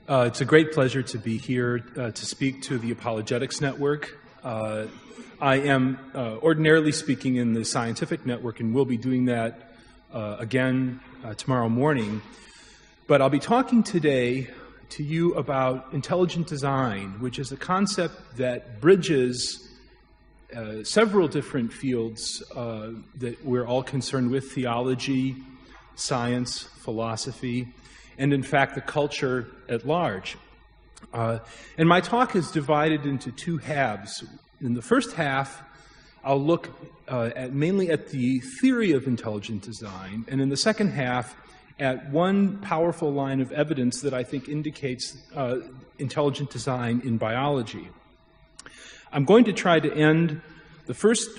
It's a great pleasure to be here to speak to the Apologetics Network. I am ordinarily speaking in the Scientific Network and will be doing that again tomorrow morning. But I'll be talking today to you about intelligent design, which is a concept that bridges several different fields that we're all concerned with: theology, science, philosophy, and in fact the culture at large. And my talk is divided into two halves. In the first half, I'll look mainly at the theory of intelligent design, and in the second half, at one powerful line of evidence that I think indicates intelligent design in biology. I'm going to try to end the first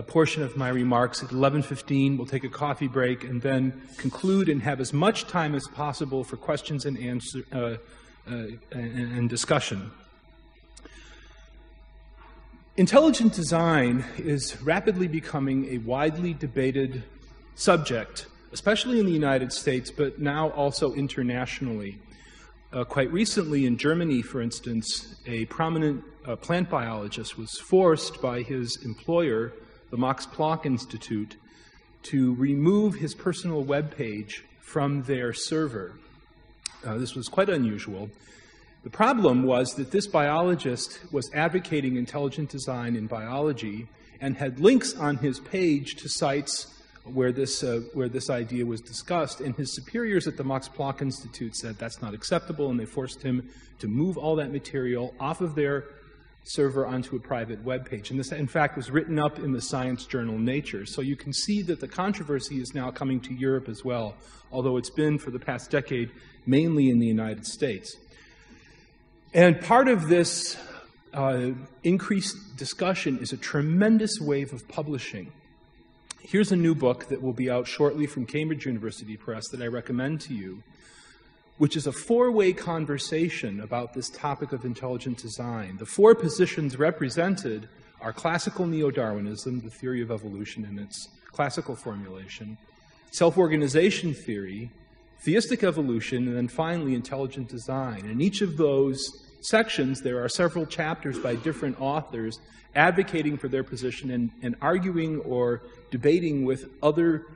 portion of my remarks at 11:15. We'll take a coffee break and then conclude and have as much time as possible for questions and and discussion. Intelligent design is rapidly becoming a widely debated subject, especially in the United States, but now also internationally. Quite recently in Germany, for instance, a prominent plant biologist was forced by his employer, the Max Planck Institute, to remove his personal web page from their server. This was quite unusual. The problem was that this biologist was advocating intelligent design in biology and had links on his page to sites where this idea was discussed, and his superiors at the Max Planck Institute said that's not acceptable, and they forced him to move all that material off of their server onto a private web page. And this, in fact, was written up in the science journal Nature. So you can see that the controversy is now coming to Europe as well, although it's been for the past decade mainly in the United States. And part of this increased discussion is a tremendous wave of publishing. Here's a new book that will be out shortly from Cambridge University Press that I recommend to you, which is a four-way conversation about this topic of intelligent design. The four positions represented are classical neo-Darwinism, the theory of evolution in its classical formulation, self-organization theory, theistic evolution, and then finally intelligent design. In each of those sections, there are several chapters by different authors advocating for their position and arguing or debating with other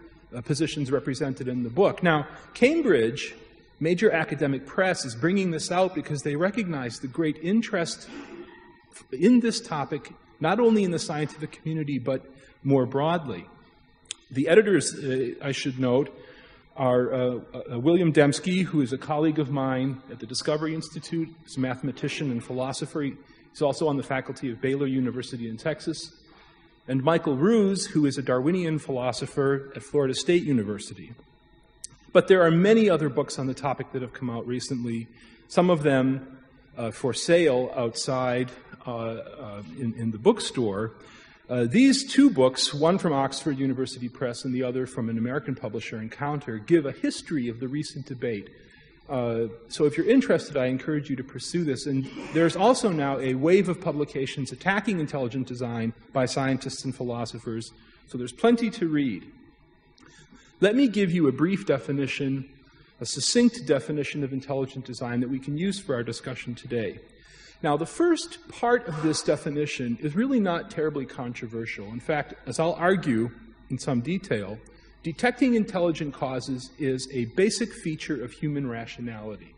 positions represented in the book. Now, Cambridge, major academic press, is bringing this out because they recognize the great interest in this topic, not only in the scientific community, but more broadly. The editors, I should note, are William Dembski, who is a colleague of mine at the Discovery Institute. He's a mathematician and philosopher. He's also on the faculty of Baylor University in Texas. And Michael Ruse, who is a Darwinian philosopher at Florida State University. But there are many other books on the topic that have come out recently, some of them for sale outside in the bookstore. These two books, one from Oxford University Press and the other from an American publisher, Encounter, give a history of the recent debate. So if you're interested, I encourage you to pursue this. And there's also now a wave of publications attacking intelligent design by scientists and philosophers, so there's plenty to read. Let me give you a brief definition, a succinct definition of intelligent design that we can use for our discussion today. Now, the first part of this definition is really not terribly controversial. In fact, as I'll argue in some detail, detecting intelligent causes is a basic feature of human rationality.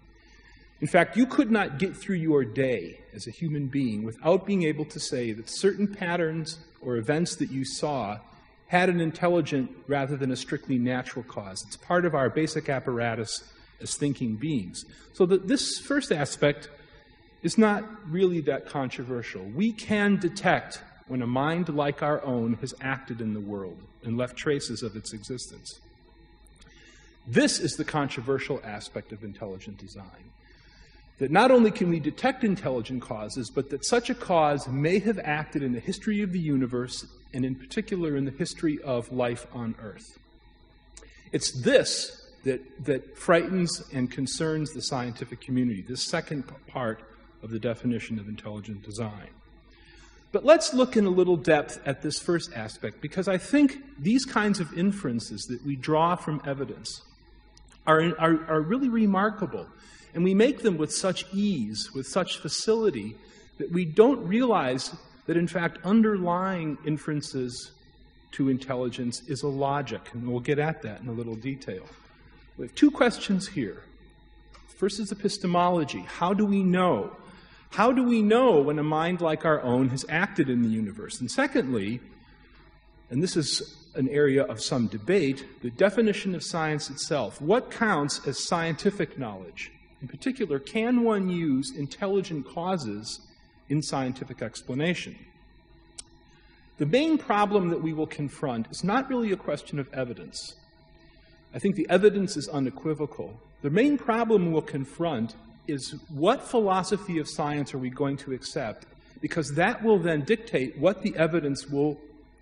In fact, you could not get through your day as a human being without being able to say that certain patterns or events that you saw had an intelligent rather than a strictly natural cause. It's part of our basic apparatus as thinking beings. So this first aspect is not really that controversial. We can detect when a mind like our own has acted in the world and left traces of its existence. This is the controversial aspect of intelligent design. That not only can we detect intelligent causes, but that such a cause may have acted in the history of the universe, and in particular in the history of life on Earth. It's this that frightens and concerns the scientific community, this second part of the definition of intelligent design. But let's look in a little depth at this first aspect, because I think these kinds of inferences that we draw from evidence are really remarkable. And we make them with such ease, with such facility, that we don't realize that, in fact, underlying inferences to intelligence is a logic. And we'll get at that in a little detail. We have two questions here. First is epistemology. How do we know? How do we know when a mind like our own has acted in the universe? And secondly, and this is an area of some debate, the definition of science itself. What counts as scientific knowledge? In particular, can one use intelligent causes in scientific explanation? The main problem that we will confront is not really a question of evidence. I think the evidence is unequivocal. The main problem we'll confront is what philosophy of science are we going to accept, because that will then dictate what the evidence will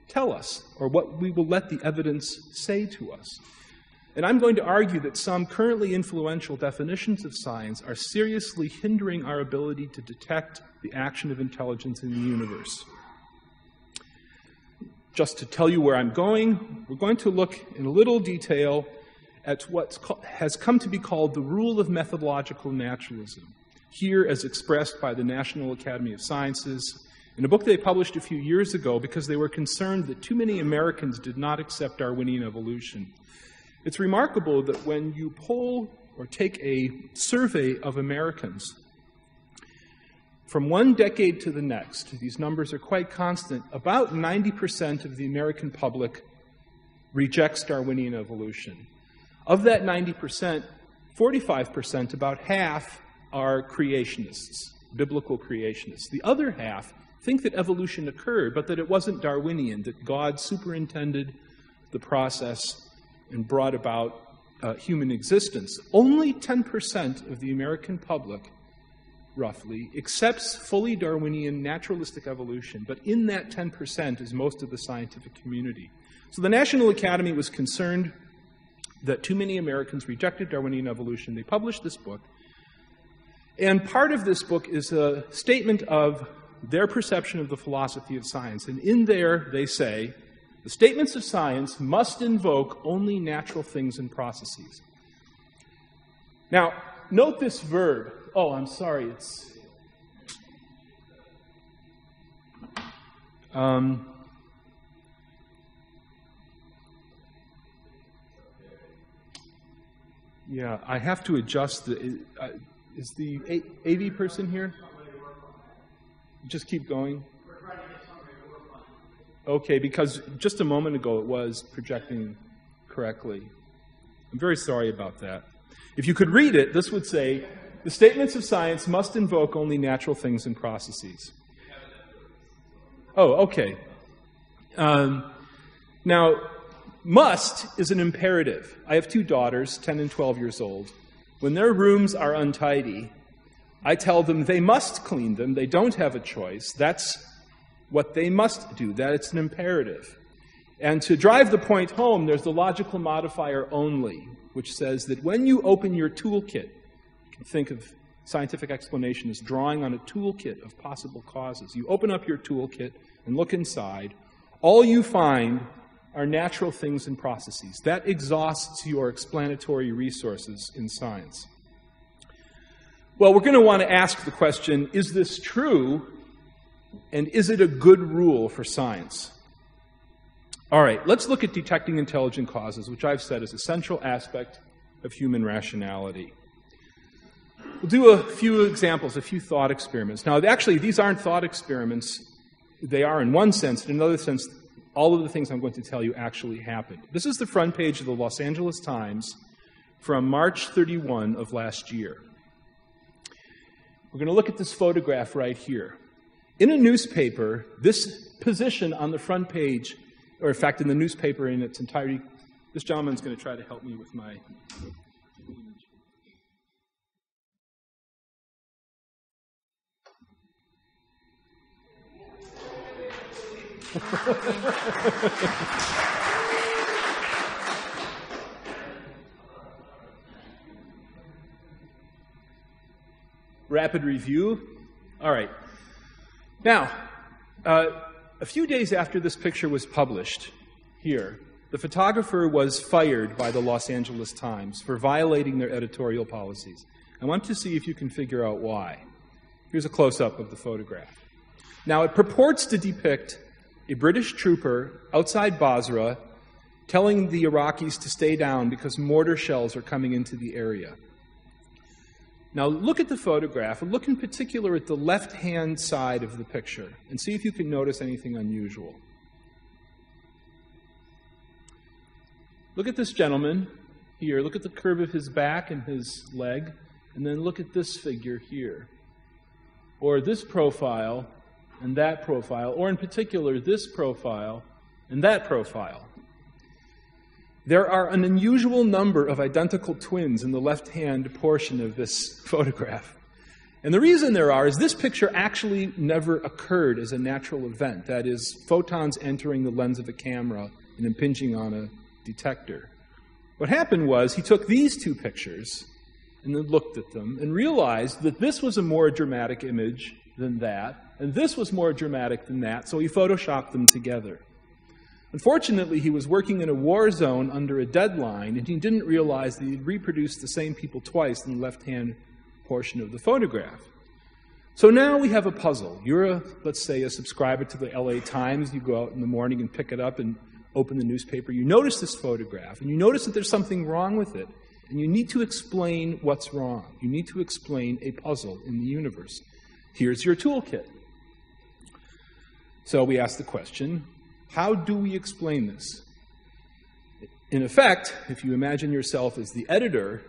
tell us, or what we will let the evidence say to us. And I'm going to argue that some currently influential definitions of science are seriously hindering our ability to detect the action of intelligence in the universe. Just to tell you where I'm going, we're going to look in a little detail at what has come to be called the rule of methodological naturalism, here as expressed by the National Academy of Sciences, in a book they published a few years ago because they were concerned that too many Americans did not accept Darwinian evolution. It's remarkable that when you poll or take a survey of Americans, from one decade to the next, these numbers are quite constant, about 90% of the American public rejects Darwinian evolution. Of that 90%, 45%, about half, are creationists, biblical creationists. The other half think that evolution occurred, but that it wasn't Darwinian, that God superintended the process and brought about human existence. Only 10% of the American public, roughly, accepts fully Darwinian naturalistic evolution, but in that 10% is most of the scientific community. So the National Academy was concerned that too many Americans rejected Darwinian evolution. They published this book, and part of this book is a statement of their perception of the philosophy of science. And in there, they say, the statements of science must invoke only natural things and processes. Now, note this verb. Oh, I'm sorry, it's... yeah, I have to adjust the... is the AV person here? Just keep going. Okay, because just a moment ago it was projecting correctly. I'm very sorry about that. If you could read it, this would say, the statements of science must invoke only natural things and processes. Oh, okay. Now, must is an imperative. I have two daughters, 10 and 12 years old. When their rooms are untidy, I tell them they must clean them. They don't have a choice. That's what they must do. That it's an imperative. And to drive the point home, there's the logical modifier only, which says that when you open your toolkit, you can think of scientific explanation as drawing on a toolkit of possible causes. You open up your toolkit and look inside. All you find are natural things and processes. That exhausts your explanatory resources in science. Well, we're going to want to ask the question, is this true, and is it a good rule for science? All right, let's look at detecting intelligent causes, which I've said is a central aspect of human rationality. We'll do a few examples, a few thought experiments. Now, actually, these aren't thought experiments. They are in one sense. In another sense, all of the things I'm going to tell you actually happened. This is the front page of the Los Angeles Times from March 31 of last year. We're going to look at this photograph right here. In a newspaper, this position on the front page, or in fact in the newspaper in its entirety, this gentleman's going to try to help me with my rapid review. All right. Now, a few days after this picture was published here, the photographer was fired by the Los Angeles Times for violating their editorial policies. I want to see if you can figure out why. Here's a close-up of the photograph. Now, it purports to depict a British trooper outside Basra telling the Iraqis to stay down because mortar shells are coming into the area. Now, look at the photograph, and look in particular at the left-hand side of the picture, and see if you can notice anything unusual. Look at this gentleman here. Look at the curve of his back and his leg, and then look at this figure here. Or this profile and that profile, or in particular this profile and that profile. There are an unusual number of identical twins in the left-hand portion of this photograph. And the reason there are is this picture actually never occurred as a natural event. That is, photons entering the lens of a camera and impinging on a detector. What happened was he took these two pictures and then looked at them and realized that this was a more dramatic image than that, and this was more dramatic than that, so he photoshopped them together. Unfortunately, he was working in a war zone under a deadline, and he didn't realize that he'd reproduced the same people twice in the left-hand portion of the photograph. So now we have a puzzle. You're, let's say, a subscriber to the LA Times. You go out in the morning and pick it up and open the newspaper. You notice this photograph, and you notice that there's something wrong with it. And you need to explain what's wrong. You need to explain a puzzle in the universe. Here's your toolkit. So we ask the question, how do we explain this? In effect, if you imagine yourself as the editor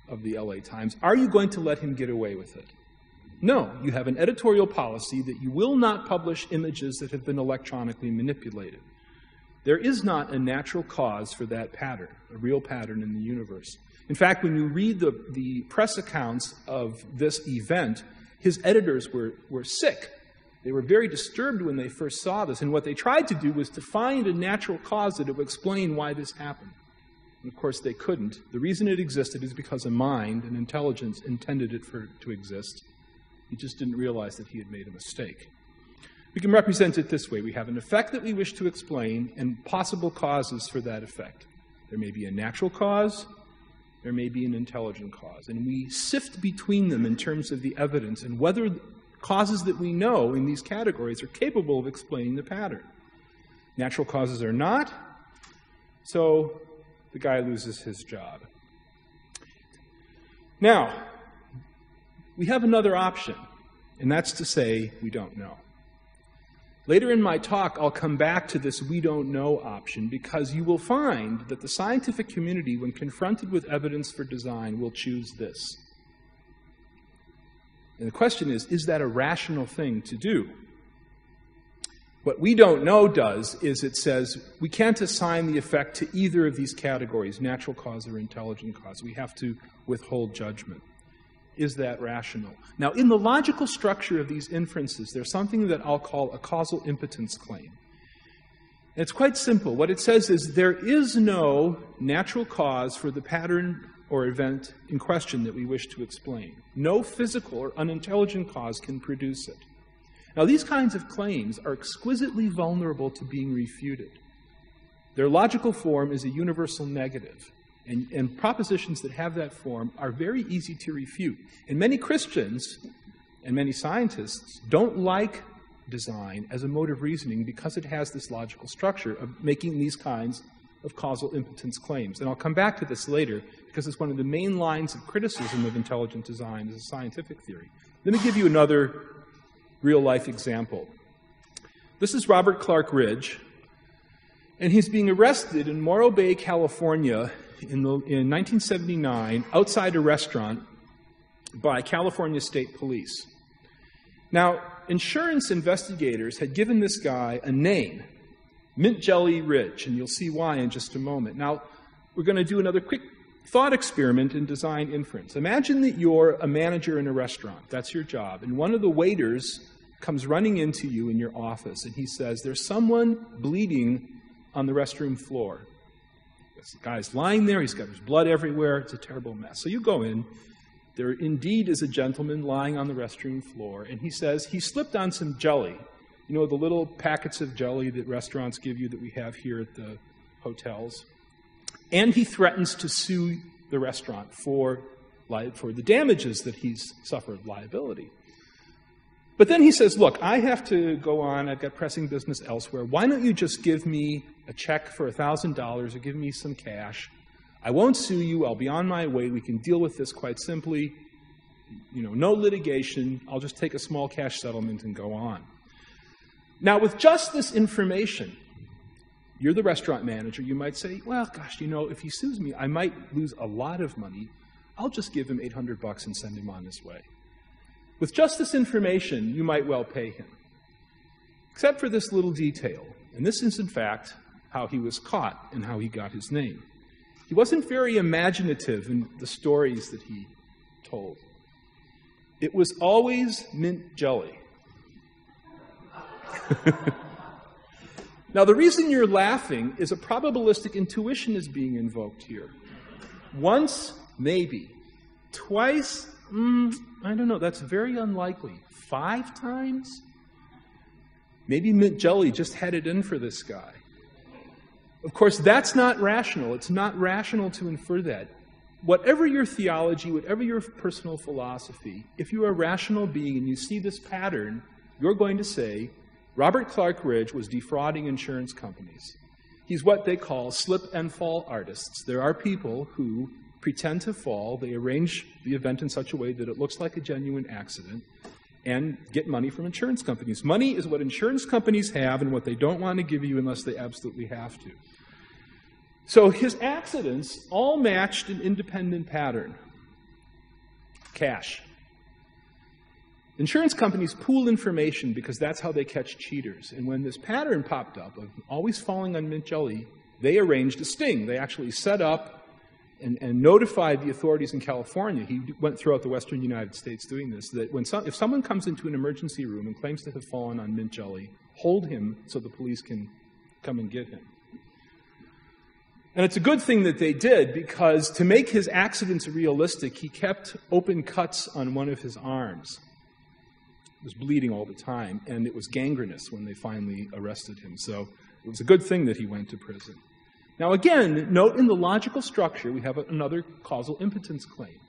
of the LA Times, are you going to let him get away with it? No, you have an editorial policy that you will not publish images that have been electronically manipulated. There is not a natural cause for that pattern, a real pattern in the universe. In fact, when you read the press accounts of this event, his editors were sick. They were very disturbed when they first saw this, and what they tried to do was to find a natural cause that would explain why this happened. And of course, they couldn't. The reason it existed is because a mind, an intelligence, intended it to exist. He just didn't realize that he had made a mistake. We can represent it this way. We have an effect that we wish to explain and possible causes for that effect. There may be a natural cause, there may be an intelligent cause, and we sift between them in terms of the evidence and whether causes that we know in these categories are capable of explaining the pattern. Natural causes are not, so the guy loses his job. Now, we have another option, and that's to say we don't know. Later in my talk, I'll come back to this we don't know option because you will find that the scientific community, when confronted with evidence for design, will choose this. And the question is that a rational thing to do? What we don't know does is it says we can't assign the effect to either of these categories, natural cause or intelligent cause. We have to withhold judgment. Is that rational? Now, in the logical structure of these inferences, there's something that I'll call a causal impotence claim. And it's quite simple. What it says is there is no natural cause for the pattern or event in question that we wish to explain. No physical or unintelligent cause can produce it. Now, these kinds of claims are exquisitely vulnerable to being refuted. Their logical form is a universal negative. And propositions that have that form are very easy to refute. And many Christians and many scientists don't like design as a mode of reasoning because it has this logical structure of making these kinds of causal impotence claims. And I'll come back to this later because it's one of the main lines of criticism of intelligent design as a scientific theory. Let me give you another real-life example. This is Robert Clark Ridge, and he's being arrested in Morro Bay, California, in 1979 outside a restaurant by California State Police. Now, insurance investigators had given this guy a name, Mint Jelly Ridge, and you'll see why in just a moment. Now, we're going to do another quick thought experiment in design inference. Imagine that you're a manager in a restaurant. That's your job. And one of the waiters comes running into you in your office, and he says, there's someone bleeding on the restroom floor. This guy's lying there. He's got his blood everywhere. It's a terrible mess. So you go in. There indeed is a gentleman lying on the restroom floor, and he says he slipped on some jelly. You know, the little packets of jelly that restaurants give you that we have here at the hotels. And he threatens to sue the restaurant for the damages that he's suffered liability. But then he says, look, I have to go on. I've got pressing business elsewhere. Why don't you just give me a check for $1,000 or give me some cash? I won't sue you. I'll be on my way. We can deal with this quite simply. No litigation. I'll just take a small cash settlement and go on. Now, with just this information, you're the restaurant manager. You might say, well, gosh, if he sues me, I might lose a lot of money. I'll just give him $800 and send him on his way. With just this information, you might well pay him. Except for this little detail. And this is, in fact, how he was caught and how he got his name. He wasn't very imaginative in the stories that he told. It was always mint jelly. Now, the reason you're laughing is a probabilistic intuition is being invoked here. Once, maybe. Twice, I don't know. That's very unlikely. 5 times? Maybe mint jelly just had it in for this guy. Of course, that's not rational. It's not rational to infer that. Whatever your theology, whatever your personal philosophy, if you're a rational being and you see this pattern, you're going to say, Robert Clark Ridge was defrauding insurance companies. He's what they call slip and fall artists. There are people who pretend to fall. They arrange the event in such a way that it looks like a genuine accident and get money from insurance companies. Money is what insurance companies have and what they don't want to give you unless they absolutely have to. So his accidents all matched an independent pattern. Cash. Insurance companies pool information because that's how they catch cheaters. And when this pattern popped up of always falling on mint jelly, they arranged a sting. They actually set up and notified the authorities in California. He went throughout the western United States doing this, that if someone comes into an emergency room and claims to have fallen on mint jelly, hold him so the police can come and get him. And it's a good thing that they did, because to make his accidents realistic, he kept open cuts on one of his arms. It was bleeding all the time, and it was gangrenous when they finally arrested him. So it was a good thing that he went to prison. Now again, note in the logical structure, we have another causal impotence claim.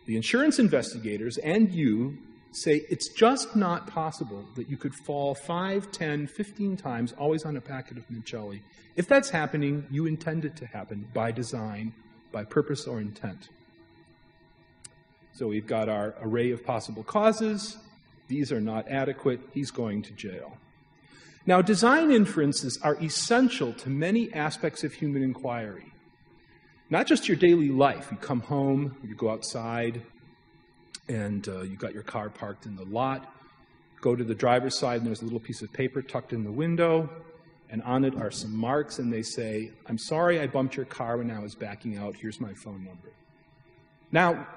The insurance investigators and you say it's just not possible that you could fall 5, 10, 15 times, always on a packet of mint jelly. If that's happening, you intend it to happen by design, by purpose or intent. So we've got our array of possible causes. These are not adequate. He's going to jail. Now, design inferences are essential to many aspects of human inquiry. Not just your daily life. You come home, you go outside, and you've got your car parked in the lot. Go to the driver's side, and there's a little piece of paper tucked in the window, and on it are some marks, and they say, I'm sorry I bumped your car when I was backing out. Here's my phone number. Now,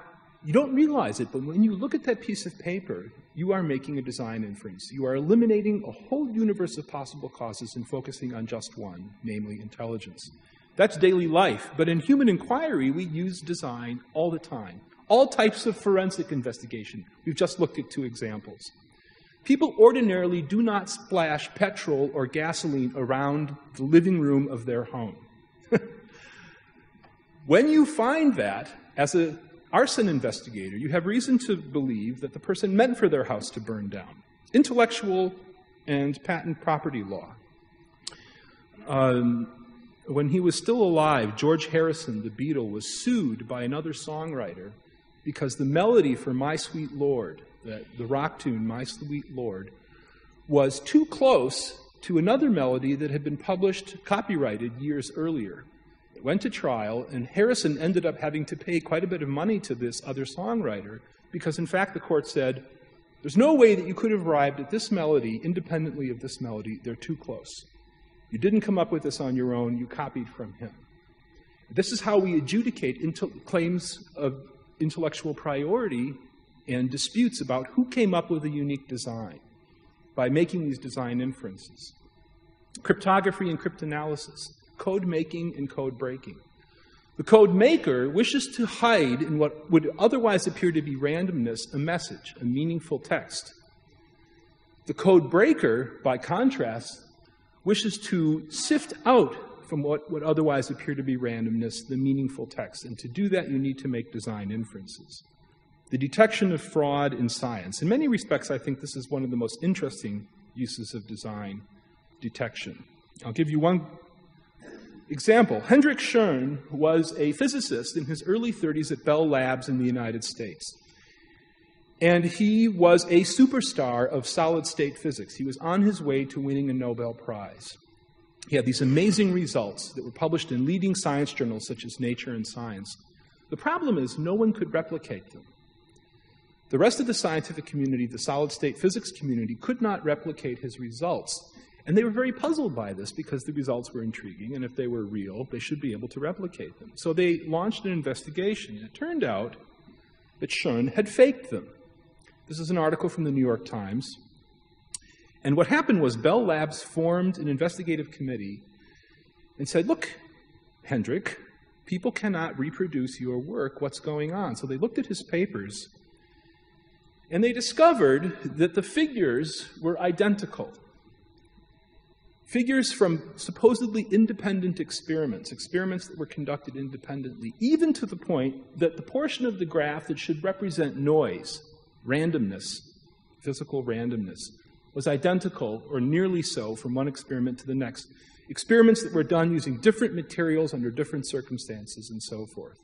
you don't realize it, but when you look at that piece of paper, you are making a design inference. You are eliminating a whole universe of possible causes and focusing on just one, namely intelligence. That's daily life, but in human inquiry, we use design all the time. All types of forensic investigation. We've just looked at 2 examples. People ordinarily do not splash petrol or gasoline around the living room of their home. When you find that, as an arson investigator, you have reason to believe that the person meant for their house to burn down. Intellectual and patent property law. When he was still alive, George Harrison, the Beatle, was sued by another songwriter because the melody for My Sweet Lord, the rock tune, My Sweet Lord, was too close to another melody that had been published, copyrighted years earlier. It went to trial, and Harrison ended up having to pay quite a bit of money to this other songwriter because, in fact, the court said, there's no way that you could have arrived at this melody independently of this melody. They're too close. You didn't come up with this on your own. You copied from him. This is how we adjudicate claims of intellectual priority and disputes about who came up with a unique design by making these design inferences. Cryptography and cryptanalysis, code making and code breaking. The code maker wishes to hide in what would otherwise appear to be randomness a message, a meaningful text. The code breaker, by contrast, wishes to sift out from what would otherwise appear to be randomness the meaningful text. And to do that, you need to make design inferences. The detection of fraud in science. In many respects, I think this is one of the most interesting uses of design detection. I'll give you one example. Hendrik Schoen was a physicist in his early 30s at Bell Labs in the United States. And he was a superstar of solid-state physics. He was on his way to winning a Nobel Prize. He had these amazing results that were published in leading science journals such as Nature and Science. The problem is no one could replicate them. The rest of the scientific community, the solid-state physics community, could not replicate his results. And they were very puzzled by this because the results were intriguing, and if they were real, they should be able to replicate them. So they launched an investigation, and it turned out that Schoen had faked them. This is an article from the New York Times. And what happened was Bell Labs formed an investigative committee and said, look, Hendrik, people cannot reproduce your work. What's going on? So they looked at his papers, and they discovered that the figures were identical. Figures from supposedly independent experiments that were conducted independently, even to the point that the portion of the graph that should represent noise, randomness, physical randomness, was identical or nearly so from one experiment to the next. Experiments that were done using different materials under different circumstances and so forth.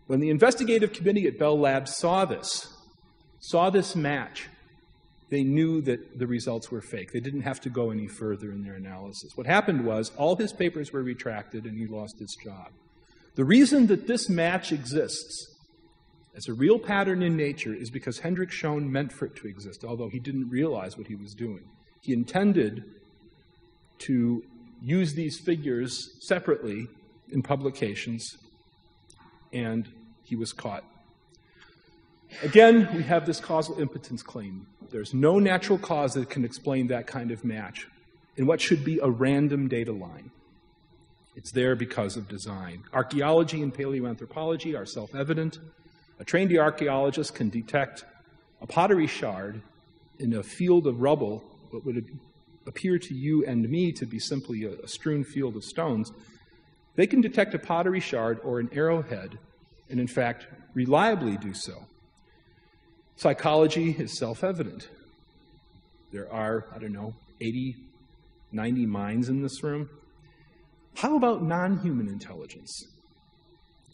When the investigative committee at Bell Labs saw this match, they knew that the results were fake. They didn't have to go any further in their analysis. What happened was all his papers were retracted and he lost his job. The reason that this match exists as a real pattern in nature is because Hendrik Schoen meant for it to exist, although he didn't realize what he was doing. He intended to use these figures separately in publications, and he was caught. Again, we have this causal impotence claim. There's no natural cause that can explain that kind of match in what should be a random data line. It's there because of design. Archaeology and paleoanthropology are self-evident. A trained archaeologist can detect a pottery shard in a field of rubble, what would appear to you and me to be simply a strewn field of stones. They can detect a pottery shard or an arrowhead, and in fact, reliably do so. Psychology is self-evident. There are, 80, 90 minds in this room. How about non-human intelligence?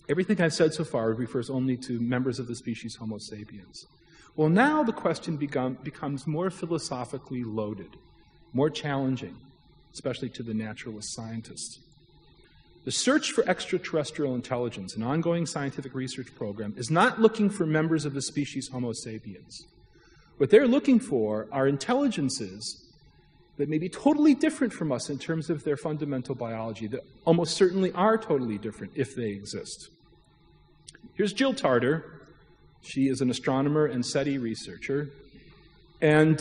Everything I've said so far refers only to members of the species Homo sapiens. Well, now the question becomes more philosophically loaded, more challenging, especially to the naturalist scientists. The search for extraterrestrial intelligence, an ongoing scientific research program, is not looking for members of the species Homo sapiens. What they're looking for are intelligences that may be totally different from us in terms of their fundamental biology, that almost certainly are totally different if they exist. Here's Jill Tarter. She is an astronomer and SETI researcher. And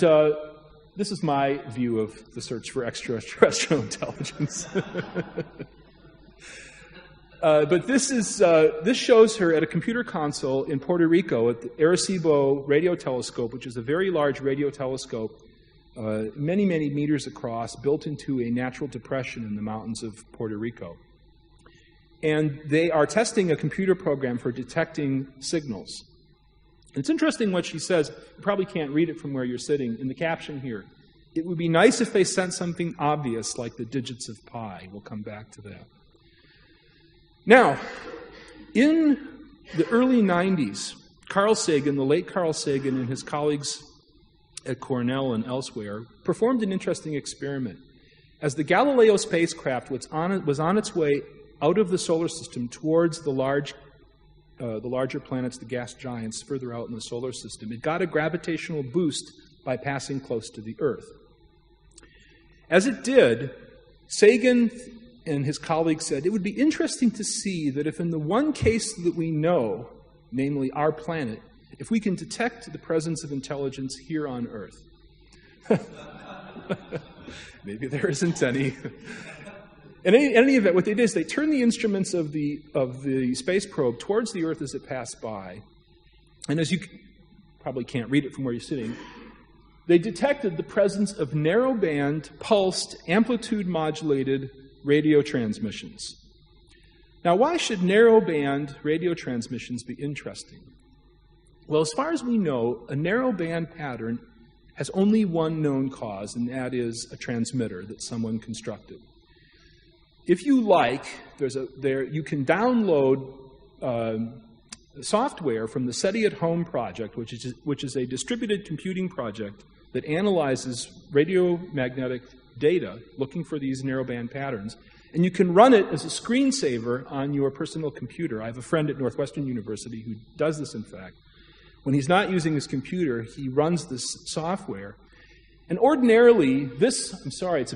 this is my view of the search for extraterrestrial intelligence. But this shows her at a computer console in Puerto Rico at the Arecibo radio telescope, which is a very large radio telescope, many, many meters across, built into a natural depression in the mountains of Puerto Rico. And they are testing a computer program for detecting signals. It's interesting what she says. You probably can't read it from where you're sitting in the caption here. It would be nice if they sent something obvious like the digits of pi. We'll come back to that. Now, in the early 90s, Carl Sagan, the late Carl Sagan, and his colleagues at Cornell and elsewhere performed an interesting experiment. As the Galileo spacecraft was on its way out of the solar system towards the larger planets, the gas giants, further out in the solar system, it got a gravitational boost by passing close to the Earth. As it did, Sagan and his colleagues said, it would be interesting to see that if in the one case that we know, namely our planet, if we can detect the presence of intelligence here on Earth. Maybe there isn't any. In any event, what they did is they turned the instruments of the space probe towards the Earth as it passed by. And as you probably can't read it from where you're sitting, they detected the presence of narrowband, pulsed, amplitude-modulated radio transmissions. Now, why should narrowband radio transmissions be interesting? Well, as far as we know, a narrowband pattern has only one known cause, and that is a transmitter that someone constructed. If you like, you can download software from the SETI at Home project, which is a distributed computing project that analyzes radiomagnetic data looking for these narrowband patterns. And you can run it as a screensaver on your personal computer. I have a friend at Northwestern University who does this, in fact. When he's not using his computer, he runs this software. And ordinarily, I'm sorry, it's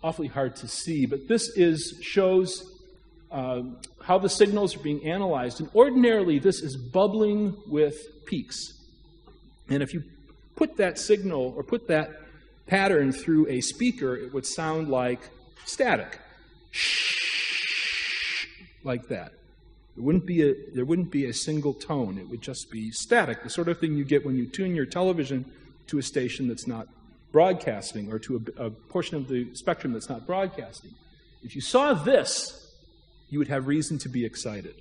awfully hard to see, but this shows how the signals are being analyzed. And ordinarily, this is bubbling with peaks. And if you put that signal or put that pattern through a speaker, it would sound like static. Like that. There wouldn't be a single tone. It would just be static, the sort of thing you get when you tune your television to a station that's not broadcasting, or to a portion of the spectrum that's not broadcasting. If you saw this, you would have reason to be excited.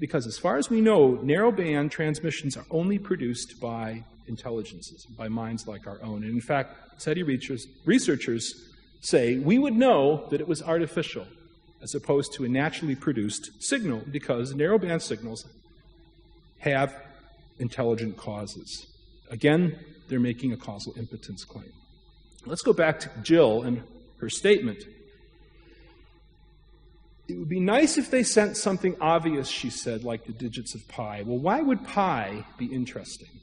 Because as far as we know, narrowband transmissions are only produced by intelligences, by minds like our own. And in fact, SETI researchers say we would know that it was artificial as opposed to a naturally produced signal, because narrowband signals have intelligent causes. Again, they're making a causal impotence claim. Let's go back to Jill and her statement. It would be nice if they sent something obvious, she said, like the digits of pi. Well, why would pi be interesting?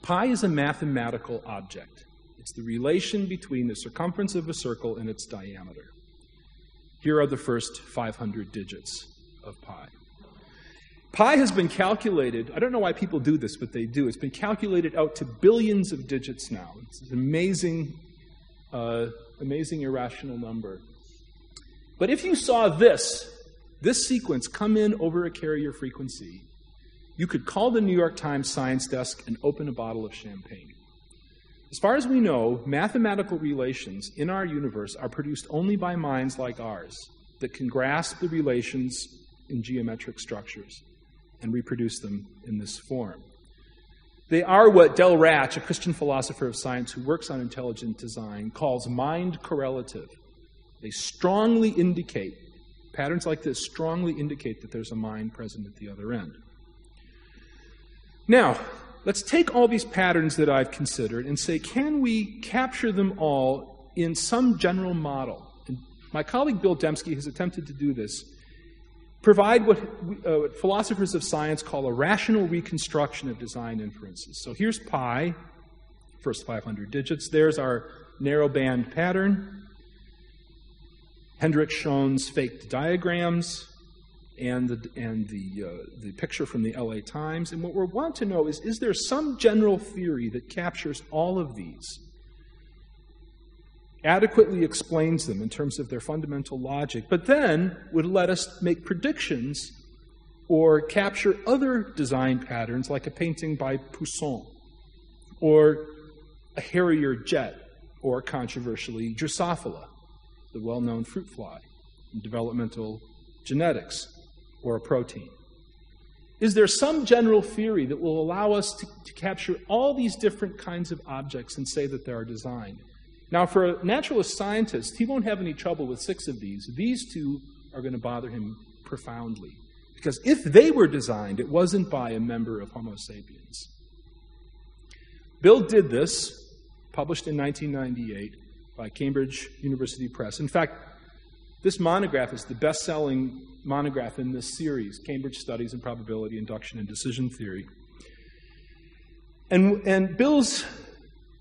Pi is a mathematical object. It's the relation between the circumference of a circle and its diameter. Here are the first 500 digits of pi. Pi has been calculated, I don't know why people do this, but they do. It's been calculated out to billions of digits now. It's an amazing irrational number. But if you saw this sequence come in over a carrier frequency, you could call the New York Times science desk and open a bottle of champagne. As far as we know, mathematical relations in our universe are produced only by minds like ours that can grasp the relations in geometric structures and reproduce them in this form. They are what Del Ratch, a Christian philosopher of science who works on intelligent design, calls mind correlative. They strongly indicate, patterns like this strongly indicate that there's a mind present at the other end. Now, let's take all these patterns that I've considered and say, can we capture them all in some general model? And my colleague Bill Dembski has attempted to do this. Provide what philosophers of science call a rational reconstruction of design inferences. So here's pi, first 500 digits. There's our narrowband pattern. Hendrik Schoen's faked diagrams, and the picture from the LA Times. And what we want to know is there some general theory that captures all of these, adequately explains them in terms of their fundamental logic, but then would let us make predictions or capture other design patterns, like a painting by Poussin, or a Harrier jet, or controversially, Drosophila, the well-known fruit fly in developmental genetics, or a protein. Is there some general theory that will allow us to capture all these different kinds of objects and say that they are designed? Now, for a naturalist scientist, he won't have any trouble with 6 of these. These 2 are going to bother him profoundly. Because if they were designed, it wasn't by a member of Homo sapiens. Bill did this, published in 1998 by Cambridge University Press. In fact, this monograph is the best-selling monograph in this series, Cambridge Studies in Probability, Induction, and Decision Theory. And Bill's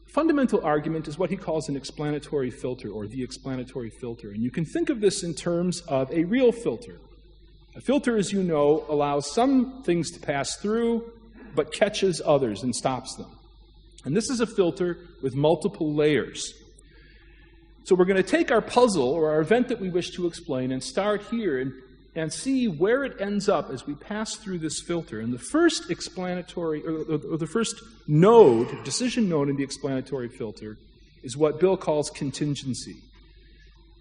fundamental argument is what he calls an explanatory filter, or the explanatory filter. And you can think of this in terms of a real filter. A filter, as you know, allows some things to pass through, but catches others and stops them. And this is a filter with multiple layers. So we're going to take our puzzle, or our event that we wish to explain, and start here and see where it ends up as we pass through this filter. And the first explanatory, or the first node, decision node in the explanatory filter, is what Bill calls contingency.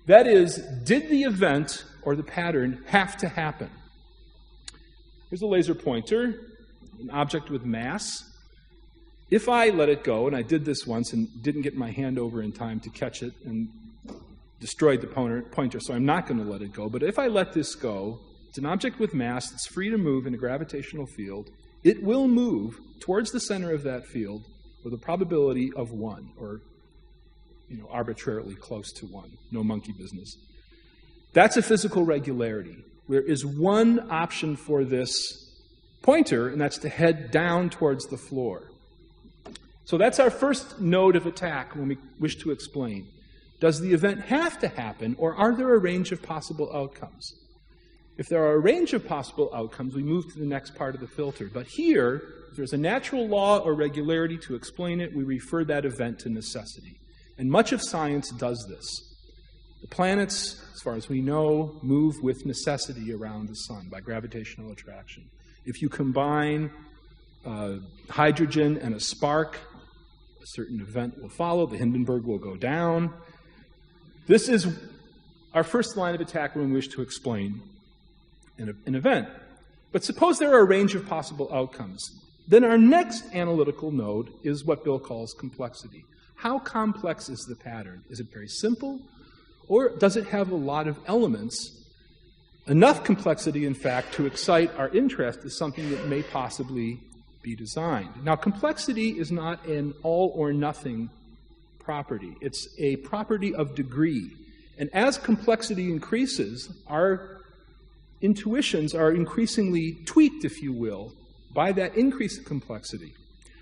That is, did the event or the pattern have to happen? Here's a laser pointer, an object with mass. If I let it go, and I did this once and didn't get my hand over in time to catch it and destroyed the pointer, so I'm not going to let it go. But if I let this go, it's an object with mass that's free to move in a gravitational field. It will move towards the center of that field with a probability of 1, or arbitrarily close to 1. No monkey business. That's a physical regularity. There is one option for this pointer, and that's to head down towards the floor. So that's our first node of attack when we wish to explain. Does the event have to happen, or are there a range of possible outcomes? If there are a range of possible outcomes, we move to the next part of the filter. But here, if there's a natural law or regularity to explain it, we refer that event to necessity. And much of science does this. The planets, as far as we know, move with necessity around the sun by gravitational attraction. If you combine hydrogen and a spark, a certain event will follow. The Hindenburg will go down. This is our first line of attack when we wish to explain an event. But suppose there are a range of possible outcomes. Then our next analytical node is what Bill calls complexity. How complex is the pattern? Is it very simple? Or does it have a lot of elements? Enough complexity, in fact, to excite our interest as something that may possibly be designed. Now, complexity is not an all-or-nothing property. It's a property of degree. And as complexity increases, our intuitions are increasingly tweaked, if you will, by that increased complexity.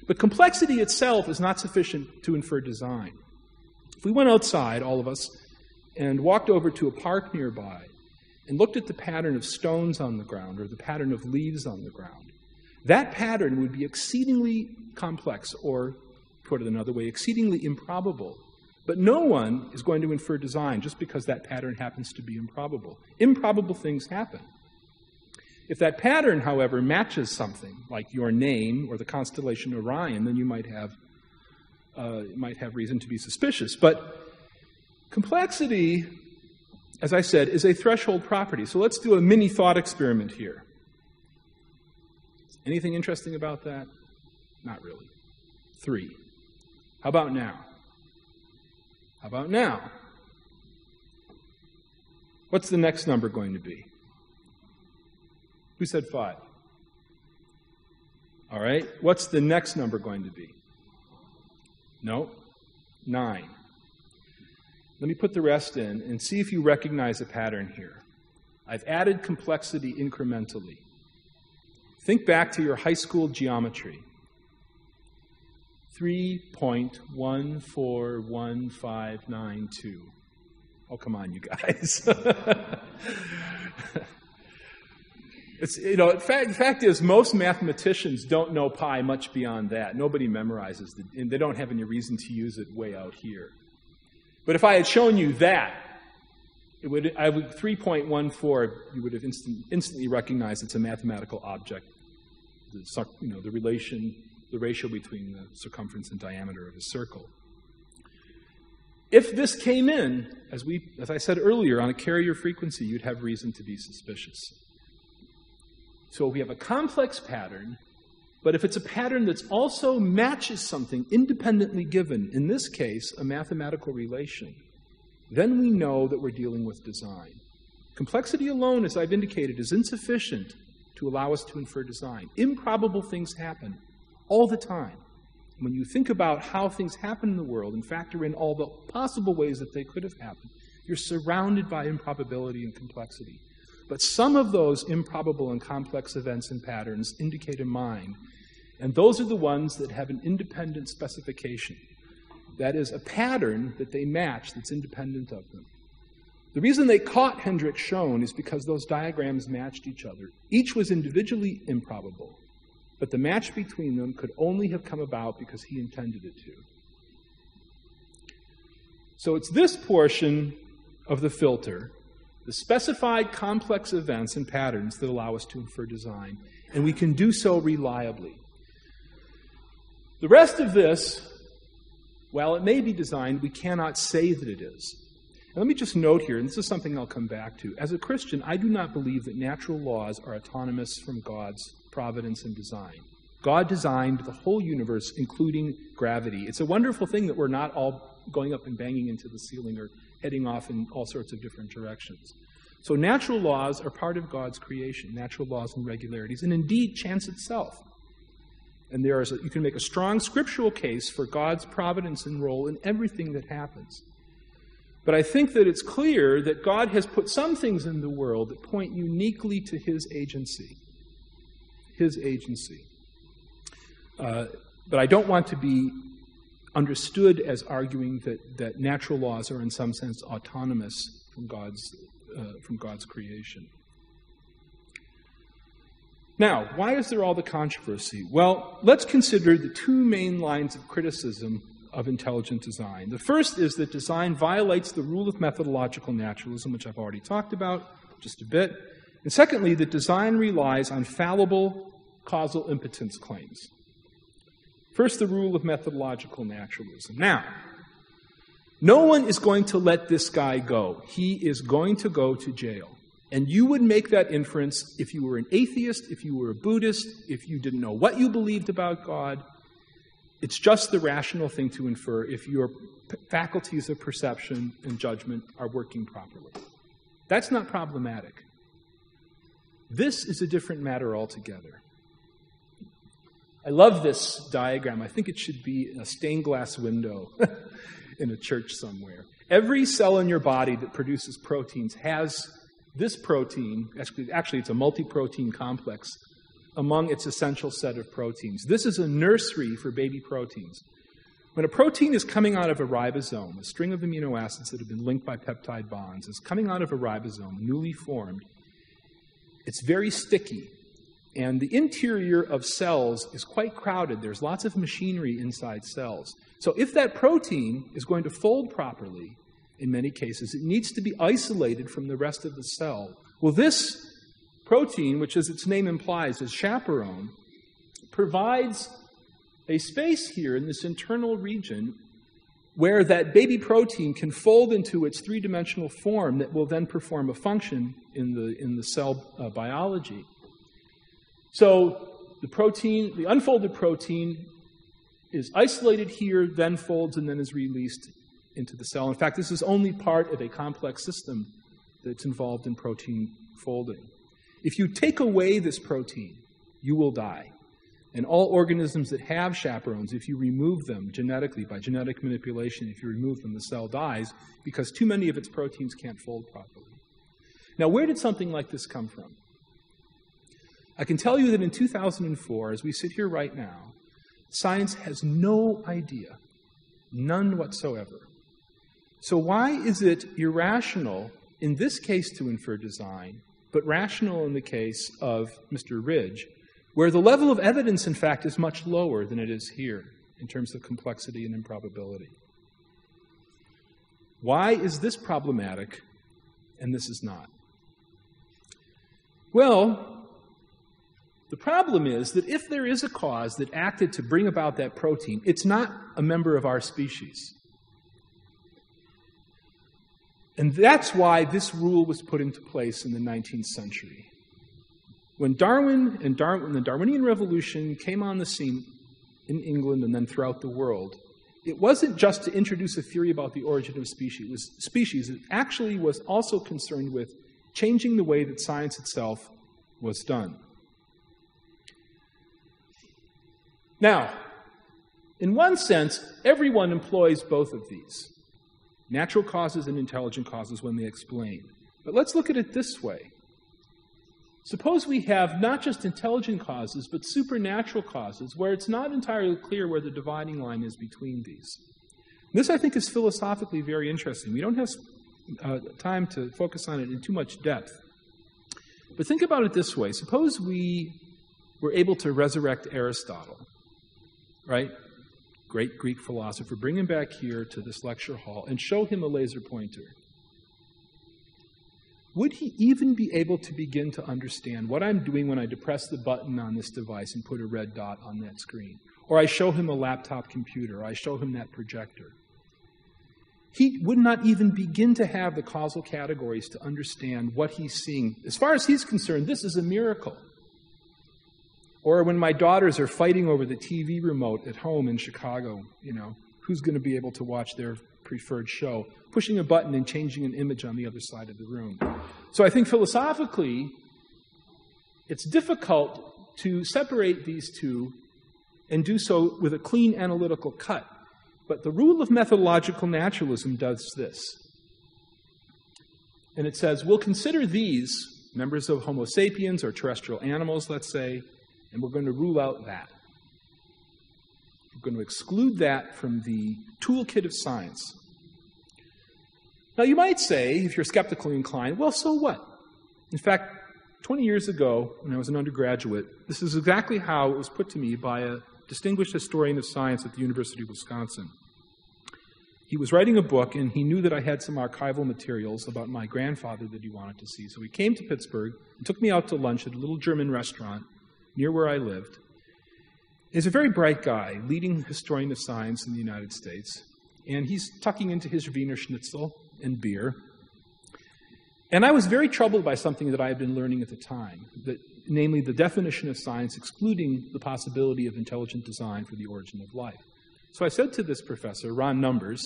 But complexity itself is not sufficient to infer design. If we went outside, all of us, and walked over to a park nearby and looked at the pattern of stones on the ground or the pattern of leaves on the ground, that pattern would be exceedingly complex, or, put it another way, exceedingly improbable. But no one is going to infer design just because that pattern happens to be improbable. Improbable things happen. If that pattern, however, matches something, like your name or the constellation Orion, then you might have reason to be suspicious. But complexity, as I said, is a threshold property. So let's do a mini thought experiment here. Anything interesting about that? Not really. 3. How about now? How about now? What's the next number going to be? Who said 5? All right. What's the next number going to be? No? 9. Let me put the rest in and see if you recognize a pattern here. I've added complexity incrementally. Think back to your high school geometry. 3.141592. Oh, come on, you guys. The fact is, most mathematicians don't know pi much beyond that. Nobody memorizes it, and they don't have any reason to use it way out here. But if I had shown you that, 3.14, you would have instantly recognized it's a mathematical object. The ratio between the circumference and diameter of a circle. If this came in, as I said earlier, on a carrier frequency, you'd have reason to be suspicious. So we have a complex pattern, but if it's a pattern that also matches something independently given, in this case, a mathematical relation, then we know that we're dealing with design. Complexity alone, as I've indicated, is insufficient to allow us to infer design. Improbable things happen all the time. When you think about how things happen in the world and factor in all the possible ways that they could have happened, you're surrounded by improbability and complexity. But some of those improbable and complex events and patterns indicate a mind, and those are the ones that have an independent specification. That is, a pattern that they match that's independent of them. The reason they caught Hendrik Schoen is because those diagrams matched each other. Each was individually improbable, but the match between them could only have come about because he intended it to. So it's this portion of the filter, the specified complex events and patterns, that allow us to infer design, and we can do so reliably. The rest of this, while it may be designed, we cannot say that it is. Let me just note here, and this is something I'll come back to. As a Christian, I do not believe that natural laws are autonomous from God's providence and design. God designed the whole universe, including gravity. It's a wonderful thing that we're not all going up and banging into the ceiling or heading off in all sorts of different directions. So natural laws are part of God's creation, natural laws and regularities, and indeed chance itself. And you can make a strong scriptural case for God's providence and role in everything that happens. But I think that it's clear that God has put some things in the world that point uniquely to His agency. His agency. But I don't want to be understood as arguing that natural laws are in some sense autonomous from God's creation. Now, why is there all the controversy? Well, let's consider the two main lines of criticism of intelligent design. The first is that design violates the rule of methodological naturalism, which I've already talked about just a bit. And secondly, that design relies on fallible causal impotence claims. First, the rule of methodological naturalism. Now, no one is going to let this guy go. He is going to go to jail. And you would make that inference if you were an atheist, if you were a Buddhist, if you didn't know what you believed about God. It's just the rational thing to infer if your faculties of perception and judgment are working properly. That's not problematic. This is a different matter altogether. I love this diagram. I think it should be in a stained glass window in a church somewhere. Every cell in your body that produces proteins has this protein, actually it's a multi-protein complex, among its essential set of proteins. This is a nursery for baby proteins. When a protein is coming out of a ribosome, a string of amino acids that have been linked by peptide bonds, is coming out of a ribosome, newly formed, it's very sticky. And the interior of cells is quite crowded. There's lots of machinery inside cells. So if that protein is going to fold properly, in many cases, it needs to be isolated from the rest of the cell. Well, this protein, which as its name implies is chaperone, provides a space here in this internal region where that baby protein can fold into its three-dimensional form that will then perform a function in the cell biology. So the unfolded protein is isolated here, then folds, and then is released into the cell. In fact, this is only part of a complex system that's involved in protein folding. If you take away this protein, you will die. And all organisms that have chaperones, if you remove them genetically, by genetic manipulation, if you remove them, the cell dies because too many of its proteins can't fold properly. Now, where did something like this come from? I can tell you that in 2004, as we sit here right now, science has no idea, none whatsoever. So why is it irrational, in this case, to infer design, but rational in the case of Mr. Ridge, where the level of evidence, in fact, is much lower than it is here in terms of complexity and improbability? Why is this problematic and this is not? Well, the problem is that if there is a cause that acted to bring about that protein, it's not a member of our species. And that's why this rule was put into place in the 19th century. When Darwin and the Darwinian Revolution came on the scene in England and then throughout the world, it wasn't just to introduce a theory about the origin of species. It actually was also concerned with changing the way that science itself was done. Now, in one sense, everyone employs both of these, natural causes and intelligent causes, when they explain. But let's look at it this way. Suppose we have not just intelligent causes, but supernatural causes, where it's not entirely clear where the dividing line is between these. This, I think, is philosophically very interesting. We don't have time to focus on it in too much depth. But think about it this way. Suppose we were able to resurrect Aristotle, right? Great Greek philosopher, bring him back here to this lecture hall and show him a laser pointer. Would he even be able to begin to understand what I'm doing when I depress the button on this device and put a red dot on that screen? Or I show him a laptop computer, or I show him that projector. he would not even begin to have the causal categories to understand what he's seeing. As far as he's concerned, this is a miracle. Or when my daughters are fighting over the TV remote at home in Chicago, who's going to be able to watch their preferred show, pushing a button and changing an image on the other side of the room. So I think philosophically, it's difficult to separate these two and do so with a clean analytical cut. But the rule of methodological naturalism does this. And it says, we'll consider these members of Homo sapiens or terrestrial animals, let's say, and we're going to rule out that. We're going to exclude that from the toolkit of science. Now, you might say, if you're skeptically inclined, well, so what? In fact, 20 years ago, when I was an undergraduate, this is exactly how it was put to me by a distinguished historian of science at the University of Wisconsin. He was writing a book, and he knew that I had some archival materials about my grandfather that he wanted to see. So he came to Pittsburgh and took me out to lunch at a little German restaurant near where I lived. He's a very bright guy, leading historian of science in the United States, and he's tucking into his Wiener Schnitzel and beer. And I was very troubled by something that I had been learning at the time, namely the definition of science excluding the possibility of intelligent design for the origin of life. So I said to this professor, Ron Numbers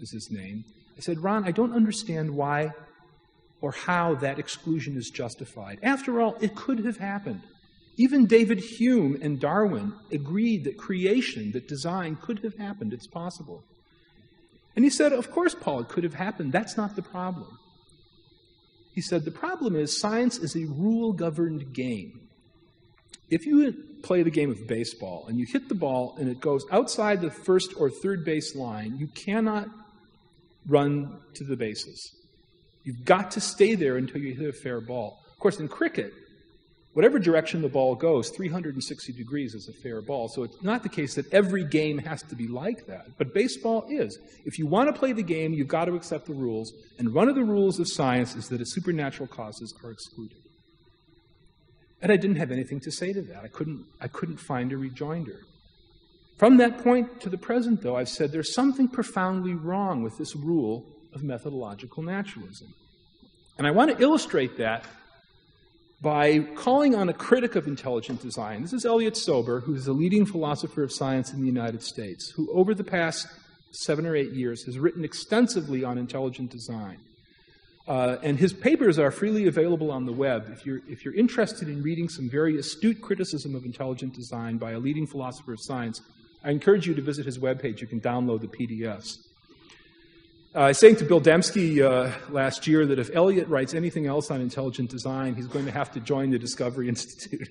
is his name, I said, Ron, I don't understand why or how that exclusion is justified. After all, it could have happened. Even David Hume and Darwin agreed that creation, that design could have happened. It's possible. And he said, of course, Paul, it could have happened. That's not the problem. He said, the problem is science is a rule-governed game. If you play the game of baseball and you hit the ball and it goes outside the first or third base line, you cannot run to the bases. You've got to stay there until you hit a fair ball. Of course, in cricket, whatever direction the ball goes, 360 degrees is a fair ball. So it's not the case that every game has to be like that. But baseball is. If you want to play the game, you've got to accept the rules. And one of the rules of science is that supernatural causes are excluded. And I didn't have anything to say to that. I couldn't find a rejoinder. From that point to the present, though, I've said there's something profoundly wrong with this rule of methodological naturalism. And I want to illustrate that by calling on a critic of intelligent design. This is Elliot Sober, who's a leading philosopher of science in the United States, who over the past 7 or 8 years has written extensively on intelligent design. And his papers are freely available on the web. If you're interested in reading some very astute criticism of intelligent design by a leading philosopher of science, I encourage you to visit his webpage. You can download the PDFs. I was saying to Bill Dembski last year that if Elliot writes anything else on intelligent design, he's going to have to join the Discovery Institute,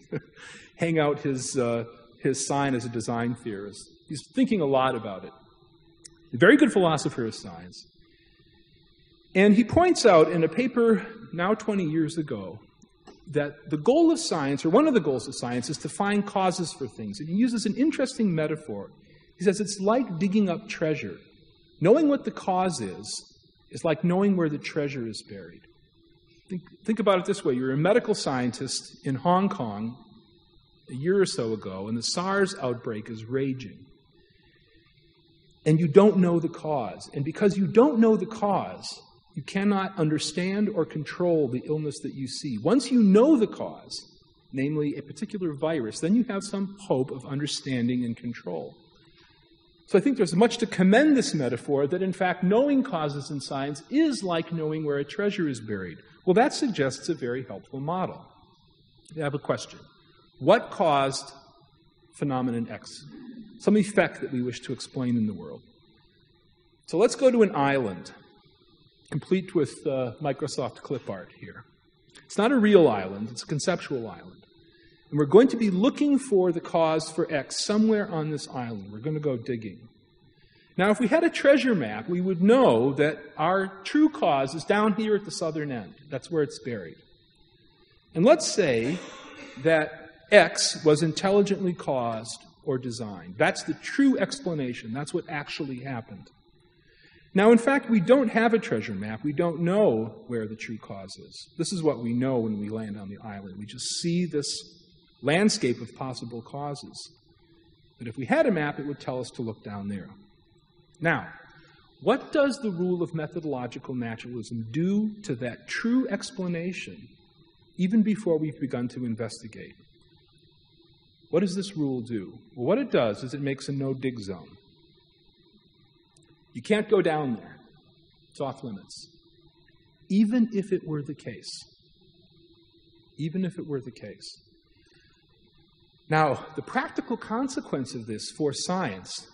hang out his sign as a design theorist. He's thinking a lot about it. A very good philosopher of science. And he points out in a paper now 20 years ago that the goal of science, or one of the goals of science, is to find causes for things. And he uses an interesting metaphor. He says it's like digging up treasure. Knowing what the cause is like knowing where the treasure is buried. Think about it this way. You're a medical scientist in Hong Kong a year or so ago, and the SARS outbreak is raging. And you don't know the cause. And because you don't know the cause, you cannot understand or control the illness that you see. Once you know the cause, namely a particular virus, then you have some hope of understanding and control. So I think there's much to commend this metaphor that, in fact, knowing causes in science is like knowing where a treasure is buried. Well, that suggests a very helpful model. I have a question. What caused phenomenon X? Some effect that we wish to explain in the world. So let's go to an island, complete with Microsoft clip art here. It's not a real island, it's a conceptual island. And we're going to be looking for the cause for X somewhere on this island. We're going to go digging. Now, if we had a treasure map, we would know that our true cause is down here at the southern end. That's where it's buried. And let's say that X was intelligently caused or designed. That's the true explanation. That's what actually happened. Now, in fact, we don't have a treasure map. We don't know where the true cause is. This is what we know when we land on the island. We just see this landscape of possible causes. But if we had a map, it would tell us to look down there. Now, What does the rule of methodological naturalism do to that true explanation, even before we've begun to investigate? What does this rule do? Well, what it does is it makes a no-dig zone. You can't go down there. It's off limits. Even if it were the case. Even if it were the case. Now, the practical consequence of this for science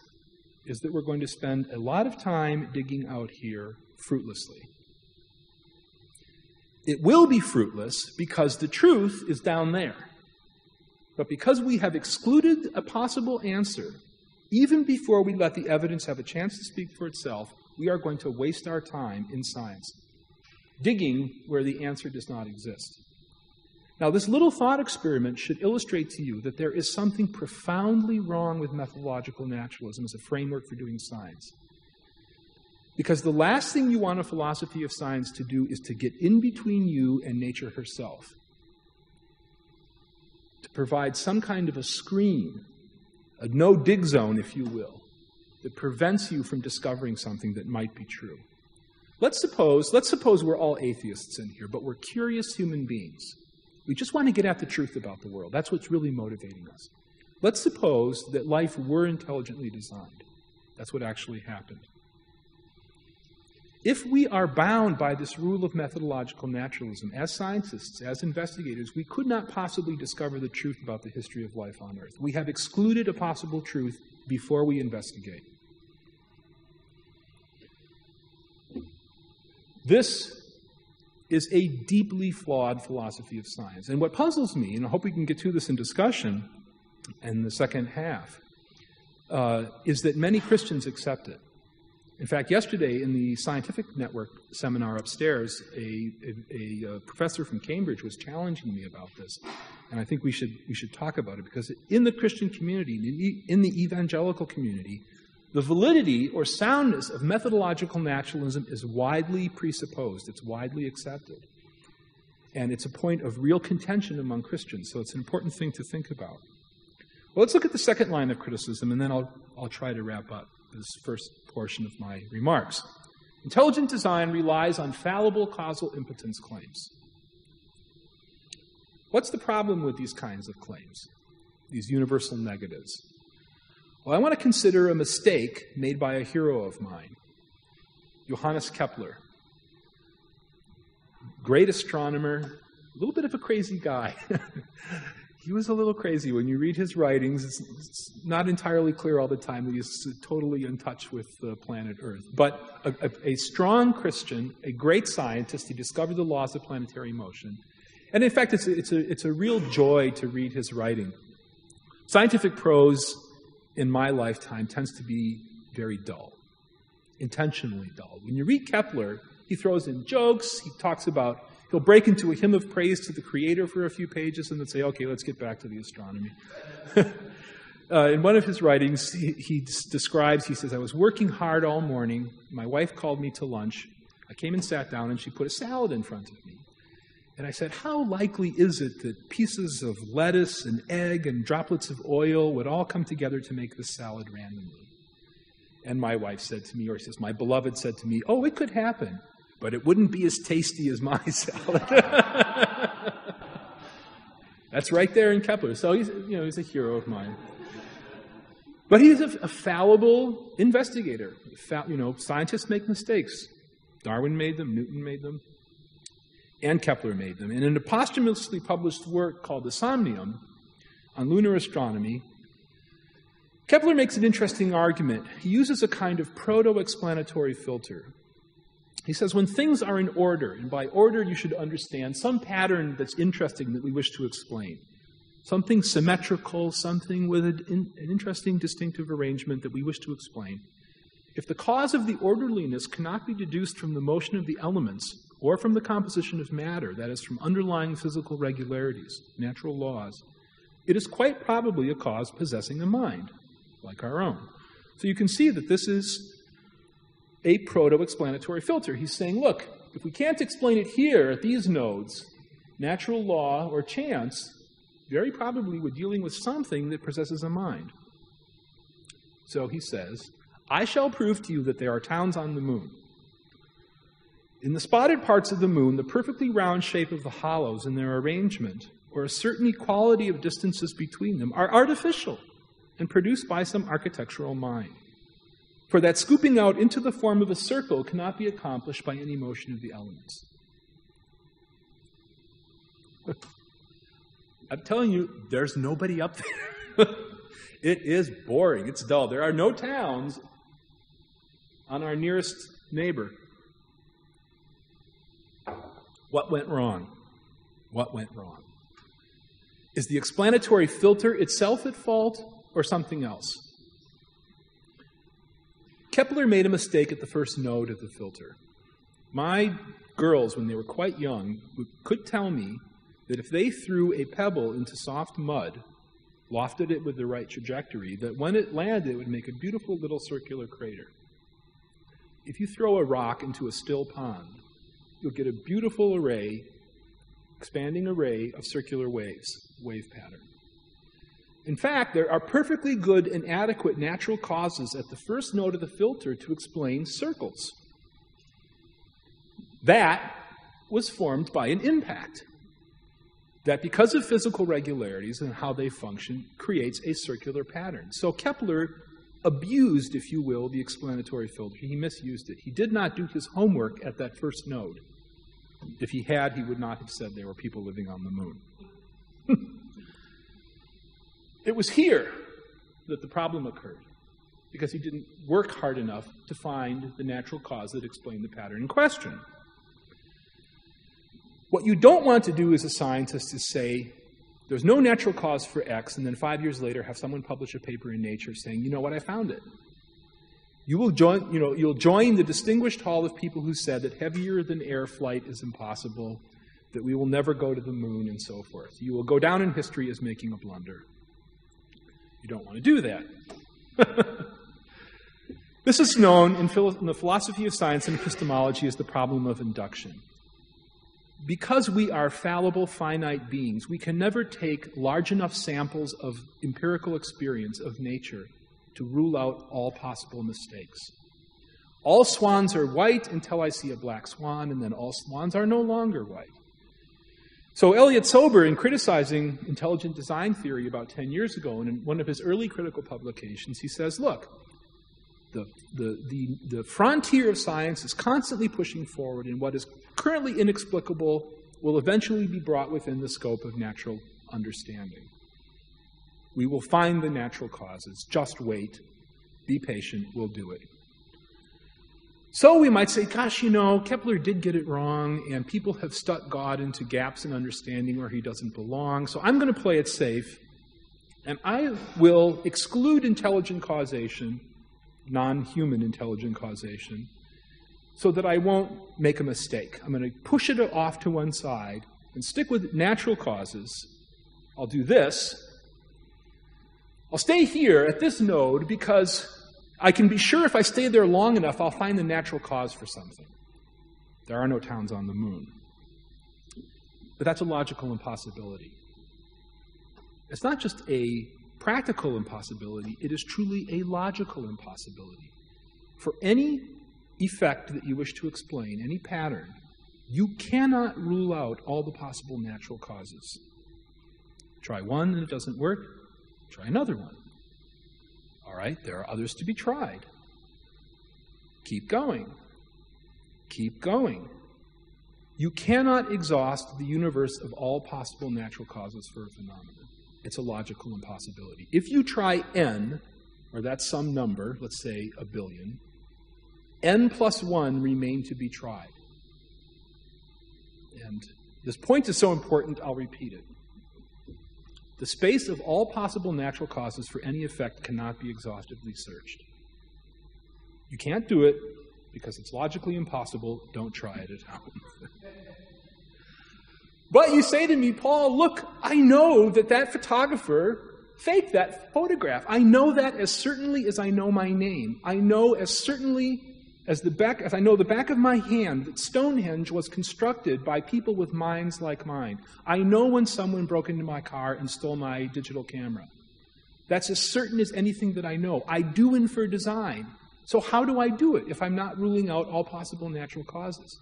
is that we're going to spend a lot of time digging out here fruitlessly. It will be fruitless because the truth is down there. But because we have excluded a possible answer, even before we let the evidence have a chance to speak for itself, we are going to waste our time in science, digging where the answer does not exist. Now, this little thought experiment should illustrate to you that there is something profoundly wrong with methodological naturalism as a framework for doing science. Because the last thing you want a philosophy of science to do is to get in between you and nature herself. To provide some kind of a screen, a no-dig zone, if you will, that prevents you from discovering something that might be true. Let's suppose we're all atheists in here, but we're curious human beings. We just want to get at the truth about the world. That's what's really motivating us. Let's suppose that life were intelligently designed. That's what actually happened. If we are bound by this rule of methodological naturalism, as scientists, as investigators, we could not possibly discover the truth about the history of life on Earth. We have excluded a possible truth before we investigate. This is a deeply flawed philosophy of science. And what puzzles me, and I hope we can get to this in discussion in the second half, is that many Christians accept it. In fact, yesterday in the Scientific Network seminar upstairs, a professor from Cambridge was challenging me about this. And I think we should talk about it, because in the Christian community, in the evangelical community, the validity or soundness of methodological naturalism is widely presupposed. It's widely accepted. And it's a point of real contention among Christians, so it's an important thing to think about. Well, let's look at the second line of criticism, and then I'll try to wrap up this first portion of my remarks. Intelligent design relies on fallible causal impotence claims. What's the problem with these kinds of claims, these universal negatives? Well, I want to consider a mistake made by a hero of mine, Johannes Kepler. Great astronomer, a little bit of a crazy guy. He was a little crazy. When you read his writings, it's not entirely clear all the time that he's totally in touch with the planet Earth. But a strong Christian, a great scientist, he discovered the laws of planetary motion. And in fact, it's a real joy to read his writing. Scientific prose in my lifetime tends to be very dull, intentionally dull. When you read Kepler, he throws in jokes, he'll break into a hymn of praise to the Creator for a few pages and then say, okay, let's get back to the astronomy. In one of his writings, he says, I was working hard all morning. My wife called me to lunch. I came and sat down and she put a salad in front of me. And I said, how likely is it that pieces of lettuce and egg and droplets of oil would all come together to make this salad randomly? And my wife said to me, or he says, my beloved said to me, oh, it could happen, but it wouldn't be as tasty as my salad. That's right there in Kepler. So he's a hero of mine. But he's a fallible investigator. Scientists make mistakes. Darwin made them, Newton made them, and Kepler made them. And in a posthumously published work called the Somnium on lunar astronomy, Kepler makes an interesting argument. He uses a kind of proto-explanatory filter. He says when things are in order, and by order you should understand some pattern that's interesting that we wish to explain, something symmetrical, something with an interesting distinctive arrangement that we wish to explain. If the cause of the orderliness cannot be deduced from the motion of the elements or from the composition of matter, that is, from underlying physical regularities, natural laws, it is quite probably a cause possessing a mind, like our own. So you can see that this is a proto-explanatory filter. He's saying, look, if we can't explain it here at these nodes, natural law or chance, very probably we're dealing with something that possesses a mind. So he says, I shall prove to you that there are towns on the moon. In the spotted parts of the moon, the perfectly round shape of the hollows and their arrangement, or a certain equality of distances between them, are artificial and produced by some architectural mind. For that scooping out into the form of a circle cannot be accomplished by any motion of the elements. I'm telling you, there's nobody up there. It is boring. It's dull. There are no towns on our nearest neighbor. What went wrong? What went wrong? Is the explanatory filter itself at fault or something else? Kepler made a mistake at the first node of the filter. My girls, when they were quite young, could tell me that if they threw a pebble into soft mud, lofted it with the right trajectory, that when it landed, it would make a beautiful little circular crater. If you throw a rock into a still pond, you'll get a beautiful array, expanding array of circular waves, wave pattern. In fact, there are perfectly good and adequate natural causes at the first node of the filter to explain circles. That was formed by an impact that, because of physical regularities and how they function, creates a circular pattern. So Kepler abused, if you will, the explanatory filter. He misused it. He did not do his homework at that first node. If he had, he would not have said there were people living on the moon. It was here that the problem occurred, because he didn't work hard enough to find the natural cause that explained the pattern in question. What you don't want to do as a scientist is say, there's no natural cause for X, and then 5 years later have someone publish a paper in Nature saying, you know what, I found it. You'll join the distinguished hall of people who said that heavier than air flight is impossible, that we will never go to the moon, and so forth. You will go down in history as making a blunder. You don't want to do that. This is known in the philosophy of science and epistemology as the problem of induction. Because we are fallible, finite beings, we can never take large enough samples of empirical experience of nature to rule out all possible mistakes. All swans are white until I see a black swan, and then all swans are no longer white. So Elliot Sober, in criticizing intelligent design theory about 10 years ago, and in one of his early critical publications, he says, look, the frontier of science is constantly pushing forward, and what is currently inexplicable will eventually be brought within the scope of natural understanding. We will find the natural causes. Just wait. Be patient. We'll do it. So we might say, gosh, Kepler did get it wrong, and people have stuck God into gaps in understanding where he doesn't belong, so I'm going to play it safe, and I will exclude intelligent causation, non-human intelligent causation, so that I won't make a mistake. I'm going to push it off to one side and stick with natural causes. I'll do this. I'll stay here at this node because I can be sure if I stay there long enough, I'll find the natural cause for something. There are no towns on the moon. But that's a logical impossibility. It's not just a practical impossibility, it is truly a logical impossibility. For any effect that you wish to explain, any pattern, you cannot rule out all the possible natural causes. Try one and it doesn't work, try another one. All right, there are others to be tried. Keep going. Keep going. You cannot exhaust the universe of all possible natural causes for a phenomenon. It's a logical impossibility. If you try n, or that's some number, let's say 1 billion, n plus 1 remain to be tried. And this point is so important, I'll repeat it. The space of all possible natural causes for any effect cannot be exhaustively searched. You can't do it because it's logically impossible. Don't try it at home. But you say to me, Paul, look, I know that photographer faked that photograph. I know that as certainly as I know my name. I know as certainly as I know the back of my hand that Stonehenge was constructed by people with minds like mine. I know when someone broke into my car and stole my digital camera. That's as certain as anything that I know. I do infer design. So how do I do it if I'm not ruling out all possible natural causes?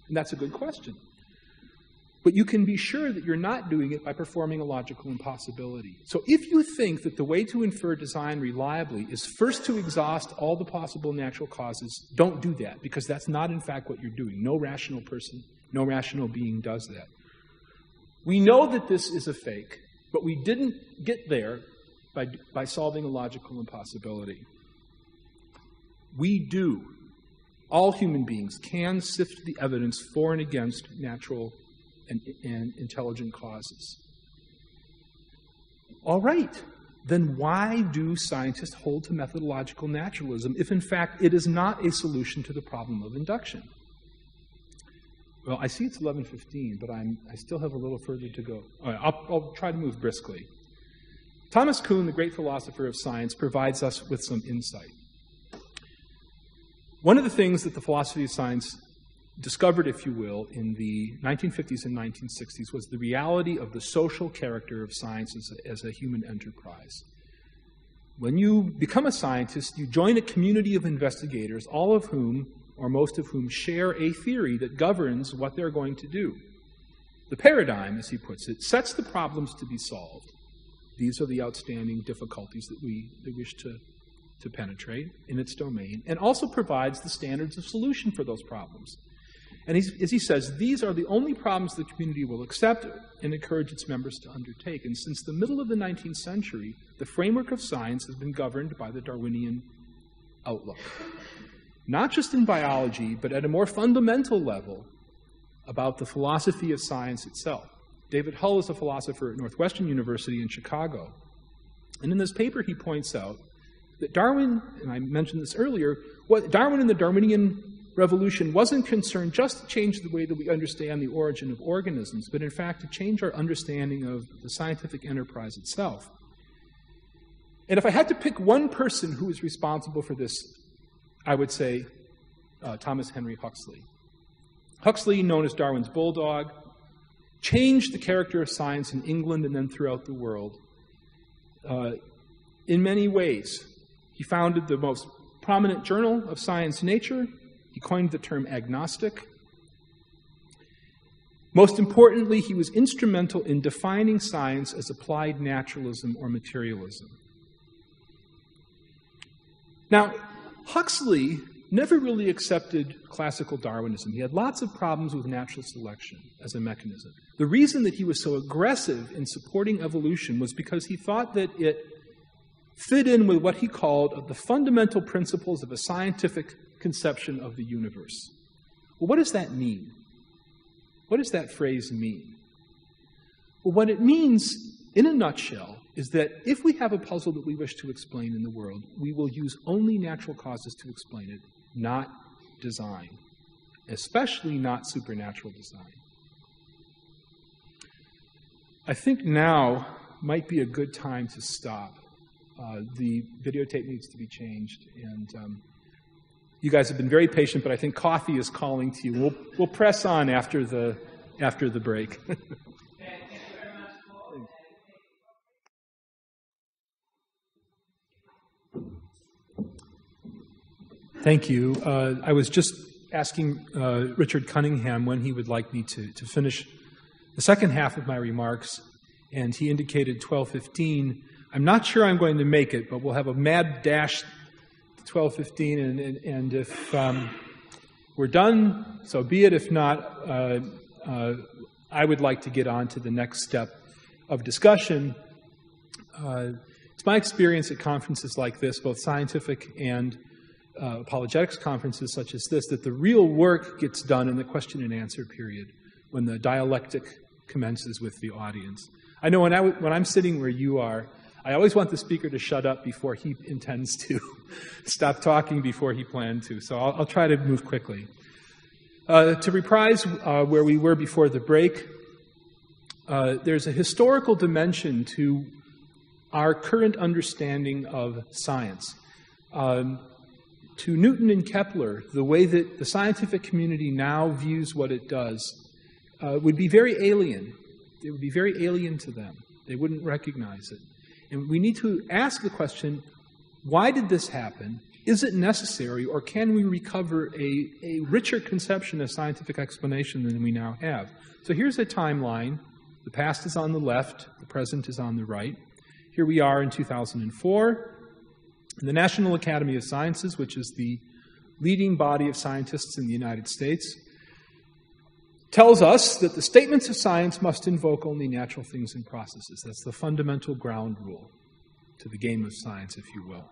And that's a good question. But you can be sure that you're not doing it by performing a logical impossibility. So if you think that the way to infer design reliably is first to exhaust all the possible natural causes, don't do that, because that's not in fact what you're doing. No rational person, no rational being does that. We know that this is a fake, but we didn't get there by solving a logical impossibility. We do. All human beings can sift the evidence for and against natural and intelligent causes. All right, then why do scientists hold to methodological naturalism if in fact it is not a solution to the problem of induction? Well, I see it's 11:15, but I still have a little further to go. All right, I'll try to move briskly. Thomas Kuhn, the great philosopher of science, provides us with some insight. One of the things that the philosophy of science discovered, if you will, in the 1950s and 1960s was the reality of the social character of science as a human enterprise. When you become a scientist, you join a community of investigators, all of whom, or most of whom, share a theory that governs what they're going to do. The paradigm, as he puts it, sets the problems to be solved. These are the outstanding difficulties that we wish to penetrate in its domain, and also provides the standards of solution for those problems. And as he says, these are the only problems the community will accept and encourage its members to undertake. And since the middle of the 19th century, the framework of science has been governed by the Darwinian outlook. Not just in biology, but at a more fundamental level about the philosophy of science itself. David Hull is a philosopher at Northwestern University in Chicago. And in this paper, he points out that Darwin, and I mentioned this earlier, Darwin and the Darwinian revolution wasn't concerned just to change the way that we understand the origin of organisms, but in fact to change our understanding of the scientific enterprise itself. And if I had to pick one person who is responsible for this, I would say Thomas Henry Huxley. Huxley, known as Darwin's bulldog, changed the character of science in England and then throughout the world in many ways. He founded the most prominent journal of science, Nature. He coined the term agnostic. Most importantly, he was instrumental in defining science as applied naturalism or materialism. Now, Huxley never really accepted classical Darwinism. He had lots of problems with natural selection as a mechanism. The reason that he was so aggressive in supporting evolution was because he thought that it fit in with what he called the fundamental principles of a scientific conception of the universe. Well, what does that mean? What does that phrase mean? Well, what it means, in a nutshell, is that if we have a puzzle that we wish to explain in the world, we will use only natural causes to explain it, not design, especially not supernatural design. I think now might be a good time to stop. The videotape needs to be changed, and you guys have been very patient, but I think coffee is calling to you. We'll press on after the break. Thank you. I was just asking Richard Cunningham when he would like me to finish the second half of my remarks, and he indicated 12:15. I'm not sure I'm going to make it, but we'll have a mad dash to 12:15, and if we're done, so be it. If not, I would like to get on to the next step of discussion. It's my experience at conferences like this, both scientific and apologetics conferences such as this, that the real work gets done in the question and answer period, when the dialectic commences with the audience. I know when I'm sitting where you are, I always want the speaker to shut up before he intends to, stop talking before he planned to. So I'll try to move quickly. To reprise where we were before the break, there's a historical dimension to our current understanding of science. To Newton and Kepler, the way that the scientific community now views what it does would be very alien. It would be very alien to them. They wouldn't recognize it. And we need to ask the question, why did this happen? Is it necessary, or can we recover a richer conception of scientific explanation than we now have? So here's a timeline. The past is on the left, the present is on the right. Here we are in 2004. The National Academy of Sciences, which is the leading body of scientists in the United States, tells us that the statements of science must invoke only natural things and processes. That's the fundamental ground rule to the game of science, if you will.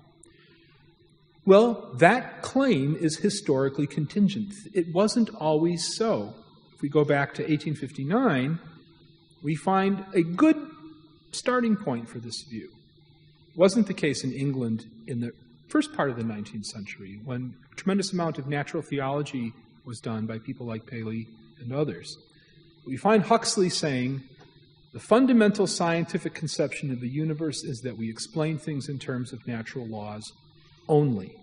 Well, that claim is historically contingent. It wasn't always so. If we go back to 1859, we find a good starting point for this view. It wasn't the case in England in the first part of the 19th century, when a tremendous amount of natural theology was done by people like Paley and others. We find Huxley saying, the fundamental scientific conception of the universe is that we explain things in terms of natural laws only.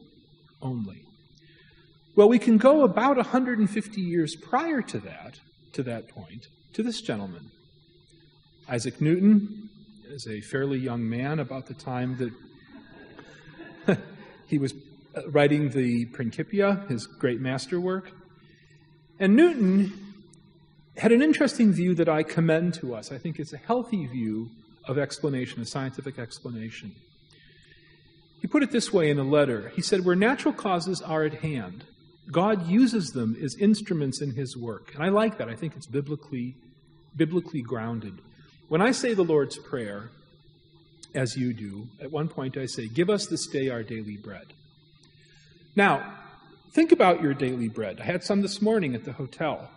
Well, we can go about 150 years prior to that point, to this gentleman. Isaac Newton is a fairly young man, about the time that he was writing the Principia, his great masterwork. And Newton had an interesting view that I commend to us. I think it's a healthy view of explanation, of scientific explanation. He put it this way in a letter. He said, where natural causes are at hand, God uses them as instruments in his work. And I like that. I think it's biblically grounded. When I say the Lord's Prayer, as you do, at one point I say, give us this day our daily bread. Now, think about your daily bread. I had some this morning at the hotel.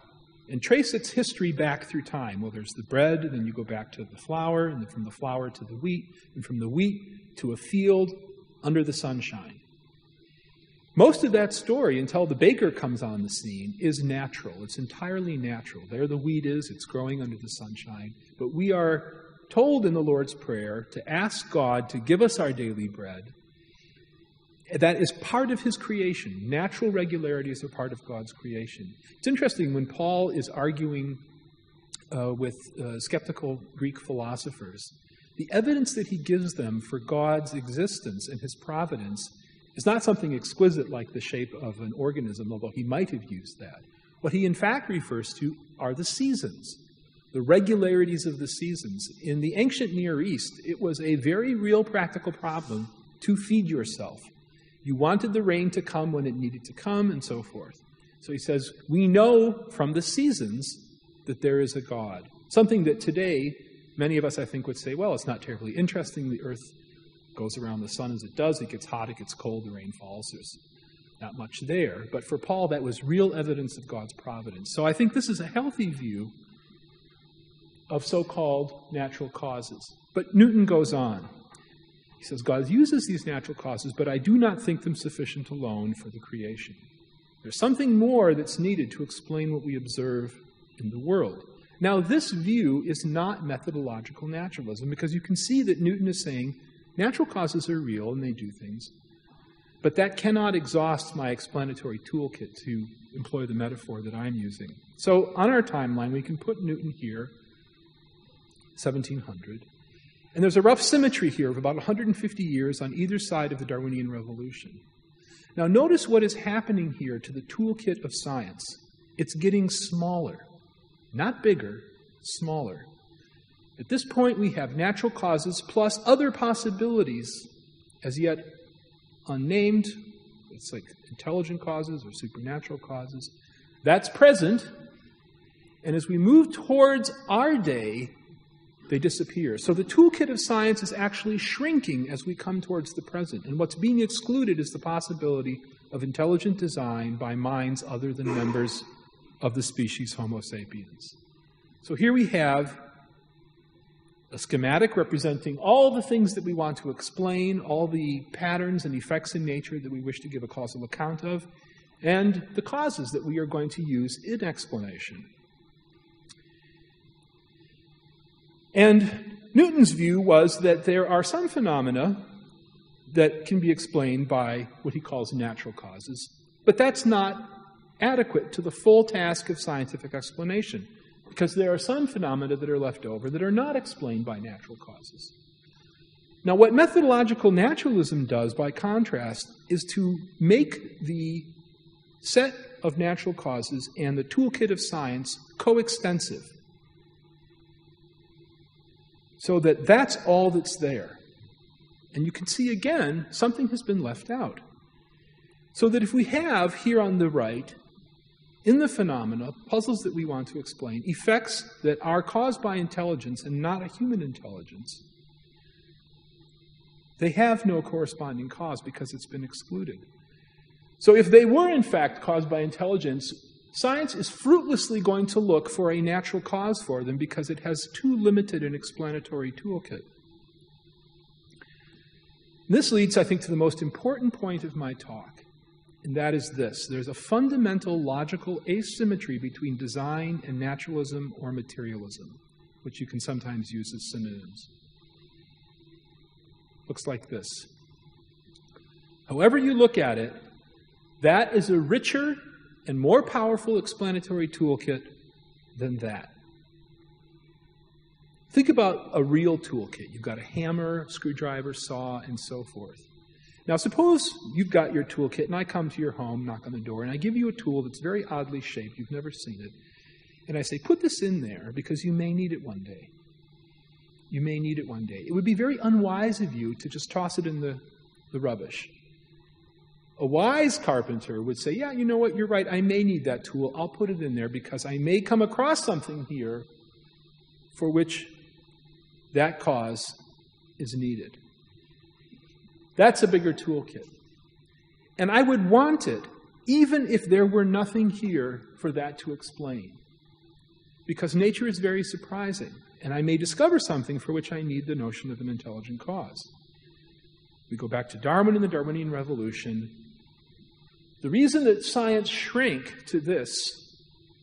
And trace its history back through time. Well, there's the bread, and then you go back to the flour, and then from the flour to the wheat, and from the wheat to a field under the sunshine. Most of that story, until the baker comes on the scene, is natural. It's entirely natural. There the wheat is, it's growing under the sunshine. But we are told in the Lord's Prayer to ask God to give us our daily bread. That is part of his creation. Natural regularities are part of God's creation. It's interesting when Paul is arguing with skeptical Greek philosophers, the evidence that he gives them for God's existence and his providence is not something exquisite like the shape of an organism, although he might have used that. What he in fact refers to are the seasons, the regularities of the seasons. In the ancient Near East, it was a very real practical problem to feed yourself. You wanted the rain to come when it needed to come, and so forth. So he says, we know from the seasons that there is a God. Something that today, many of us, I think, would say, well, it's not terribly interesting. The earth goes around the sun as it does. It gets hot, it gets cold, the rain falls. There's not much there. But for Paul, that was real evidence of God's providence. So I think this is a healthy view of so-called natural causes. But Newton goes on. He says, God uses these natural causes, but I do not think them sufficient alone for the creation. There's something more that's needed to explain what we observe in the world. Now, this view is not methodological naturalism, because you can see that Newton is saying natural causes are real and they do things, but that cannot exhaust my explanatory toolkit, to employ the metaphor that I'm using. So on our timeline, we can put Newton here, 1700, and there's a rough symmetry here of about 150 years on either side of the Darwinian Revolution. Now notice what is happening here to the toolkit of science. It's getting smaller. Not bigger, smaller. At this point, we have natural causes plus other possibilities, as yet unnamed. It's like intelligent causes or supernatural causes. That's present. And as we move towards our day, they disappear. So the toolkit of science is actually shrinking as we come towards the present. And what's being excluded is the possibility of intelligent design by minds other than members of the species Homo sapiens. So here we have a schematic representing all the things that we want to explain, all the patterns and effects in nature that we wish to give a causal account of, and the causes that we are going to use in explanation. And Newton's view was that there are some phenomena that can be explained by what he calls natural causes, but that's not adequate to the full task of scientific explanation, because there are some phenomena that are left over that are not explained by natural causes. Now, what methodological naturalism does, by contrast, is to make the set of natural causes and the toolkit of science coextensive, so that that's all that's there. And you can see, again, something has been left out. So that if we have, here on the right, in the phenomena, puzzles that we want to explain, effects that are caused by intelligence and not a human intelligence, they have no corresponding cause because it's been excluded. So if they were, in fact, caused by intelligence, science is fruitlessly going to look for a natural cause for them because it has too limited an explanatory toolkit. This leads, I think, to the most important point of my talk, and that is this. There's a fundamental logical asymmetry between design and naturalism or materialism, which you can sometimes use as synonyms. Looks like this. However you look at it, that is a richer and more powerful explanatory toolkit than that. Think about a real toolkit. You've got a hammer, screwdriver, saw, and so forth. Now, suppose you've got your toolkit, and I come to your home, knock on the door, and I give you a tool that's very oddly shaped. You've never seen it. And I say, put this in there because you may need it one day. You may need it one day. It would be very unwise of you to just toss it in the rubbish. A wise carpenter would say, yeah, you know what, you're right, I may need that tool. I'll put it in there because I may come across something here for which that cause is needed. That's a bigger toolkit. And I would want it even if there were nothing here for that to explain. Because nature is very surprising, and I may discover something for which I need the notion of an intelligent cause. We go back to Darwin and the Darwinian Revolution. The reason that science shrank to this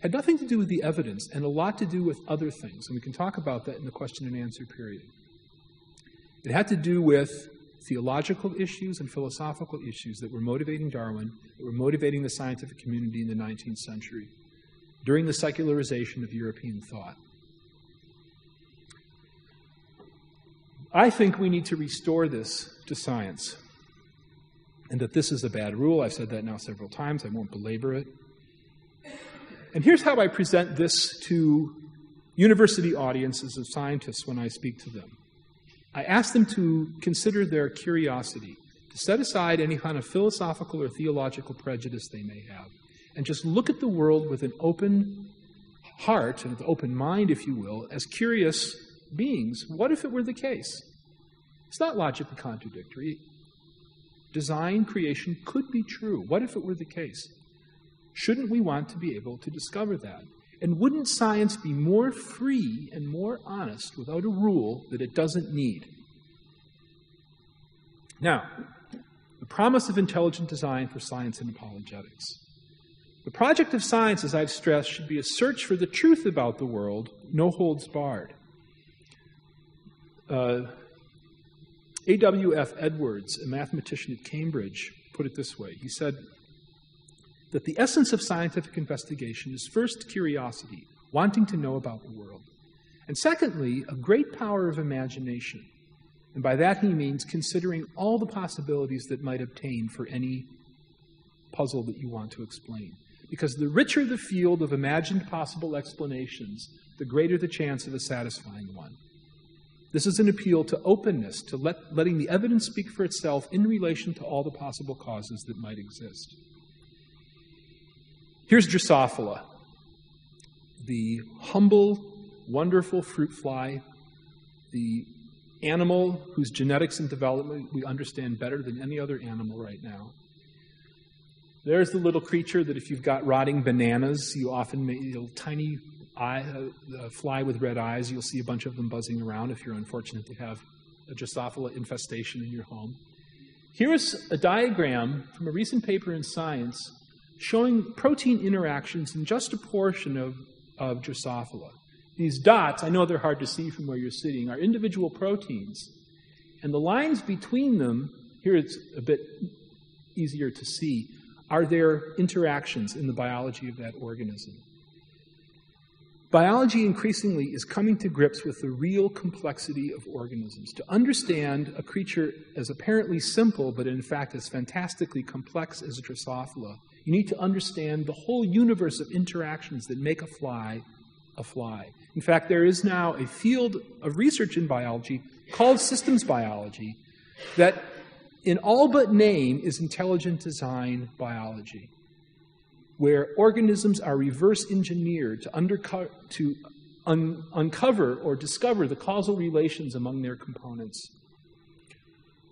had nothing to do with the evidence and a lot to do with other things, and we can talk about that in the question and answer period. It had to do with theological issues and philosophical issues that were motivating Darwin, that were motivating the scientific community in the 19th century, during the secularization of European thought. I think we need to restore this to science, and that this is a bad rule. I've said that now several times. I won't belabor it. And here's how I present this to university audiences of scientists when I speak to them. I ask them to consider their curiosity, to set aside any kind of philosophical or theological prejudice they may have, and just look at the world with an open heart and an open mind, if you will, as curious beings. What if it were the case? It's not logically contradictory. Design, creation could be true. What if it were the case? Shouldn't we want to be able to discover that? And wouldn't science be more free and more honest without a rule that it doesn't need? Now, the promise of intelligent design for science and apologetics. The project of science, as I've stressed, should be a search for the truth about the world, no holds barred. A.W.F. Edwards, a mathematician at Cambridge, put it this way. He said that the essence of scientific investigation is first curiosity, wanting to know about the world, and secondly, a great power of imagination. And by that he means considering all the possibilities that might obtain for any puzzle that you want to explain. Because the richer the field of imagined possible explanations, the greater the chance of a satisfying one. This is an appeal to openness, to letting the evidence speak for itself in relation to all the possible causes that might exist. Here's Drosophila, the humble, wonderful fruit fly, the animal whose genetics and development we understand better than any other animal right now. There's the little creature that if you've got rotting bananas, you often make a tiny fly with red eyes. You'll see a bunch of them buzzing around if you're unfortunate to have a Drosophila infestation in your home. Here's a diagram from a recent paper in Science showing protein interactions in just a portion of Drosophila. These dots, I know they're hard to see from where you're sitting, are individual proteins. And the lines between them, here it's a bit easier to see, are their interactions in the biology of that organism. Biology increasingly is coming to grips with the real complexity of organisms. To understand a creature as apparently simple, but in fact as fantastically complex as Drosophila, you need to understand the whole universe of interactions that make a fly a fly. In fact, there is now a field of research in biology called systems biology that in all but name is intelligent design biology, where organisms are reverse engineered to uncover or discover the causal relations among their components.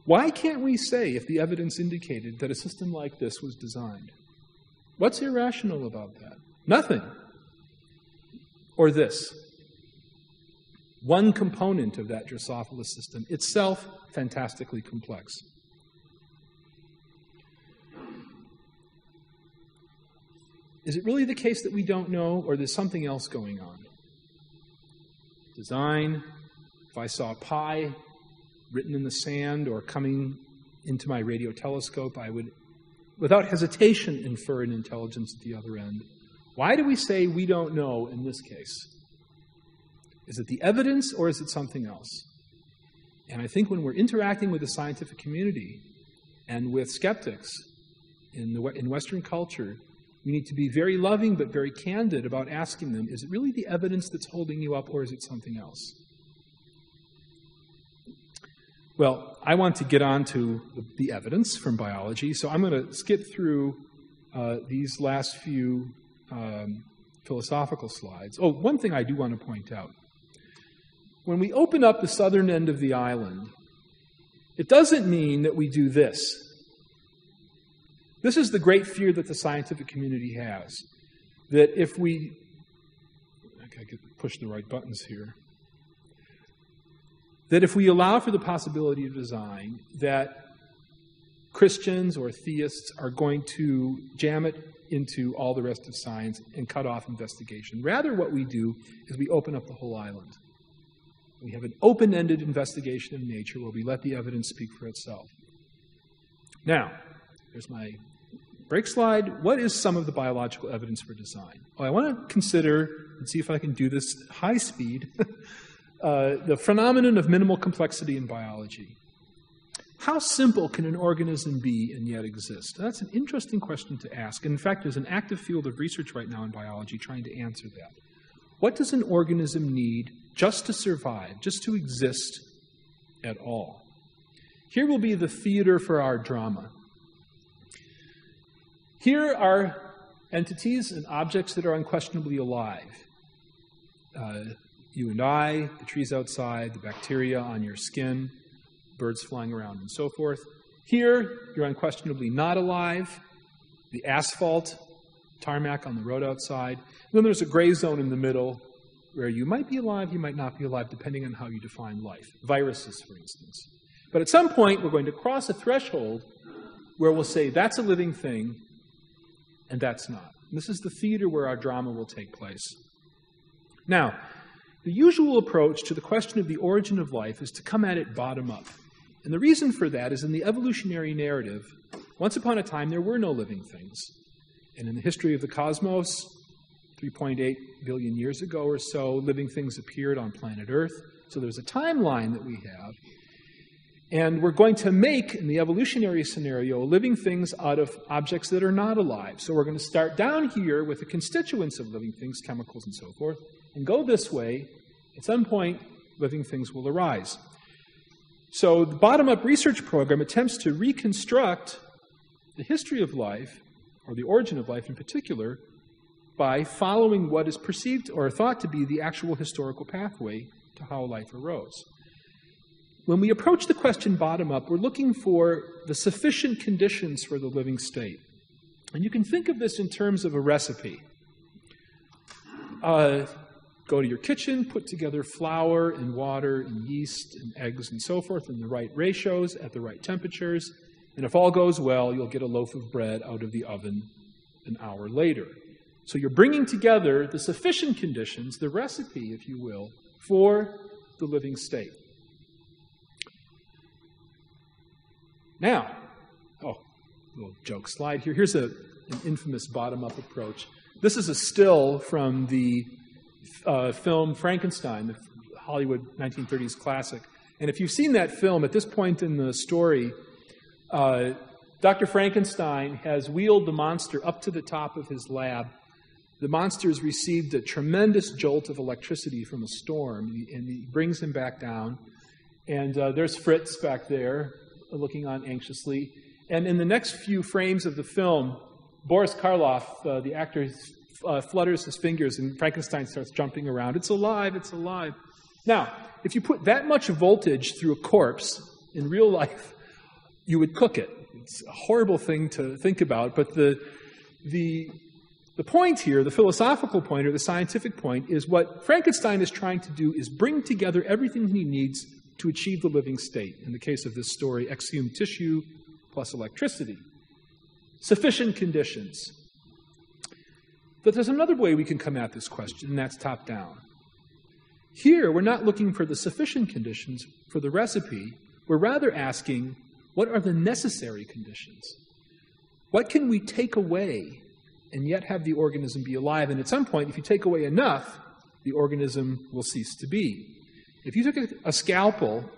Why can't we say, if the evidence indicated, that a system like this was designed? What's irrational about that? Nothing. Or this. One component of that Drosophila system, itself fantastically complex. Is it really the case that we don't know, or there's something else going on? Design. If I saw pi written in the sand or coming into my radio telescope, I would, without hesitation, infer an intelligence at the other end. Why do we say we don't know in this case? Is it the evidence, or is it something else? And I think when we're interacting with the scientific community and with skeptics in Western culture, we need to be very loving but very candid about asking them, is it really the evidence that's holding you up, or is it something else? Well, I want to get on to the evidence from biology, so I'm going to skip through these last few philosophical slides. Oh, one thing I do want to point out. When we open up the southern end of the island, it doesn't mean that we do this. This is the great fear that the scientific community has, that if we, I could push the right buttons here, that if we allow for the possibility of design, that Christians or theists are going to jam it into all the rest of science and cut off investigation. Rather, what we do is we open up the whole island. We have an open-ended investigation of nature where we let the evidence speak for itself. Now, there's my break slide. What is some of the biological evidence for design? Well, I want to consider, and see if I can do this high speed, the phenomenon of minimal complexity in biology. How simple can an organism be and yet exist? That's an interesting question to ask. And in fact, there's an active field of research right now in biology trying to answer that. What does an organism need just to survive, just to exist at all? Here will be the theater for our drama. Here are entities and objects that are unquestionably alive. You and I, the trees outside, the bacteria on your skin, birds flying around, and so forth. Here, you're unquestionably not alive. The asphalt, tarmac on the road outside. And then there's a gray zone in the middle where you might be alive, you might not be alive, depending on how you define life. Viruses, for instance. But at some point, we're going to cross a threshold where we'll say, that's a living thing, and that's not. And this is the theater where our drama will take place. Now, the usual approach to the question of the origin of life is to come at it bottom up. And the reason for that is in the evolutionary narrative, once upon a time there were no living things. And in the history of the cosmos, 3.8 billion years ago or so, living things appeared on planet Earth. So there's a timeline that we have. And we're going to make, in the evolutionary scenario, living things out of objects that are not alive. So we're going to start down here with the constituents of living things, chemicals and so forth, and go this way. At some point, living things will arise. So the bottom-up research program attempts to reconstruct the history of life, or the origin of life in particular, by following what is perceived or thought to be the actual historical pathway to how life arose. When we approach the question bottom-up, we're looking for the sufficient conditions for the living state. And you can think of this in terms of a recipe. Go to your kitchen, put together flour and water and yeast and eggs and so forth in the right ratios at the right temperatures, and if all goes well, you'll get a loaf of bread out of the oven an hour later. So you're bringing together the sufficient conditions, the recipe, if you will, for the living state. Now, little joke slide here. Here's an infamous bottom-up approach. This is a still from the film Frankenstein, the Hollywood 1930s classic. And if you've seen that film, at this point in the story, Dr. Frankenstein has wheeled the monster up to the top of his lab. The monster has received a tremendous jolt of electricity from a storm, and he brings him back down. And there's Fritz back there, looking on anxiously. And in the next few frames of the film, Boris Karloff, the actor, flutters his fingers, and Frankenstein starts jumping around. It's alive, it's alive. Now, if you put that much voltage through a corpse in real life, you would cook it. It's a horrible thing to think about, but the point here, the philosophical point or the scientific point, is what Frankenstein is trying to do is bring together everything he needs to achieve the living state. In the case of this story, exhumed tissue plus electricity. Sufficient conditions. But there's another way we can come at this question, and that's top-down. Here, we're not looking for the sufficient conditions for the recipe. We're rather asking, what are the necessary conditions? What can we take away and yet have the organism be alive? And at some point, if you take away enough, the organism will cease to be. If you took a scalpel,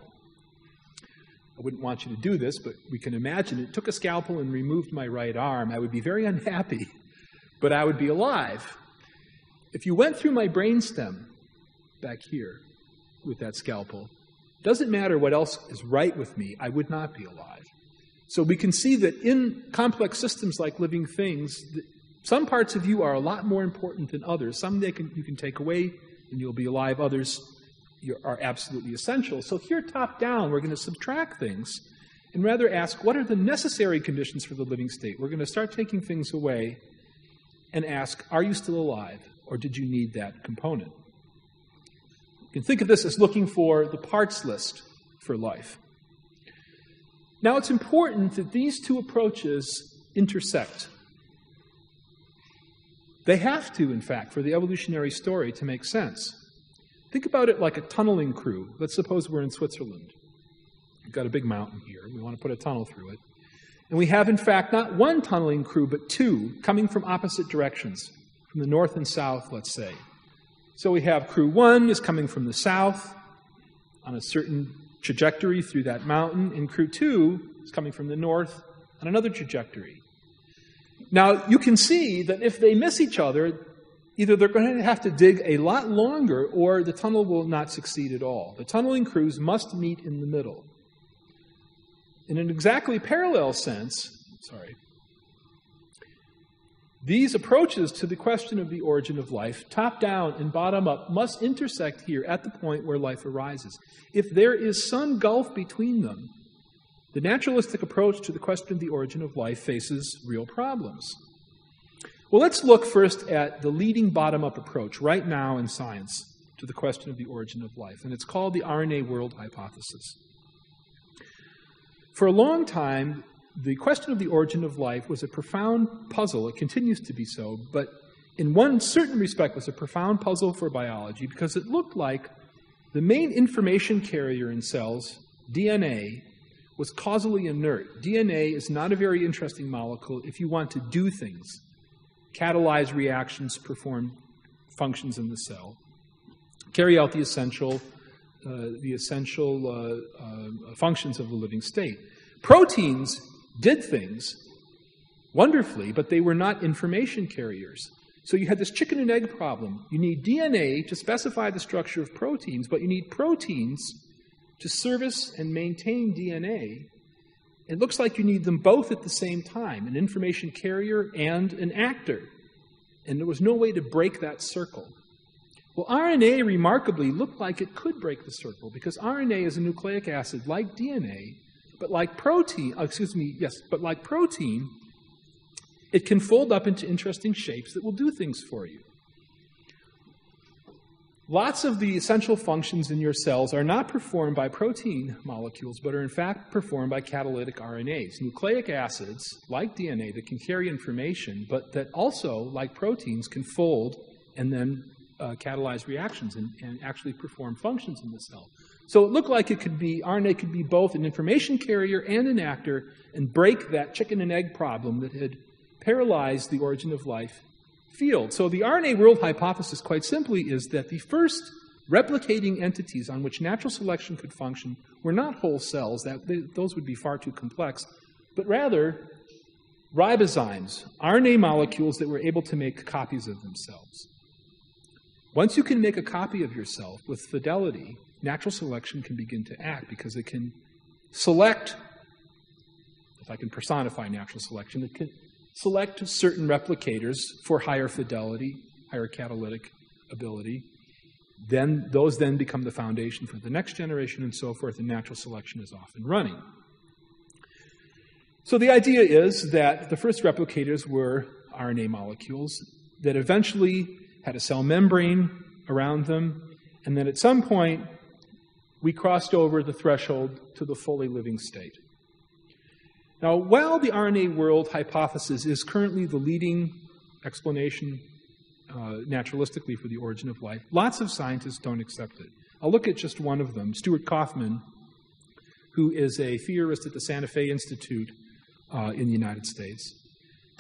I wouldn't want you to do this, but we can imagine it, took a scalpel and removed my right arm, I would be very unhappy, but I would be alive. If you went through my brainstem back here with that scalpel, doesn't matter what else is right with me, I would not be alive. So we can see that in complex systems like living things, some parts of you are a lot more important than others. Some you can take away and you'll be alive. Others are absolutely essential. So here, top down, we're going to subtract things and rather ask, what are the necessary conditions for the living state? We're going to start taking things away and ask, are you still alive, or did you need that component? You can think of this as looking for the parts list for life. Now, it's important that these two approaches intersect. They have to, in fact, for the evolutionary story to make sense. Think about it like a tunneling crew. Let's suppose we're in Switzerland. We've got a big mountain here. We want to put a tunnel through it. And we have, in fact, not one tunneling crew, but two, coming from opposite directions, from the north and south, let's say. So we have crew one is coming from the south on a certain trajectory through that mountain, and crew two is coming from the north on another trajectory. Now, you can see that if they miss each other, either they're going to have to dig a lot longer or the tunnel will not succeed at all. The tunneling crews must meet in the middle. In an exactly parallel sense, these approaches to the question of the origin of life, top down and bottom up, must intersect here at the point where life arises. If there is some gulf between them, the naturalistic approach to the question of the origin of life faces real problems. Well, let's look first at the leading bottom-up approach right now in science to the question of the origin of life, and it's called the RNA world hypothesis. For a long time, the question of the origin of life was a profound puzzle. It continues to be so, but in one certain respect was a profound puzzle for biology because it looked like the main information carrier in cells, DNA, was causally inert. DNA is not a very interesting molecule if you want to do things, catalyze reactions, perform functions in the cell, carry out the essential functions of the living state. Proteins did things wonderfully, but they were not information carriers. So you had this chicken and egg problem. You need DNA to specify the structure of proteins, but you need proteins to service and maintain DNA. It looks like you need them both at the same time, an information carrier and an actor. And there was no way to break that circle. Well, RNA remarkably looked like it could break the circle because RNA is a nucleic acid like DNA, but like protein, it can fold up into interesting shapes that will do things for you. Lots of the essential functions in your cells are not performed by protein molecules, but are in fact performed by catalytic RNAs, nucleic acids, like DNA, that can carry information, but that also, like proteins, can fold and then catalyze reactions and actually perform functions in the cell. So it looked like RNA could be both an information carrier and an actor and break that chicken and egg problem that had paralyzed the origin of life field. So the RNA world hypothesis, quite simply, is that the first replicating entities on which natural selection could function were not whole cells, those would be far too complex, but rather ribozymes, RNA molecules that were able to make copies of themselves. Once you can make a copy of yourself with fidelity, natural selection can begin to act because it can select, if I can personify natural selection, it can select certain replicators for higher fidelity, higher catalytic ability. Then those then become the foundation for the next generation and so forth, and natural selection is off and running. So the idea is that the first replicators were RNA molecules that eventually had a cell membrane around them, and then at some point we crossed over the threshold to the fully living state. Now, while the RNA world hypothesis is currently the leading explanation naturalistically for the origin of life, lots of scientists don't accept it. I'll look at just one of them, Stuart Kauffman, who is a theorist at the Santa Fe Institute in the United States,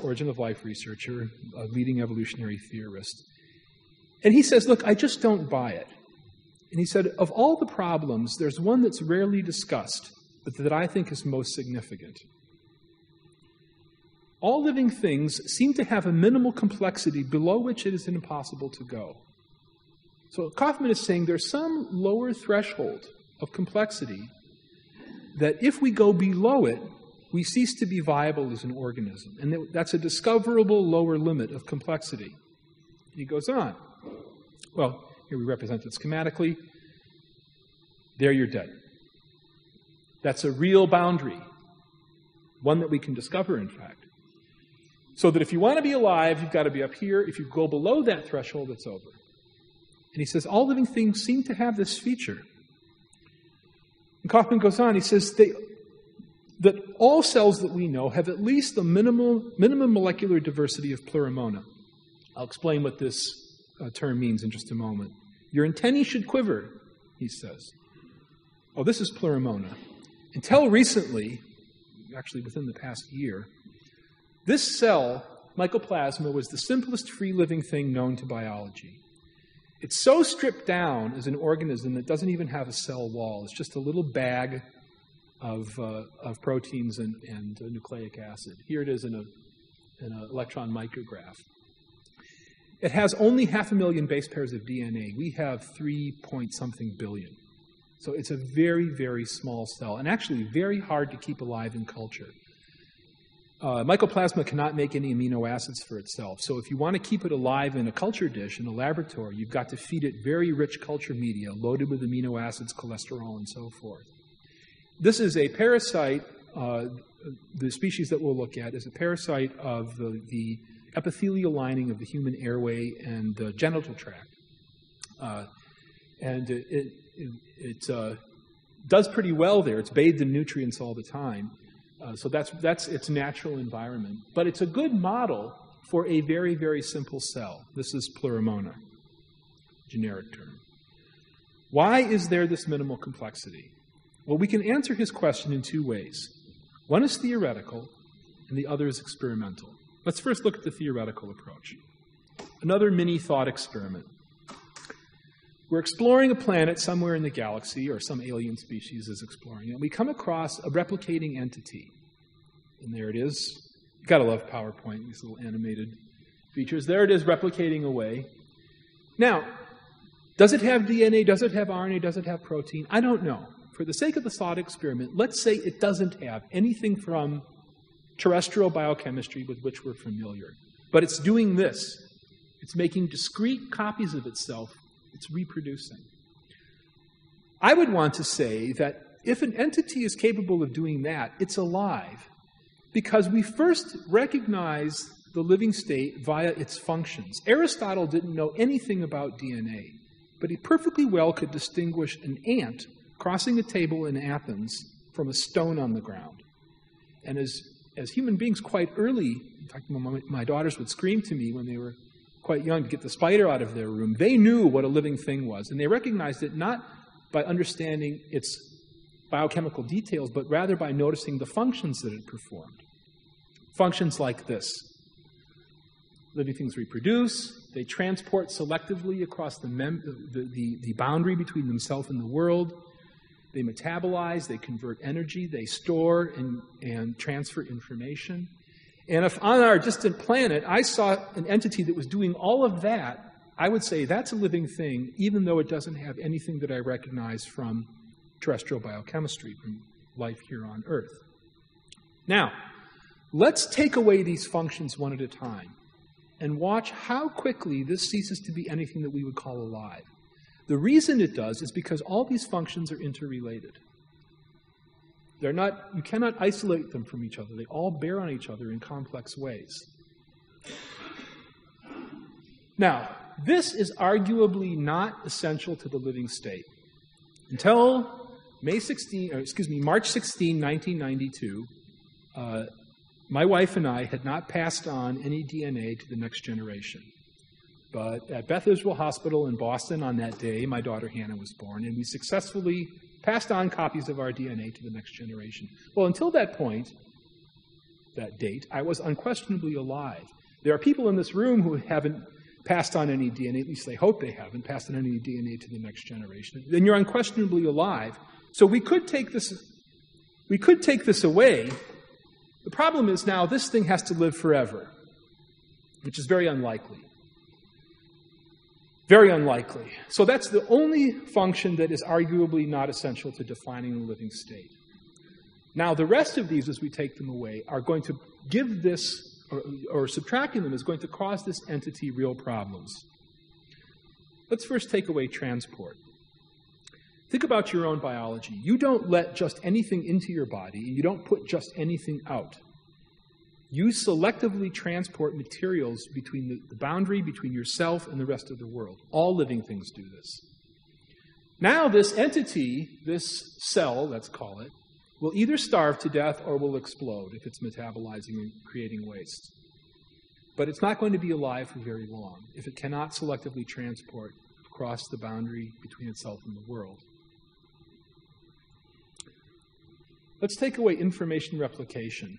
origin of life researcher, a leading evolutionary theorist. And he says, look, I just don't buy it. And he said, of all the problems, there's one that's rarely discussed, but that I think is most significant. All living things seem to have a minimal complexity below which it is impossible to go. So Kauffman is saying there's some lower threshold of complexity that if we go below it, we cease to be viable as an organism. And that's a discoverable lower limit of complexity. And he goes on. Well, here we represent it schematically. There you're dead. That's a real boundary, one that we can discover, in fact. So that if you want to be alive, you've got to be up here. If you go below that threshold, it's over. And he says, all living things seem to have this feature. And Kauffman goes on, he says that all cells that we know have at least the minimum molecular diversity of Pleuramona. I'll explain what this term means in just a moment. Your antennae should quiver, he says. Oh, this is Pleuramona. Until recently, actually within the past year, this cell, Mycoplasma, was the simplest free-living thing known to biology. It's so stripped down as an organism that it doesn't even have a cell wall. It's just a little bag of proteins and nucleic acid. Here it is in an electron micrograph. It has only 500,000 base pairs of DNA. We have 3-point-something billion. So it's a very, very small cell, and actually very hard to keep alive in culture. Mycoplasma cannot make any amino acids for itself. So if you want to keep it alive in a culture dish, in a laboratory, you've got to feed it very rich culture media loaded with amino acids, cholesterol, and so forth. This is a parasite. The species that we'll look at is a parasite of the epithelial lining of the human airway and the genital tract. And it does pretty well there. It's bathed in nutrients all the time. So that's its natural environment. But it's a good model for a very, very simple cell. This is Pleuramona, generic term. Why is there this minimal complexity? Well, we can answer his question in two ways. One is theoretical, and the other is experimental. Let's first look at the theoretical approach. Another mini thought experiment. We're exploring a planet somewhere in the galaxy, or some alien species is exploring it. We come across a replicating entity. And there it is. You've got to love PowerPoint, these little animated features. There it is, replicating away. Now, does it have DNA? Does it have RNA? Does it have protein? I don't know. For the sake of the thought experiment, let's say it doesn't have anything from terrestrial biochemistry with which we're familiar. But it's doing this. It's making discrete copies of itself. It's reproducing. I would want to say that if an entity is capable of doing that, it's alive, because we first recognize the living state via its functions. Aristotle didn't know anything about DNA, but he perfectly well could distinguish an ant crossing a table in Athens from a stone on the ground. And as human beings quite early, in fact, my daughters would scream to me when they were quite young to get the spider out of their room. They knew what a living thing was, and they recognized it not by understanding its biochemical details, but rather by noticing the functions that it performed. Functions like this. Living things reproduce. They transport selectively across the boundary between themselves and the world. They metabolize, they convert energy, they store and transfer information. And if on our distant planet I saw an entity that was doing all of that, I would say that's a living thing, even though it doesn't have anything that I recognize from terrestrial biochemistry, from life here on Earth. Now, let's take away these functions one at a time and watch how quickly this ceases to be anything that we would call alive. The reason it does is because all these functions are interrelated. You cannot isolate them from each other. They all bear on each other in complex ways. Now, this is arguably not essential to the living state. Until March 16, 1992, my wife and I had not passed on any DNA to the next generation. But at Beth Israel Hospital in Boston on that day, my daughter Hannah was born, and we successfully passed on copies of our DNA to the next generation. Well, until that point, that date, I was unquestionably alive. There are people in this room who haven't passed on any DNA, at least they hope they haven't passed on any DNA to the next generation. Then you're unquestionably alive. So we could take this away. The problem is now this thing has to live forever, which is very unlikely. Very unlikely. So that's the only function that is arguably not essential to defining the living state. Now, the rest of these, as we take them away, are going to give this, or subtracting them is going to cause this entity real problems. Let's first take away transport. Think about your own biology. You don't let just anything into your body, and you don't put just anything out. You selectively transport materials between the boundary between yourself and the rest of the world. All living things do this. Now this entity, this cell, let's call it, will either starve to death or will explode if it's metabolizing and creating waste. But it's not going to be alive for very long if it cannot selectively transport across the boundary between itself and the world. Let's take away information replication.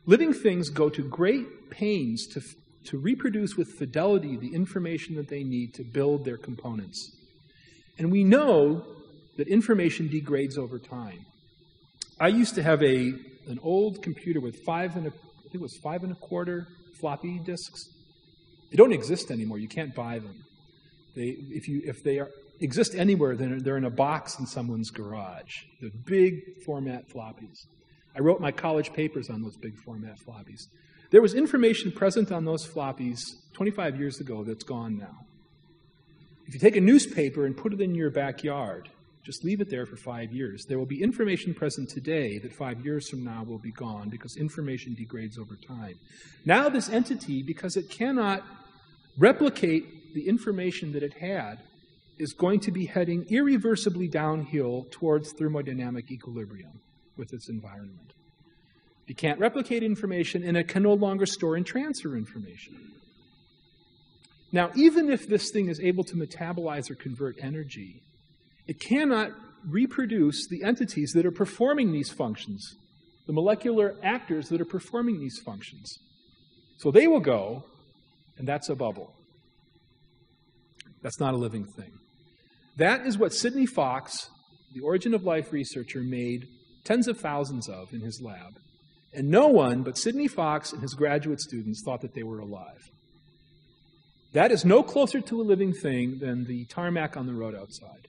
Living things go to great pains to reproduce with fidelity the information that they need to build their components. And we know that information degrades over time. I used to have an old computer with 5 1/4 floppy disks. They don't exist anymore. You can't buy them. If they exist anywhere, then they're in a box in someone's garage. The big format floppies. I wrote my college papers on those big format floppies. There was information present on those floppies 25 years ago that's gone now. If you take a newspaper and put it in your backyard, just leave it there for 5 years, there will be information present today that 5 years from now will be gone because information degrades over time. Now this entity, because it cannot replicate the information that it had, is going to be heading irreversibly downhill towards thermodynamic equilibrium with its environment. It can't replicate information, and it can no longer store and transfer information. Now, even if this thing is able to metabolize or convert energy, it cannot reproduce the entities that are performing these functions, the molecular actors that are performing these functions. So they will go, and that's a bubble. That's not a living thing. That is what Sidney Fox, the Origin of Life researcher, made tens of thousands of in his lab. And no one but Sidney Fox and his graduate students thought that they were alive. That is no closer to a living thing than the tarmac on the road outside.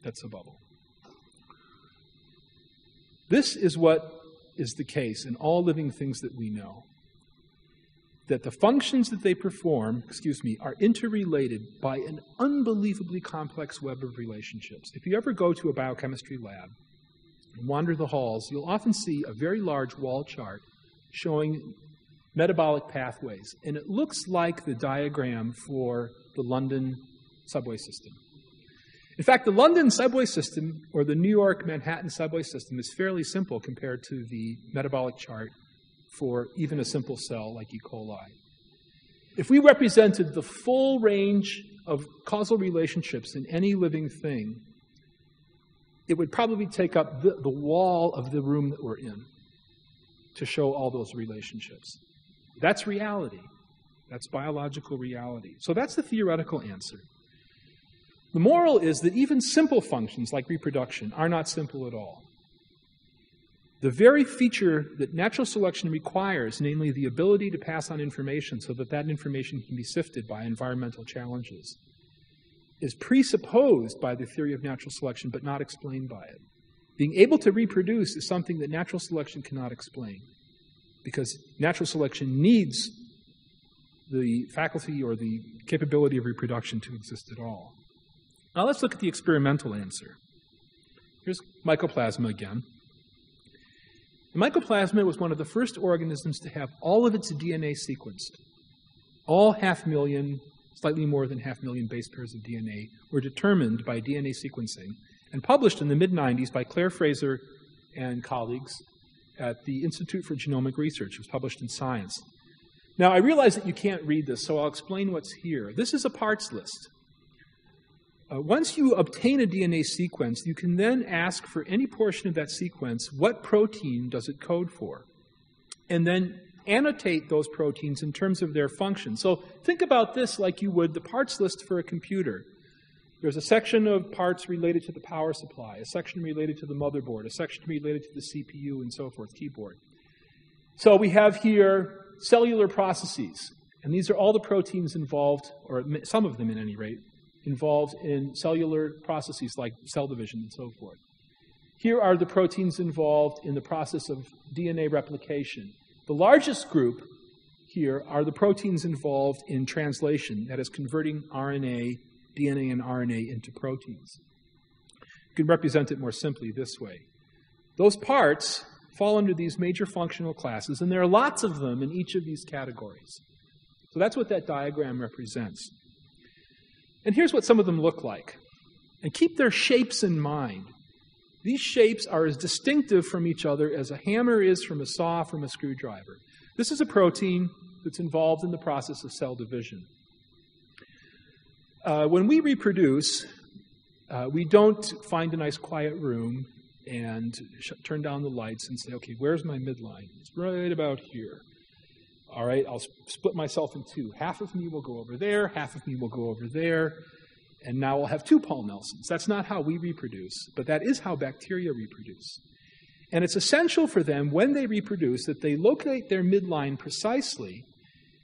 That's a bubble. This is what is the case in all living things that we know. That the functions that they perform, are interrelated by an unbelievably complex web of relationships. If you ever go to a biochemistry lab and wander the halls, you'll often see a very large wall chart showing metabolic pathways. And it looks like the diagram for the London subway system. In fact, the London subway system, or the New York Manhattan subway system, is fairly simple compared to the metabolic chart for even a simple cell like E. coli. If we represented the full range of causal relationships in any living thing, it would probably take up the wall of the room that we're in to show all those relationships. That's reality. That's biological reality. So that's the theoretical answer. The moral is that even simple functions like reproduction are not simple at all. The very feature that natural selection requires, namely the ability to pass on information so that that information can be sifted by environmental challenges, is presupposed by the theory of natural selection but not explained by it. Being able to reproduce is something that natural selection cannot explain, because natural selection needs the faculty or the capability of reproduction to exist at all. Now let's look at the experimental answer. Here's Mycoplasma again. The Mycoplasma was one of the first organisms to have all of its DNA sequenced. All 500,000, slightly more than 500,000 base pairs of DNA were determined by DNA sequencing and published in the mid-90s by Claire Fraser and colleagues at the Institute for Genomic Research. It was published in Science. Now, I realize that you can't read this, so I'll explain what's here. This is a parts list. Once you obtain a DNA sequence, you can then ask for any portion of that sequence, what protein does it code for? And then annotate those proteins in terms of their function. So think about this like you would the parts list for a computer. There's a section of parts related to the power supply, a section related to the motherboard, a section related to the CPU, and so forth, keyboard. So we have here cellular processes, and these are all the proteins involved, or some of them at any rate, involved in cellular processes like cell division and so forth. Here are the proteins involved in the process of DNA replication. The largest group here are the proteins involved in translation, that is, converting RNA, DNA and RNA into proteins. You can represent it more simply this way. Those parts fall under these major functional classes, and there are lots of them in each of these categories. So that's what that diagram represents. And here's what some of them look like. And keep their shapes in mind. These shapes are as distinctive from each other as a hammer is from a saw from a screwdriver. This is a protein that's involved in the process of cell division. When we reproduce, we don't find a nice quiet room and turn down the lights and say, okay, where's my midline? It's right about here. All right, I'll split myself in two. Half of me will go over there, half of me will go over there, and now I'll have two Paul Nelsons. That's not how we reproduce, but that is how bacteria reproduce. And it's essential for them, when they reproduce, that they locate their midline precisely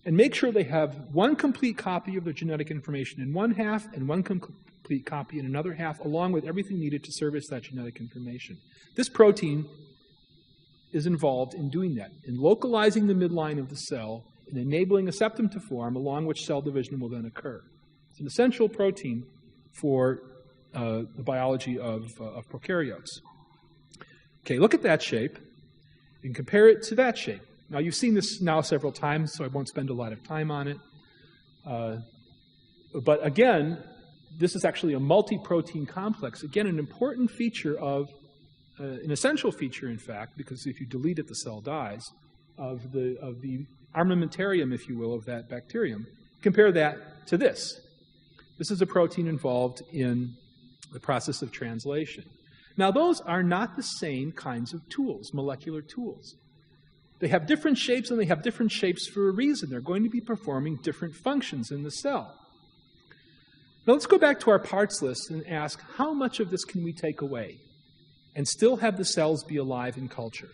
and make sure they have one complete copy of their genetic information in one half and one complete copy in another half, along with everything needed to service that genetic information. This protein is involved in doing that, in localizing the midline of the cell and enabling a septum to form, along which cell division will then occur. It's an essential protein for the biology of prokaryotes. Okay, look at that shape and compare it to that shape. Now, you've seen this now several times, so I won't spend a lot of time on it. But again, this is actually a multi-protein complex. Again, an important feature of an essential feature, in fact, because if you delete it, the cell dies, of the armamentarium, if you will, of that bacterium. Compare that to this. This is a protein involved in the process of translation. Now, those are not the same kinds of tools, molecular tools. They have different shapes, and they have different shapes for a reason. They're going to be performing different functions in the cell. Now, let's go back to our parts list and ask, how much of this can we take away and still have the cells be alive in culture,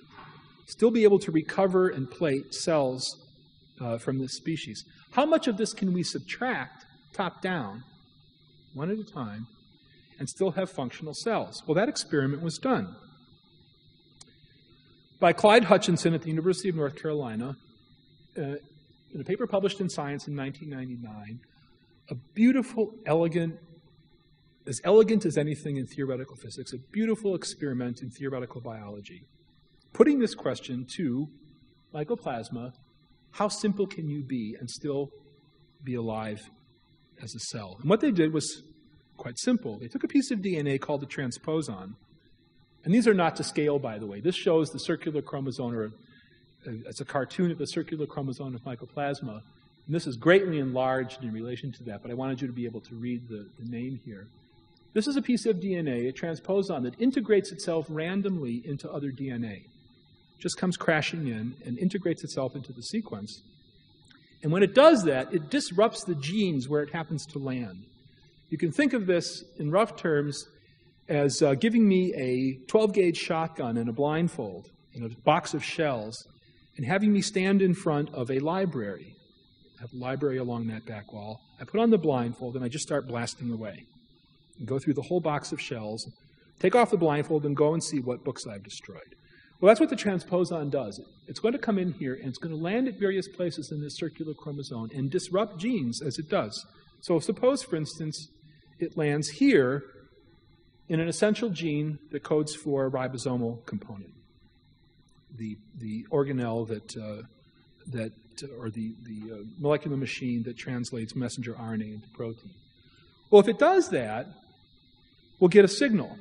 still be able to recover and plate cells from this species? How much of this can we subtract top down, one at a time, and still have functional cells? Well, that experiment was done by Clyde Hutchinson at the University of North Carolina in a paper published in Science in 1999. A beautiful, elegant as anything in theoretical physics, a beautiful experiment in theoretical biology, putting this question to Mycoplasma: how simple can you be and still be alive as a cell? And what they did was quite simple. They took a piece of DNA called the transposon, and these are not to scale, by the way. This shows the circular chromosome, or it's a cartoon of the circular chromosome of Mycoplasma. And this is greatly enlarged in relation to that, but I wanted you to be able to read the name here. This is a piece of DNA, a transposon, that integrates itself randomly into other DNA. Just comes crashing in and integrates itself into the sequence. And when it does that, it disrupts the genes where it happens to land. You can think of this in rough terms as giving me a 12-gauge shotgun and a blindfold and a box of shells and having me stand in front of a library. I have a library along that back wall. I put on the blindfold and I just start blasting away. And go through the whole box of shells, take off the blindfold and go and see what books I've destroyed. Well, that's what the transposon does. It's going to come in here, and it's going to land at various places in this circular chromosome and disrupt genes as it does. So suppose, for instance, it lands here in an essential gene that codes for a ribosomal component, the organelle or the molecular machine that translates messenger RNA into protein. Well, if it does that, we'll get a signal.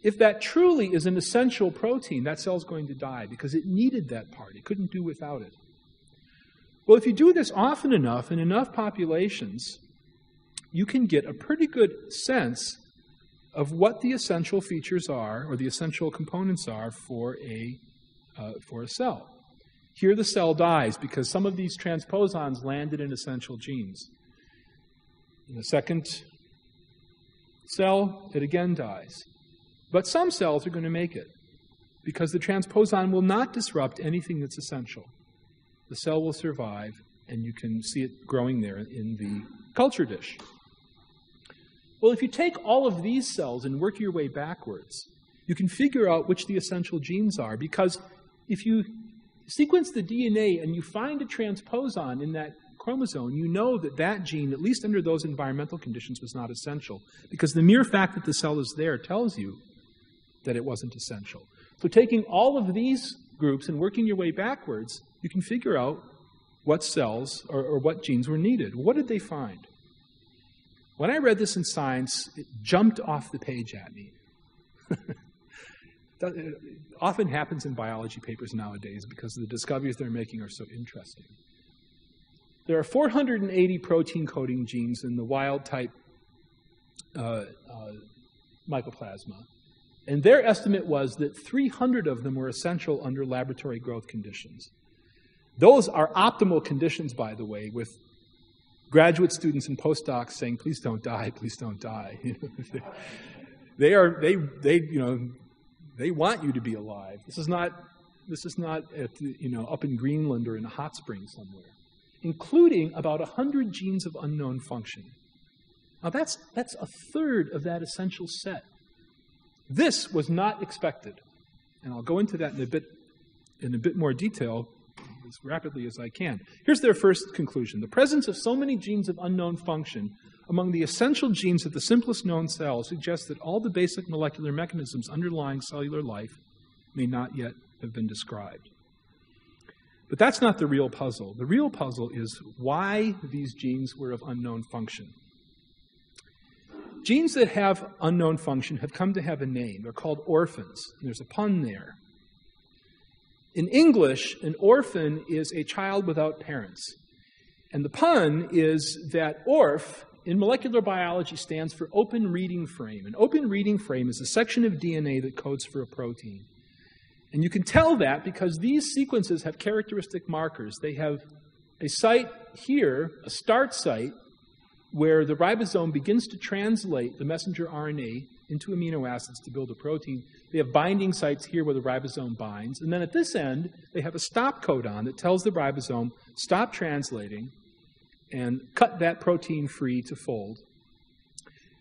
If that truly is an essential protein, that cell's going to die because it needed that part. It couldn't do without it. Well, if you do this often enough in enough populations, you can get a pretty good sense of what the essential features are, or the essential components are for a cell. Here the cell dies because some of these transposons landed in essential genes. In the second cell, it again dies. But some cells are going to make it because the transposon will not disrupt anything that's essential. The cell will survive, and you can see it growing there in the culture dish. Well, if you take all of these cells and work your way backwards, you can figure out which the essential genes are, because if you sequence the DNA and you find a transposon in that chromosome, you know that that gene, at least under those environmental conditions, was not essential, because the mere fact that the cell is there tells you that it wasn't essential. So taking all of these groups and working your way backwards, you can figure out what cells or what genes were needed. What did they find? When I read this in Science, it jumped off the page at me. It often happens in biology papers nowadays because the discoveries they're making are so interesting. There are 480 protein coding genes in the wild-type mycoplasma. And their estimate was that 300 of them were essential under laboratory growth conditions. Those are optimal conditions, by the way, with graduate students and postdocs saying, "Please don't die, please don't die." They want you to be alive. This is not at, up in Greenland or in a hot spring somewhere. Including about 100 genes of unknown function. Now that's a third of that essential set. This was not expected, and I'll go into that in a bit more detail as rapidly as I can. Here's their first conclusion. The presence of so many genes of unknown function among the essential genes of the simplest known cells suggests that all the basic molecular mechanisms underlying cellular life may not yet have been described. But that's not the real puzzle. The real puzzle is why these genes were of unknown function. Genes that have unknown function have come to have a name. They're called orphans. And there's a pun there. In English, an orphan is a child without parents. And the pun is that ORF, in molecular biology, stands for open reading frame. An open reading frame is a section of DNA that codes for a protein. And you can tell that because these sequences have characteristic markers. They have a site here, a start site, where the ribosome begins to translate the messenger RNA into amino acids to build a protein. They have binding sites here where the ribosome binds. And then at this end, they have a stop codon that tells the ribosome, stop translating, and cut that protein free to fold.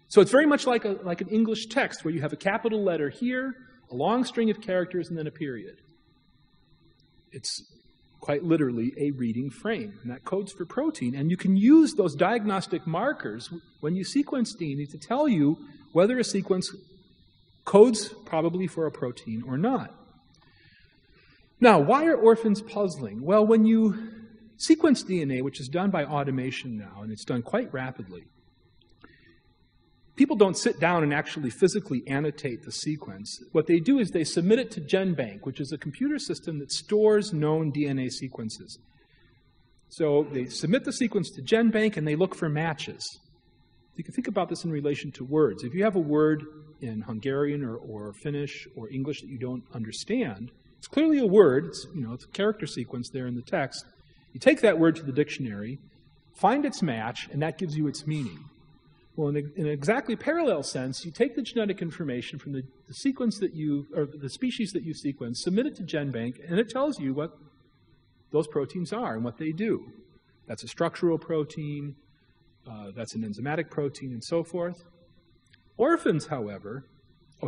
So it's very much like an English text where you have a capital letter here, a long string of characters, and then a period. It's quite literally a reading frame, and that codes for protein. And you can use those diagnostic markers when you sequence DNA to tell you whether a sequence codes probably for a protein or not. Now, why are orphans puzzling? Well, when you sequence DNA, which is done by automation now, and it's done quite rapidly, people don't sit down and actually physically annotate the sequence. What they do is they submit it to GenBank, which is a computer system that stores known DNA sequences. So they submit the sequence to GenBank and they look for matches. You can think about this in relation to words. If you have a word in Hungarian or Finnish or English that you don't understand, it's clearly a word, it's a character sequence there in the text, You take that word to the dictionary, find its match, and that gives you its meaning. Well, in an exactly parallel sense, you take the genetic information from the sequence that or the species that you sequence, submit it to GenBank, and it tells you what those proteins are and what they do. That's a structural protein, that's an enzymatic protein, and so forth. Orphans, however,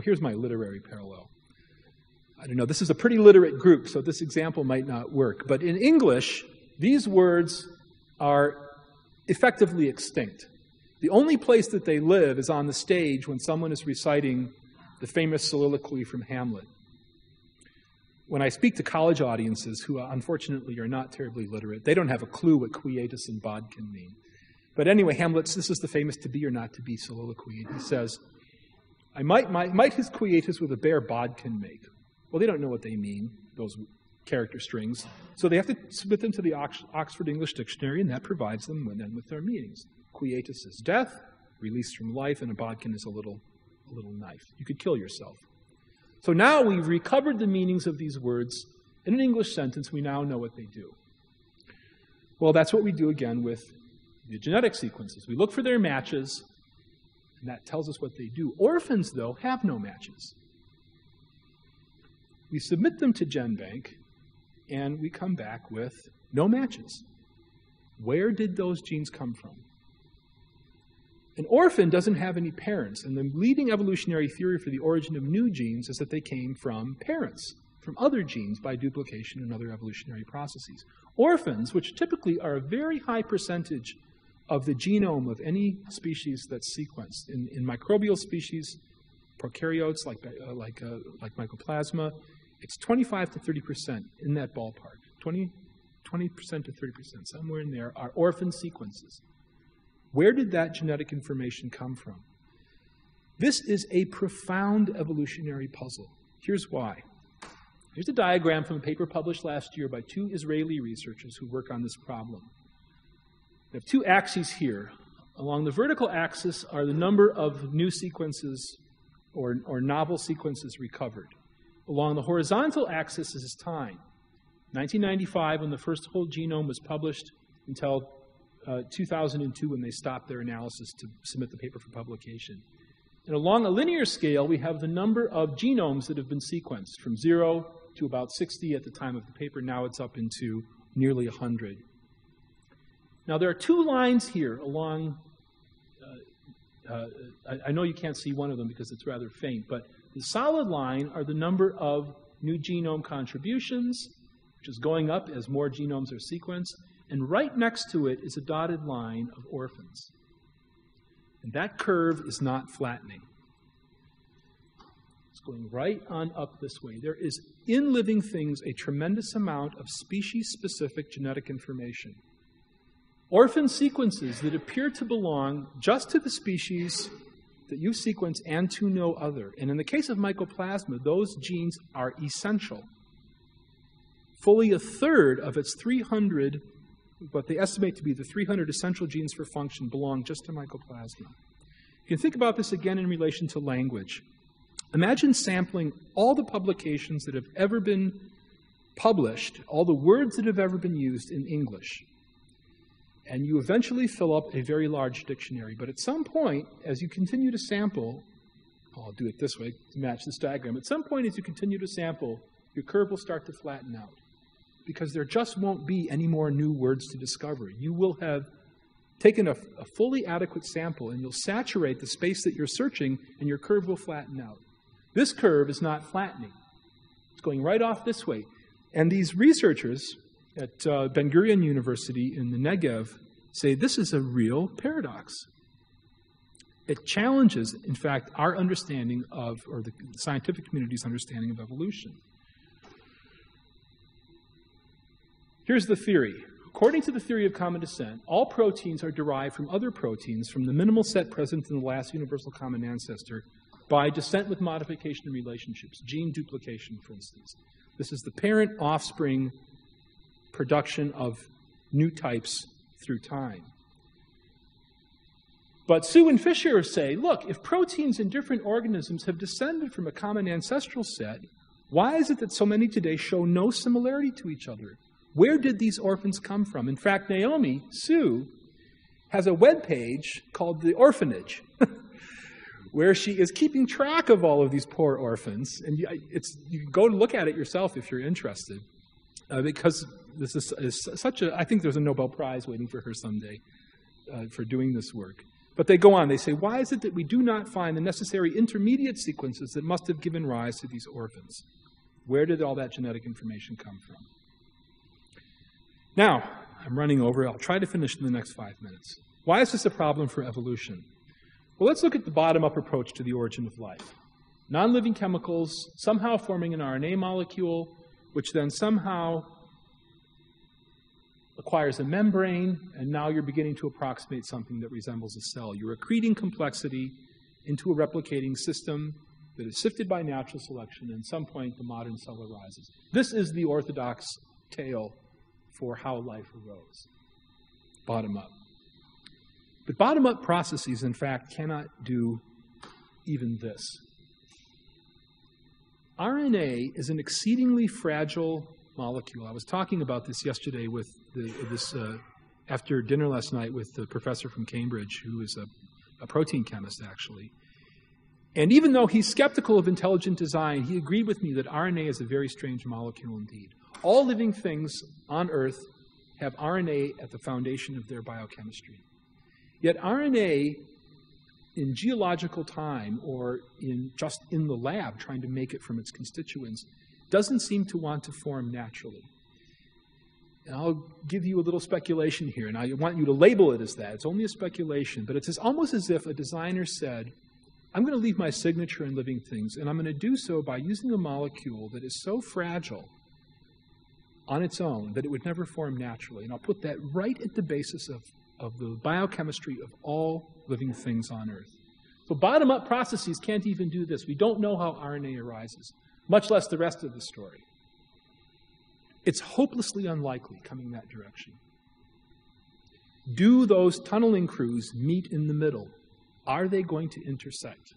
here's my literary parallel. I don't know, this is a pretty literate group, so this example might not work. But in English, these words are effectively extinct. The only place that they live is on the stage when someone is reciting the famous soliloquy from Hamlet. When I speak to college audiences who unfortunately are not terribly literate, they don't have a clue what quietus and bodkin mean. But anyway, this is the famous to be or not to be soliloquy. And he says, might his quietus with a bare bodkin make? Well, they don't know what they mean, those character strings. So they have to submit them to the Oxford English Dictionary, and that provides them with their meanings. Quietus is death, released from life, and a bodkin is a little knife. You could kill yourself. So now we've recovered the meanings of these words in an English sentence. We now know what they do. Well, that's what we do again with the genetic sequences. We look for their matches, and that tells us what they do. Orphans, though, have no matches. We submit them to GenBank, and we come back with no matches. Where did those genes come from? An orphan doesn't have any parents, and the leading evolutionary theory for the origin of new genes is that they came from parents, from other genes by duplication and other evolutionary processes. Orphans, which typically are a very high percentage of the genome of any species that's sequenced, in microbial species, prokaryotes like Mycoplasma, it's 25 to 30% in that ballpark. 20% to 30%, somewhere in there, are orphan sequences. Where did that genetic information come from? This is a profound evolutionary puzzle. Here's why. Here's a diagram from a paper published last year by 2 Israeli researchers who work on this problem. We have 2 axes here. Along the vertical axis are the number of new sequences or novel sequences recovered. Along the horizontal axis is time. 1995, when the first whole genome was published, until 2002, when they stopped their analysis to submit the paper for publication. And along a linear scale, we have the number of genomes that have been sequenced, from 0 to about 60 at the time of the paper. Now it's up into nearly 100. Now there are 2 lines here along, I know you can't see one of them because it's rather faint, but the solid line are the number of new genome contributions, which is going up as more genomes are sequenced. And right next to it is a dotted line of orphans. And that curve is not flattening. It's going right on up this way. There is, in living things, a tremendous amount of species-specific genetic information. Orphan sequences that appear to belong just to the species that you sequence and to no other. And in the case of Mycoplasma, those genes are essential. Fully a third of its 300, what they estimate to be the 300 essential genes for function, belong just to Mycoplasma. You can think about this again in relation to language. Imagine sampling all the publications that have ever been published, all the words that have ever been used in English. And you eventually fill up a very large dictionary. But at some point, as you continue to sample, I'll do it this way to match this diagram. At some point, as you continue to sample, your curve will start to flatten out, because there just won't be any more new words to discover. You will have taken a fully adequate sample, and you'll saturate the space that you're searching, and your curve will flatten out. This curve is not flattening. It's going right off this way. And these researchers at Ben-Gurion University in the Negev say this is a real paradox. It challenges, in fact, our understanding of, or the scientific community's understanding of evolution. Here's the theory. According to the theory of common descent, all proteins are derived from other proteins from the minimal set present in the last universal common ancestor by descent with modification relationships, gene duplication, for instance. This is the parent-offspring production of new types through time. But Su and Fisher say, look, if proteins in different organisms have descended from a common ancestral set, why is it that so many today show no similarity to each other? Where did these orphans come from? In fact, Naomi Sue has a webpage called The Orphanage, where she is keeping track of all of these poor orphans. And you can go look at it yourself if you're interested, because this is such a, I think there's a Nobel Prize waiting for her someday for doing this work. But they go on, they say, why is it that we do not find the necessary intermediate sequences that must have given rise to these orphans? Where did all that genetic information come from? Now, I'm running over. I'll try to finish in the next 5 minutes. Why is this a problem for evolution? Well, let's look at the bottom-up approach to the origin of life. Non-living chemicals somehow forming an RNA molecule, which then somehow acquires a membrane, and now you're beginning to approximate something that resembles a cell. You're accreting complexity into a replicating system that is sifted by natural selection, and at some point the modern cell arises. This is the orthodox tale for how life arose, bottom-up. But bottom-up processes, in fact, cannot do even this. RNA is an exceedingly fragile molecule. I was talking about this yesterday with after dinner last night with the professor from Cambridge, who is a protein chemist, actually. And even though he's skeptical of intelligent design, he agreed with me that RNA is a very strange molecule indeed. All living things on Earth have RNA at the foundation of their biochemistry. Yet RNA, in geological time or just in the lab trying to make it from its constituents, doesn't seem to want to form naturally. And I'll give you a little speculation here, and I want you to label it as that. It's only a speculation, but it's almost as if a designer said, I'm going to leave my signature in living things, and I'm going to do so by using a molecule that is so fragile on its own that it would never form naturally. And I'll put that right at the basis of the biochemistry of all living things on Earth. So bottom-up processes can't even do this. We don't know how RNA arises, much less the rest of the story. It's hopelessly unlikely coming that direction. Do those tunneling crews meet in the middle? Are they going to intersect?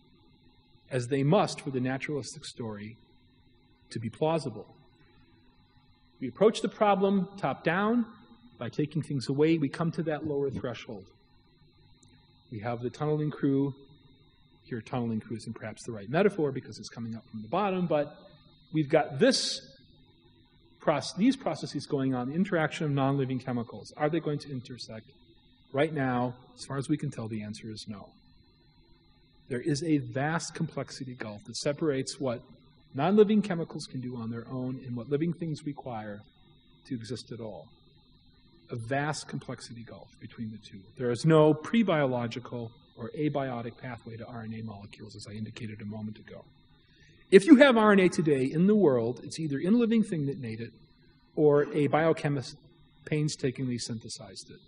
As they must for the naturalistic story to be plausible. We approach the problem top-down. By taking things away, we come to that lower threshold. We have the tunneling crew. Here, tunneling crew isn't perhaps the right metaphor because it's coming up from the bottom, but we've got these processes going on, the interaction of non-living chemicals. Are they going to intersect? Right now, as far as we can tell, the answer is no. There is a vast complexity gulf that separates what non-living chemicals can do on their own and what living things require to exist at all. A vast complexity gulf between the two. There is no pre-biological or abiotic pathway to RNA molecules, as I indicated a moment ago. If you have RNA today in the world, it's either in a living thing that made it or a biochemist painstakingly synthesized it.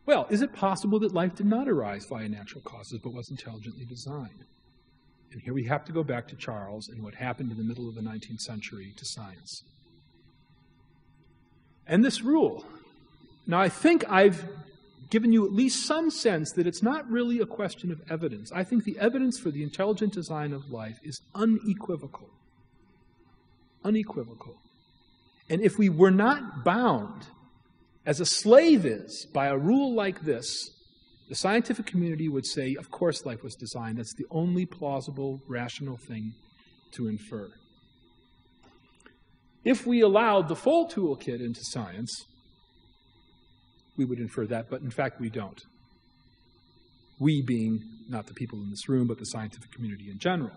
Well, is it possible that life did not arise via natural causes but was intelligently designed? And here we have to go back to Charles and what happened in the middle of the 19th century to science. And this rule. Now, I think I've given you at least some sense that it's not really a question of evidence. I think the evidence for the intelligent design of life is unequivocal. Unequivocal. And if we were not bound, as a slave is, by a rule like this, the scientific community would say, of course life was designed. That's the only plausible, rational thing to infer. If we allowed the full toolkit into science, we would infer that, but in fact we don't. We being not the people in this room, but the scientific community in general.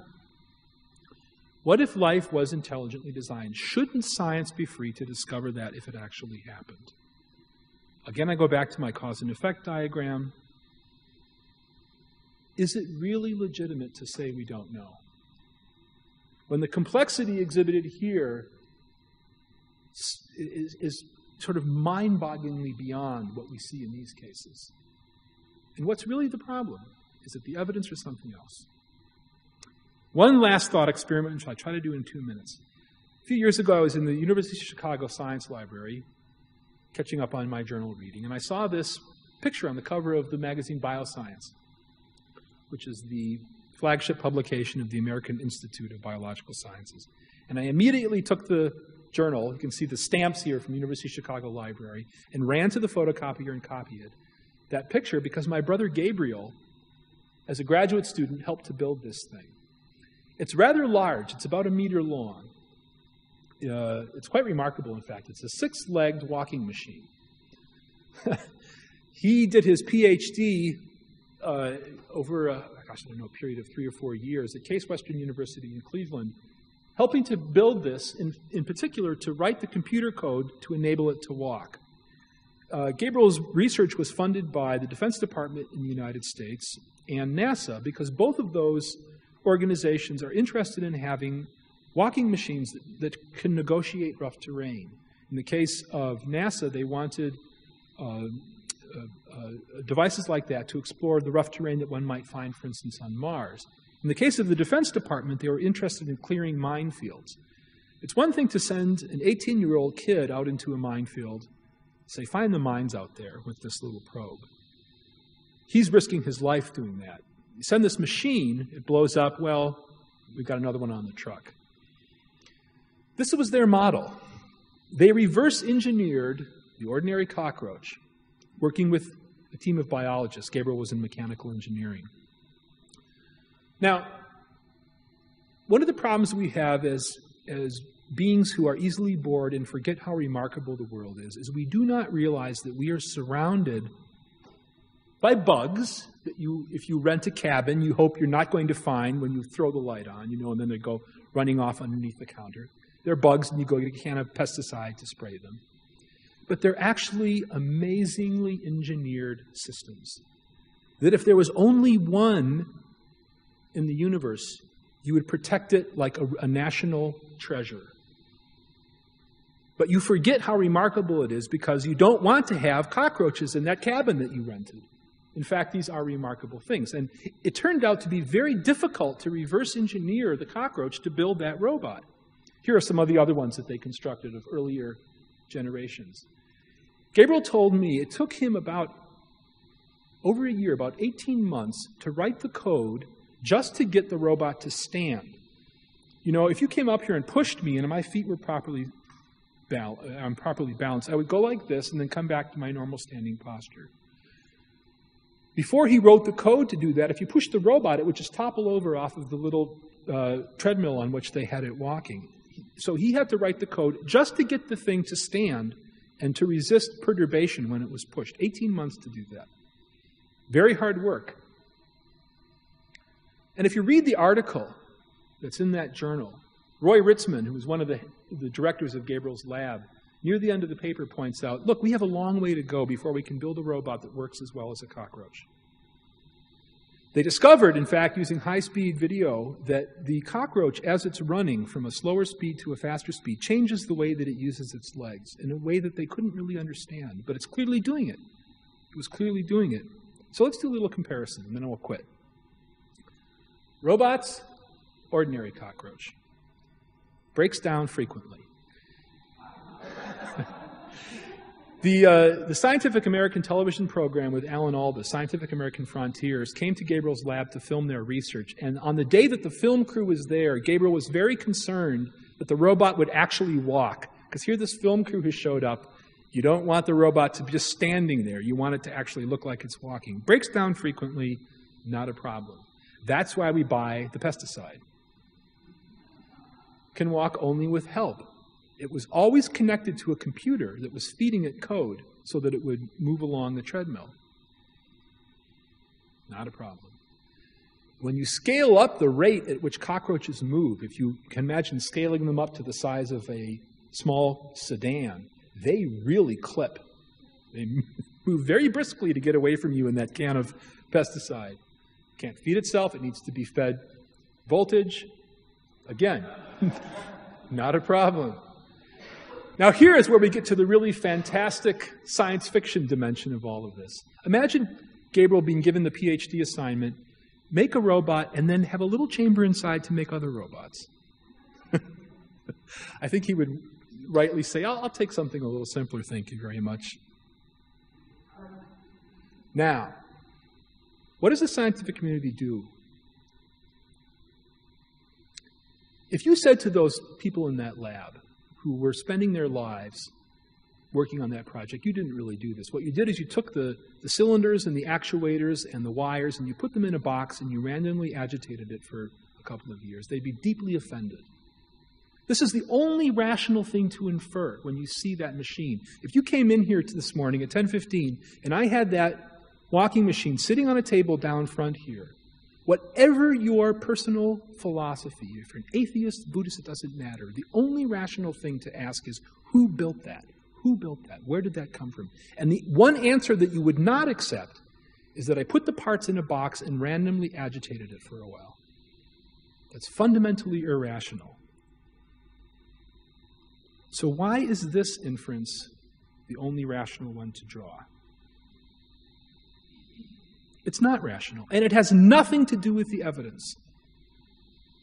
What if life was intelligently designed? Shouldn't science be free to discover that if it actually happened? Again, I go back to my cause and effect diagram. Is it really legitimate to say we don't know? When the complexity exhibited here is sort of mind-bogglingly beyond what we see in these cases. And what's really the problem is that the evidence is something else. One last thought experiment, which I try to do in 2 minutes. A few years ago, I was in the University of Chicago Science Library, catching up on my journal reading, and I saw this picture on the cover of the magazine Bioscience, which is the flagship publication of the American Institute of Biological Sciences. And I immediately took the journal. You can see the stamps here from University of Chicago Library, and ran to the photocopier and copied that picture because my brother Gabriel, as a graduate student, helped to build this thing. It's rather large. It's about 1 meter long. It's quite remarkable, in fact. It's a 6-legged walking machine. He did his PhD over a period of 3 or 4 years at Case Western University in Cleveland, helping to build this, in particular, to write the computer code to enable it to walk. Gabriel's research was funded by the Defense Department in the United States and NASA, because both of those organizations are interested in having walking machines that can negotiate rough terrain. In the case of NASA, they wanted devices like that to explore the rough terrain that one might find, for instance, on Mars. In the case of the Defense Department, they were interested in clearing minefields. It's one thing to send an 18-year-old kid out into a minefield, say, find the mines out there with this little probe. He's risking his life doing that. You send this machine, it blows up, well, we've got another one on the truck. This was their model. They reverse engineered the ordinary cockroach, working with a team of biologists. Gabriel was in mechanical engineering. Now, one of the problems we have as beings who are easily bored and forget how remarkable the world is we do not realize that we are surrounded by bugs that if you rent a cabin, you hope you're not going to find when you throw the light on, and then they go running off underneath the counter. They're bugs, and you go get a can of pesticide to spray them. But they're actually amazingly engineered systems. That if there was only one in the universe, you would protect it like a national treasure. But you forget how remarkable it is because you don't want to have cockroaches in that cabin that you rented. In fact, these are remarkable things. And it turned out to be very difficult to reverse engineer the cockroach to build that robot. Here are some of the other ones that they constructed of earlier generations. Gabriel told me it took him over a year, about 18 months, to write the code just to get the robot to stand. If you came up here and pushed me and my feet were properly balanced, I would go like this and then come back to my normal standing posture. Before he wrote the code to do that, if you pushed the robot, it would just topple over off of the little treadmill on which they had it walking. So he had to write the code just to get the thing to stand and to resist perturbation when it was pushed. 18 months to do that. Very hard work. And if you read the article that's in that journal, Roy Ritzman, who was one of the directors of Gabriel's lab, near the end of the paper points out, look, we have a long way to go before we can build a robot that works as well as a cockroach. They discovered, in fact, using high-speed video, that the cockroach, as it's running from a slower speed to a faster speed, changes the way that it uses its legs in a way that they couldn't really understand. But it's clearly doing it. It was clearly doing it. So let's do a little comparison, and then I'll quit. Robots, ordinary cockroach. Breaks down frequently. The Scientific American television program with Alan Alda, Scientific American Frontiers, came to Gabriel's lab to film their research. And on the day that the film crew was there, Gabriel was very concerned that the robot would actually walk. Because here this film crew has showed up. You don't want the robot to be just standing there. You want it to actually look like it's walking. Breaks down frequently, not a problem. That's why we buy the pesticide. Can walk only with help. It was always connected to a computer that was feeding it code so that it would move along the treadmill. Not a problem. When you scale up the rate at which cockroaches move, if you can imagine scaling them up to the size of a small sedan, they really clip. They move very briskly to get away from you in that can of pesticide. It can't feed itself. It needs to be fed voltage. Again, not a problem. Now here is where we get to the really fantastic science fiction dimension of all of this. Imagine Gabriel being given the PhD assignment, make a robot, and then have a little chamber inside to make other robots. I think he would rightly say, I'll take something a little simpler, thank you very much. Now, what does the scientific community do? If you said to those people in that lab, who were spending their lives working on that project, you didn't really do this. What you did is you took the cylinders and the actuators and the wires and you put them in a box and you randomly agitated it for a couple of years. They'd be deeply offended. This is the only rational thing to infer when you see that machine. If you came in here this morning at 10:15 and I had that walking machine sitting on a table down front here, whatever your personal philosophy, if you're an atheist, Buddhist, it doesn't matter. The only rational thing to ask is, who built that? Who built that? Where did that come from? And the one answer that you would not accept is that I put the parts in a box and randomly agitated it for a while. That's fundamentally irrational. So why is this inference the only rational one to draw? It's not rational. And it has nothing to do with the evidence.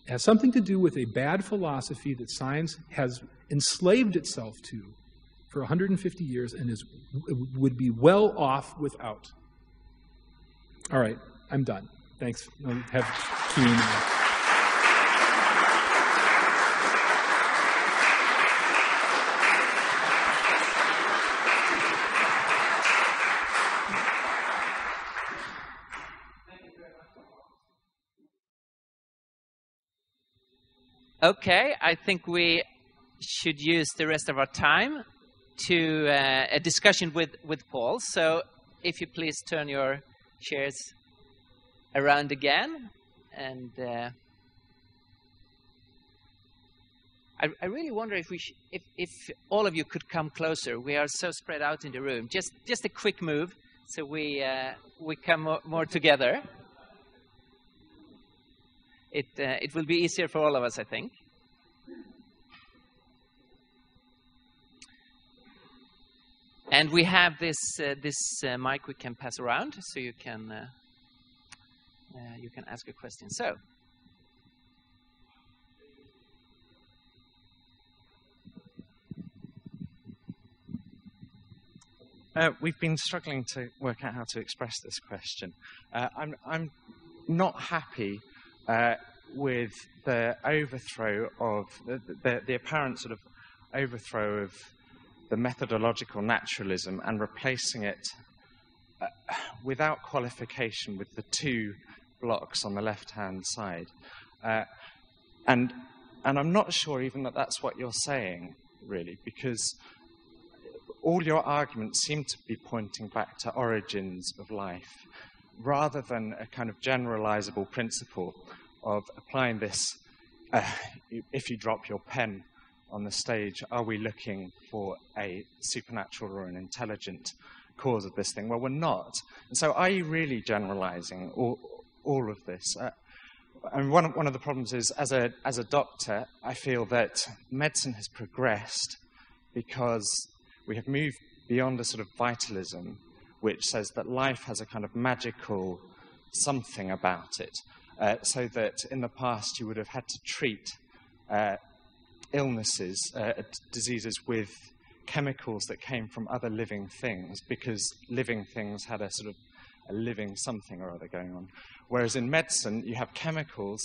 It has something to do with a bad philosophy that science has enslaved itself to for 150 years and would be well off without. All right, I'm done. Thanks. I'll have Q&A. Okay, I think we should use the rest of our time to a discussion with Paul. So if you please turn your chairs around again. And I really wonder if all of you could come closer. We are so spread out in the room. Just a quick move so we come more together. It will be easier for all of us, I think. And we have this mic we can pass around, so you can ask a question. So, we've been struggling to work out how to express this question. I'm not happy with the overthrow of the apparent sort of overthrow of the methodological naturalism and replacing it without qualification with the two blocks on the left-hand side. And I'm not sure even that that's what you're saying, really, because all your arguments seem to be pointing back to origins of life, rather than a kind of generalizable principle of applying this, if you drop your pen on the stage, are we looking for a supernatural or an intelligent cause of this thing? Well, we're not. And so are you really generalizing all of this? And one of the problems is, as a doctor, I feel that medicine has progressed because we have moved beyond a sort of vitalism, which says that life has a kind of magical something about it. So that in the past you would have had to treat illnesses, diseases with chemicals that came from other living things, because living things had a sort of a living something or other going on. Whereas in medicine, you have chemicals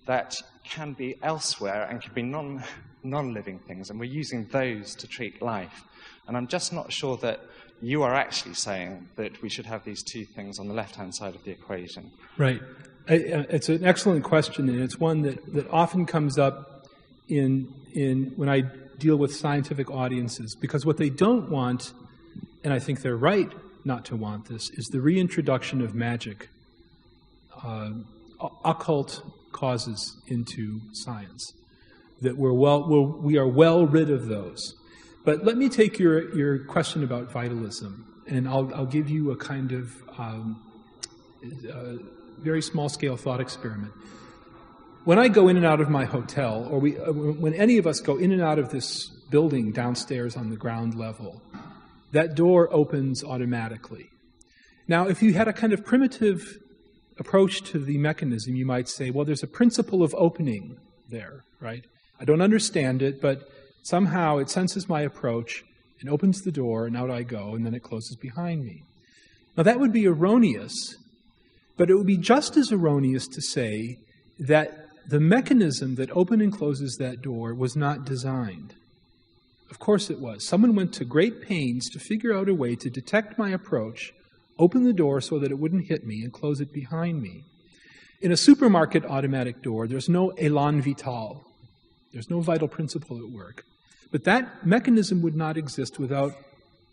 that can be elsewhere and can be non-living things, and we're using those to treat life. And I'm just not sure that you are actually saying that we should have these two things on the left-hand side of the equation. Right. It's an excellent question, and it's one that often comes up in when I deal with scientific audiences, because what they don't want, and I think they're right not to want this, is the reintroduction of magic, occult causes into science. That we are well rid of those. But let me take your question about vitalism, and I'll give you a kind of very small-scale thought experiment. When I go in and out of my hotel, or when any of us go in and out of this building downstairs on the ground level, that door opens automatically. Now, if you had a kind of primitive approach to the mechanism, you might say, well, there's a principle of opening there, right? I don't understand it, but somehow it senses my approach and opens the door, and out I go, and then it closes behind me. Now, that would be erroneous, but it would be just as erroneous to say that the mechanism that opens and closes that door was not designed. Of course it was. Someone went to great pains to figure out a way to detect my approach, open the door so that it wouldn't hit me, and close it behind me. In a supermarket automatic door, there's no élan vital. There's no vital principle at work. But that mechanism would not exist without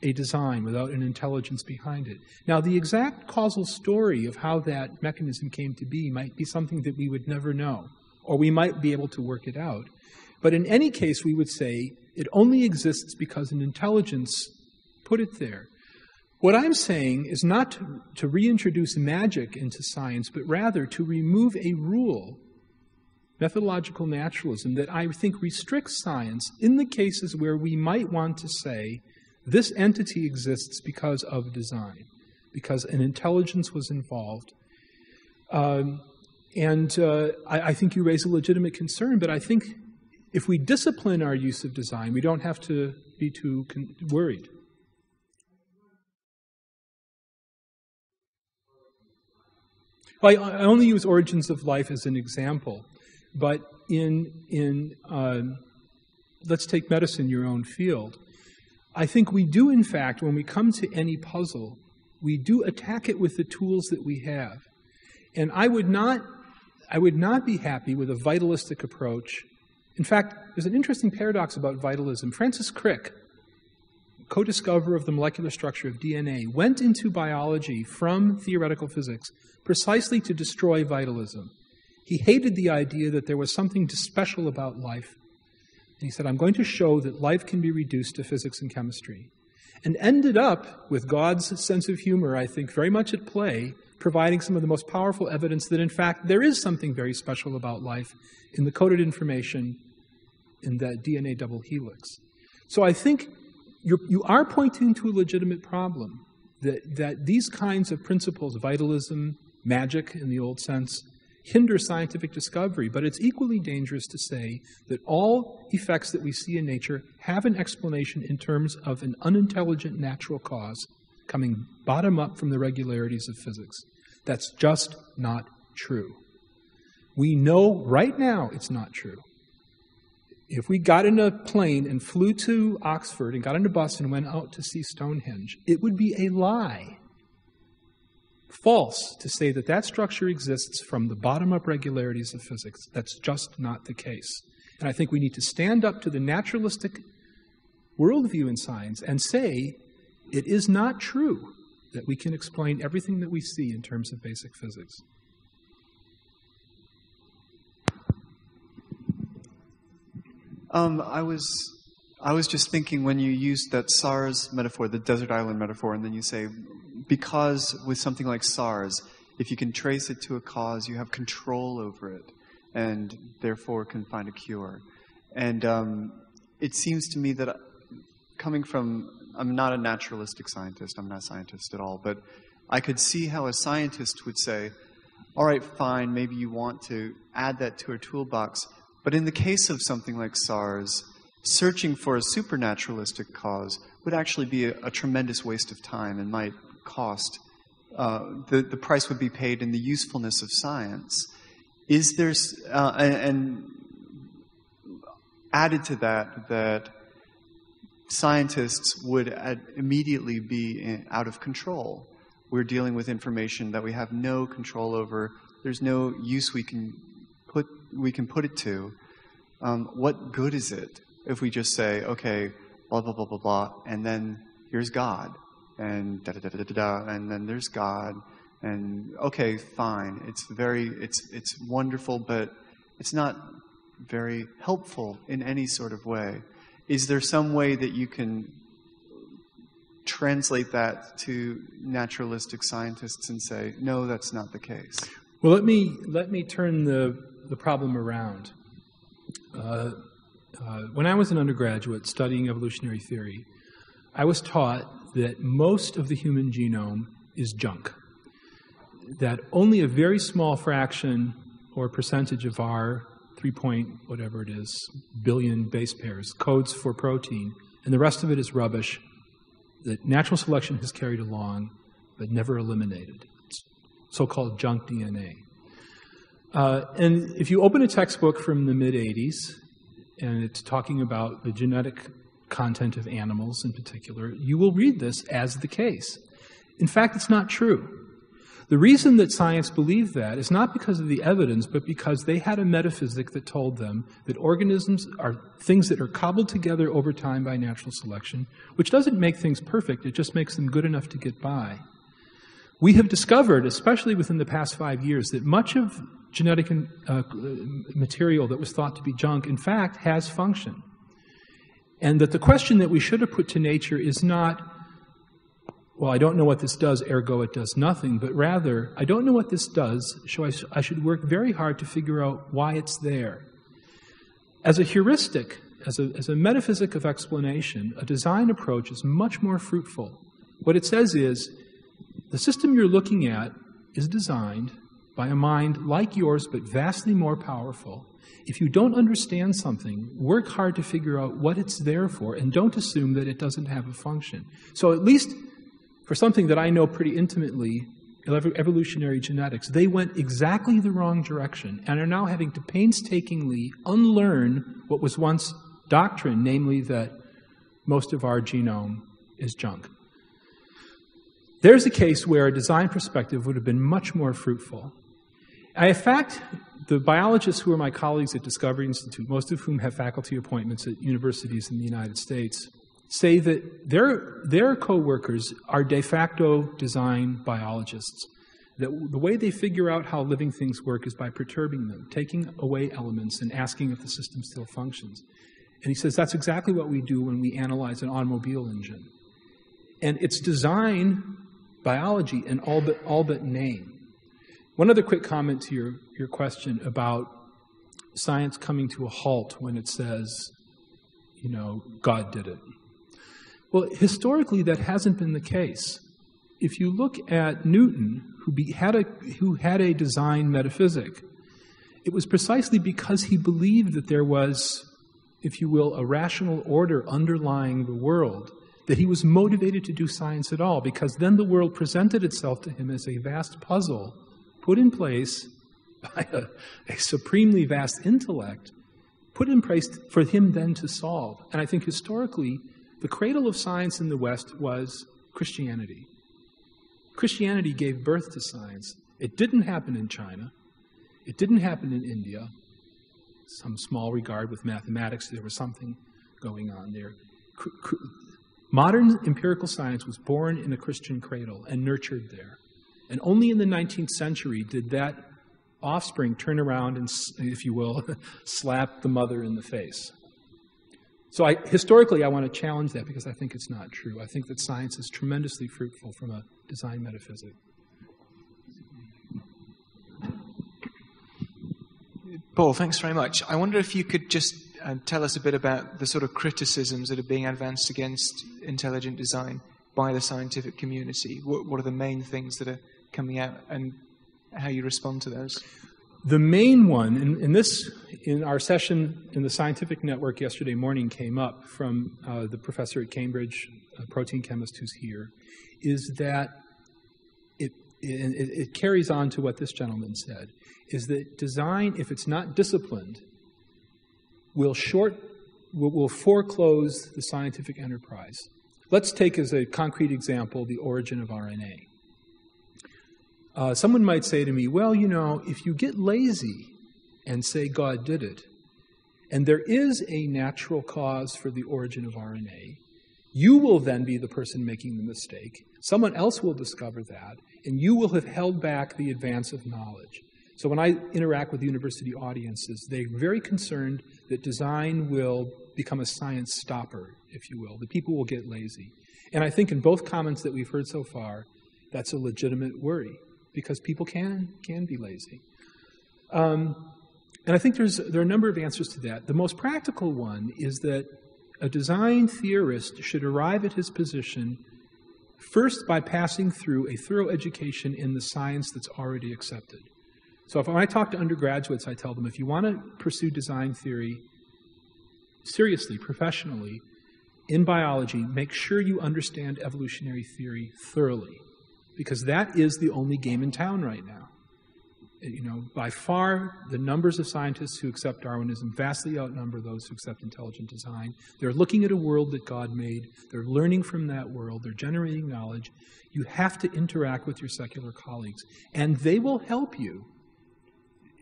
a design, without an intelligence behind it. Now, the exact causal story of how that mechanism came to be might be something that we would never know, or we might be able to work it out. But in any case, we would say it only exists because an intelligence put it there. What I'm saying is not to reintroduce magic into science, but rather to remove a rule, methodological naturalism, that I think restricts science in the cases where we might want to say this entity exists because of design, because an intelligence was involved. I think you raise a legitimate concern, but I think if we discipline our use of design, we don't have to be too worried. Well, I only use Origins of Life as an example, but let's take medicine, your own field. I think we do, in fact, when we come to any puzzle, we do attack it with the tools that we have. And I would not be happy with a vitalistic approach. In fact, there's an interesting paradox about vitalism. Francis Crick, co-discoverer of the molecular structure of DNA, went into biology from theoretical physics precisely to destroy vitalism. He hated the idea that there was something special about life. And he said, I'm going to show that life can be reduced to physics and chemistry. And ended up, with God's sense of humor, I think, very much at play, providing some of the most powerful evidence that, in fact, there is something very special about life in the coded information in that DNA double helix. So I think you are pointing to a legitimate problem, that these kinds of principles, vitalism, magic in the old sense, hinder scientific discovery, but it's equally dangerous to say that all effects that we see in nature have an explanation in terms of an unintelligent natural cause coming bottom up from the regularities of physics. That's just not true. We know right now it's not true. If we got in a plane and flew to Oxford and got on a bus and went out to see Stonehenge, it would be a lie. False to say that that structure exists from the bottom-up regularities of physics. That's just not the case. And I think we need to stand up to the naturalistic worldview in science and say it is not true that we can explain everything that we see in terms of basic physics. I was just thinking when you used that SARS metaphor, the desert island metaphor, and then you say, because with something like SARS, if you can trace it to a cause, you have control over it, and therefore can find a cure. And it seems to me that coming from, I'm not a naturalistic scientist, I'm not a scientist at all, but I could see how a scientist would say, all right, fine, maybe you want to add that to our toolbox, but in the case of something like SARS, searching for a supernaturalistic cause would actually be a tremendous waste of time and might cost. The price would be paid in the usefulness of science. Is there, and added to that scientists would immediately be out of control. We're dealing with information that we have no control over. There's no use we can put it to. What good is it if we just say, okay, blah, blah, blah, blah, blah, and then here's God, and da-da-da-da-da-da, and then there's God, and okay, fine, it's wonderful, but it's not very helpful in any sort of way. Is there some way that you can translate that to naturalistic scientists and say, no, that's not the case? Well, let me turn the problem around. When I was an undergraduate studying evolutionary theory, I was taught that most of the human genome is junk, that only a very small fraction or percentage of our 3-point-whatever it is, billion base pairs codes for protein, and the rest of it is rubbish that natural selection has carried along but never eliminated. It's so-called junk DNA. And if you open a textbook from the mid-'80s, and it's talking about the genetic content of animals in particular, you will read this as the case. In fact, it's not true. The reason that science believed that is not because of the evidence, but because they had a metaphysic that told them that organisms are things that are cobbled together over time by natural selection, which doesn't make things perfect, it just makes them good enough to get by. We have discovered, especially within the past 5 years, that much of genetic material that was thought to be junk, in fact, has function. And that the question that we should have put to nature is not, well, I don't know what this does, ergo it does nothing, but rather, I don't know what this does, so I should work very hard to figure out why it's there. As a heuristic, as a metaphysic of explanation, a design approach is much more fruitful. What it says is, the system you're looking at is designed by a mind like yours, but vastly more powerful. If you don't understand something, work hard to figure out what it's there for, and don't assume that it doesn't have a function. So at least for something that I know pretty intimately, evolutionary genetics, they went exactly the wrong direction and are now having to painstakingly unlearn what was once doctrine, namely that most of our genome is junk. There's a case where a design perspective would have been much more fruitful. In fact, the biologists who are my colleagues at Discovery Institute, most of whom have faculty appointments at universities in the United States, say that their co-workers are de facto design biologists. That the way they figure out how living things work is by perturbing them, taking away elements and asking if the system still functions. And he says that's exactly what we do when we analyze an automobile engine. And it's design biology in all but name. One other quick comment to your question about science coming to a halt when it says, God did it. Well, historically, that hasn't been the case. If you look at Newton, who had a design metaphysic, it was precisely because he believed that there was, if you will, a rational order underlying the world, that he was motivated to do science at all, because then the world presented itself to him as a vast puzzle put in place by a supremely vast intellect, put in place for him then to solve. And I think historically, the cradle of science in the West was Christianity. Christianity gave birth to science. It didn't happen in China. It didn't happen in India. Some small regard with mathematics, there was something going on there. Modern empirical science was born in a Christian cradle and nurtured there. And only in the 19th century did that offspring turn around and, if you will, slap the mother in the face. So historically, I want to challenge that because I think it's not true. I think that science is tremendously fruitful from a design metaphysic. Paul, thanks very much. I wonder if you could just tell us a bit about the sort of criticisms that are being advanced against intelligent design by the scientific community. What are the main things that are coming out and how you respond to those? The main one, in our session in the Scientific Network yesterday morning came up from the professor at Cambridge, a protein chemist who's here, is that it carries on to what this gentleman said, is that design, if it's not disciplined, will foreclose the scientific enterprise. Let's take as a concrete example the origin of RNA. Someone might say to me, well, if you get lazy and say God did it, and there is a natural cause for the origin of RNA, you will then be the person making the mistake. Someone else will discover that, and you will have held back the advance of knowledge. So when I interact with university audiences, they're very concerned that design will become a science stopper, if you will. The people will get lazy. And I think in both comments that we've heard so far, that's a legitimate worry, because people can be lazy. And I think there are a number of answers to that. The most practical one is that a design theorist should arrive at his position first by passing through a thorough education in the science that's already accepted. So when I talk to undergraduates, I tell them, if you want to pursue design theory seriously, professionally, in biology, make sure you understand evolutionary theory thoroughly, because that is the only game in town right now. By far, the numbers of scientists who accept Darwinism vastly outnumber those who accept intelligent design. They're looking at a world that God made. They're learning from that world. They're generating knowledge. You have to interact with your secular colleagues, and they will help you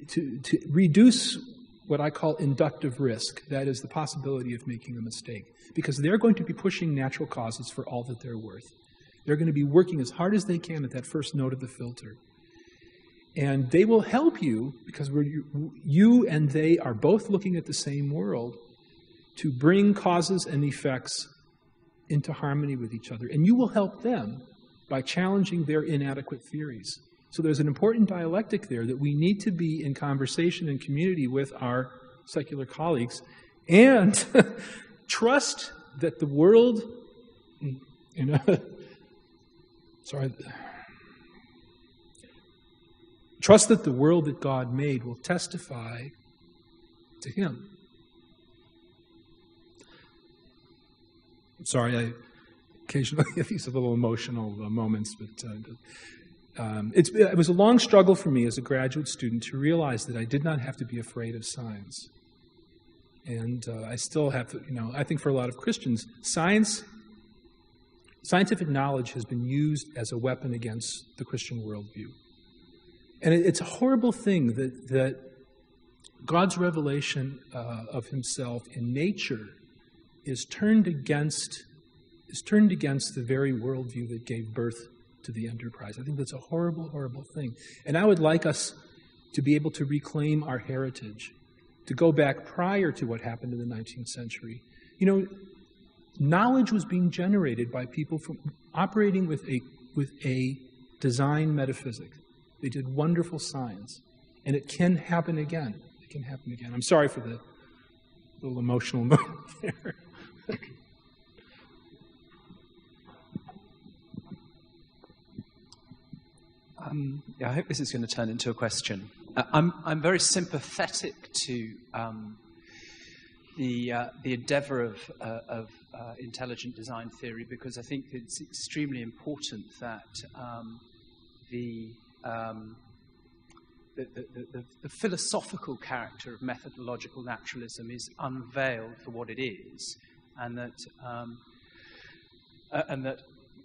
to reduce what I call inductive risk, that is the possibility of making a mistake, because they're going to be pushing natural causes for all that they're worth. They're going to be working as hard as they can at that first note of the filter. And they will help you, because you and they are both looking at the same world, to bring causes and effects into harmony with each other. And you will help them by challenging their inadequate theories. So there's an important dialectic there that we need to be in conversation and community with our secular colleagues, and trust that the world, trust that the world that God made will testify to Him. Sorry, I occasionally have these little emotional moments, but it was a long struggle for me as a graduate student to realize that I did not have to be afraid of science. And I still have to, I think for a lot of Christians, scientific knowledge has been used as a weapon against the Christian worldview. And it's a horrible thing that God's revelation of Himself in nature is turned against the very worldview that gave birth to the enterprise. I think that's a horrible, horrible thing. And I would like us to be able to reclaim our heritage, to go back prior to what happened in the 19th century. Knowledge was being generated by people operating with a design metaphysic. They did wonderful science, and it can happen again. It can happen again. I'm sorry for the little emotional moment there. I hope this is going to turn into a question. I'm very sympathetic to the endeavor of intelligent design theory, because I think it's extremely important that the philosophical character of methodological naturalism is unveiled for what it is, and that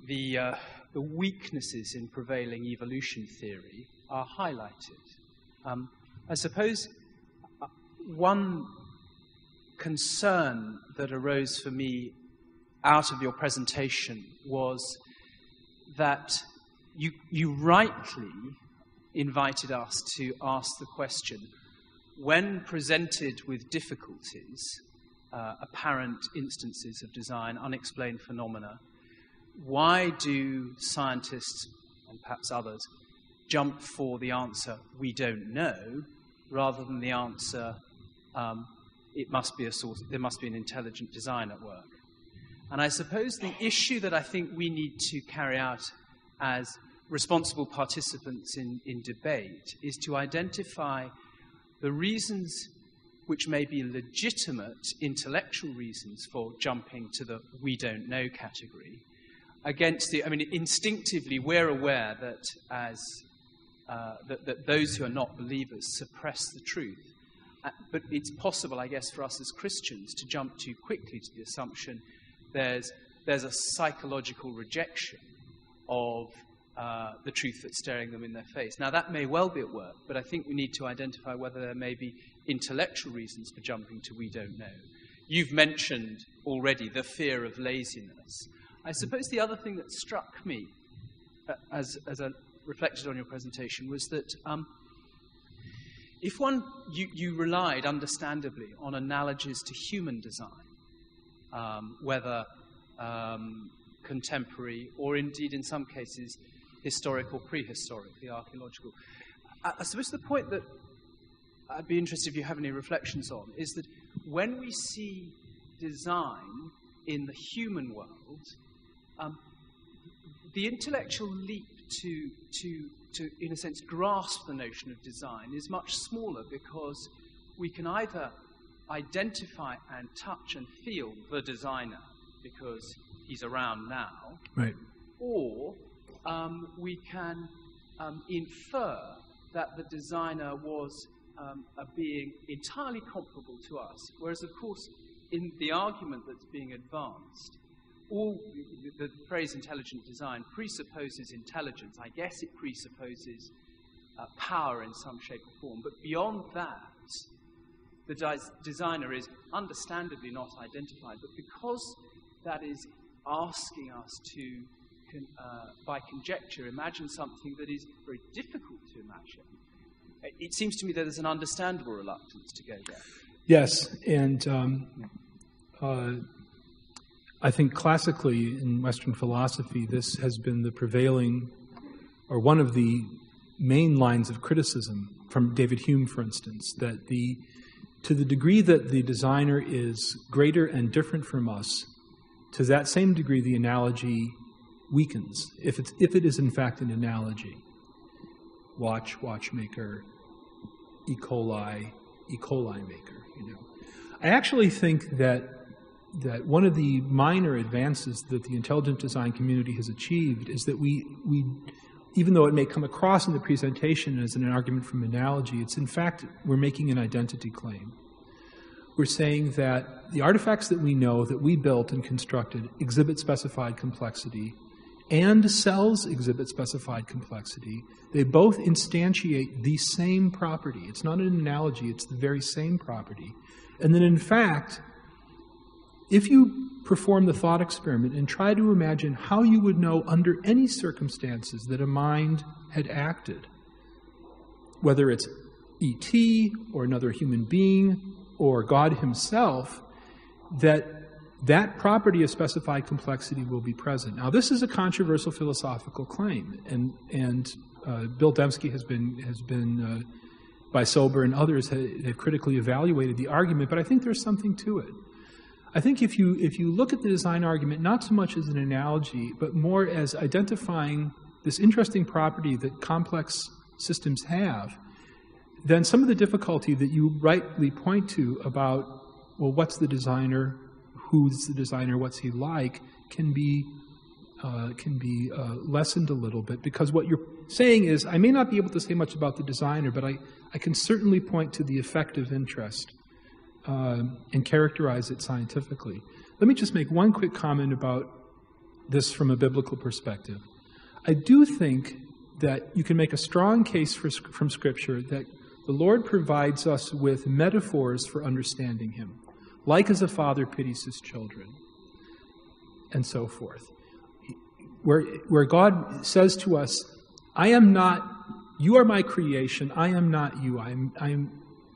the weaknesses in prevailing evolution theory are highlighted. I suppose one concern that arose for me out of your presentation was that you rightly invited us to ask the question, when presented with difficulties, apparent instances of design, unexplained phenomena, why do scientists, and perhaps others, jump for the answer, we don't know, rather than the answer, it must be a source, there must be an intelligent design at work? And I suppose the issue that I think we need to carry out as responsible participants in debate is to identify the reasons which may be legitimate intellectual reasons for jumping to the we don't know category, against instinctively we're aware that that those who are not believers suppress the truth. But it's possible, I guess, for us as Christians to jump too quickly to the assumption there's a psychological rejection of the truth that's staring them in their face. Now, that may well be at work, but I think we need to identify whether there may be intellectual reasons for jumping to we don't know. You've mentioned already the fear of laziness. I suppose the other thing that struck me as I reflected on your presentation was that if you relied understandably on analogies to human design, whether contemporary or indeed in some cases historic or prehistoric, the archaeological, I suppose the point that I'd be interested if you have any reflections on is that when we see design in the human world, the intellectual leap to in a sense grasp the notion of design is much smaller, because we can either identify and touch and feel the designer because he's around now, right, or we can infer that the designer was a being entirely comparable to us. Whereas, of course, in the argument that's being advanced, all the phrase intelligent design presupposes intelligence. I guess it presupposes power in some shape or form. But beyond that, the designer is understandably not identified. But because that is asking us to, by conjecture, imagine something that is very difficult to imagine, it seems to me that there's an understandable reluctance to go there. Yes, and I think classically in Western philosophy, this has been the prevailing, or one of the main lines of criticism from David Hume, for instance, that to the degree that the designer is greater and different from us, to that same degree the analogy weakens, if it is in fact an analogy. Watchmaker, E. coli maker, I actually think that one of the minor advances that the intelligent design community has achieved is that we even though it may come across in the presentation as an argument from analogy, it's in fact, we're making an identity claim. We're saying that the artifacts that we know, that we built and constructed, exhibit specified complexity, and cells exhibit specified complexity. They both instantiate the same property. It's not an analogy, it's the very same property. And then in fact, if you perform the thought experiment and try to imagine how you would know under any circumstances that a mind had acted, whether it's E.T. or another human being or God himself, that property of specified complexity will be present. Now, this is a controversial philosophical claim, and Bill Dembski has been by Sober and others have critically evaluated the argument, but I think there's something to it. I think if you look at the design argument not so much as an analogy, but more as identifying this interesting property that complex systems have, then some of the difficulty that you rightly point to about, well, what's the designer, who's the designer, what's he like, can be lessened a little bit, because what you're saying is, I may not be able to say much about the designer, but I can certainly point to the effective interest and characterize it scientifically. Let me just make one quick comment about this from a biblical perspective. I do think that you can make a strong case from Scripture that the Lord provides us with metaphors for understanding Him, like as a father pities his children, and so forth. Where God says to us, I am not, you are my creation, I am not you.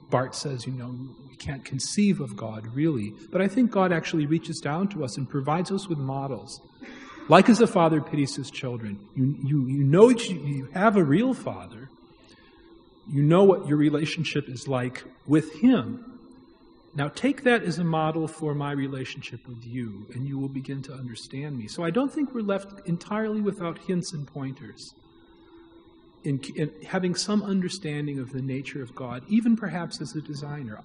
Bart says, we can't conceive of God, really. But I think God actually reaches down to us and provides us with models. Like as a father pities his children. You know you have a real father. You know what your relationship is like with him. Now take that as a model for my relationship with you, and you will begin to understand me. So I don't think we're left entirely without hints and pointers in having some understanding of the nature of God, even perhaps as a designer.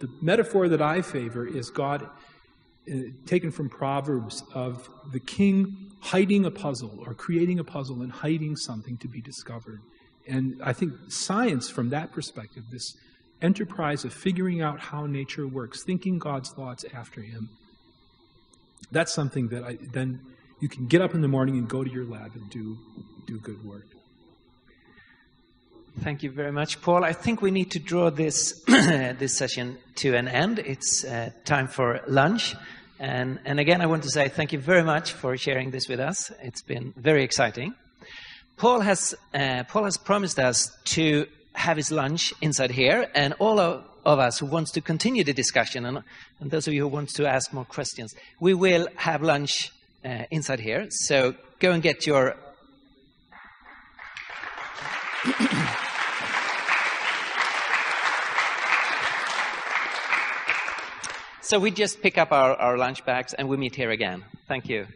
The metaphor that I favor is God, taken from Proverbs, of the king hiding a puzzle or creating a puzzle and hiding something to be discovered. And I think science, from that perspective, this enterprise of figuring out how nature works, thinking God's thoughts after him, that's something that then you can get up in the morning and go to your lab and do good work. Thank you very much, Paul. I think we need to draw this this session to an end. It's time for lunch. And again, I want to say thank you very much for sharing this with us. It's been very exciting. Paul has promised us to have his lunch inside here, and all of us who wants to continue the discussion, and those of you who want to ask more questions, we will have lunch inside here. So go and get your... So we just pick up our lunch bags and we meet here again. Thank you.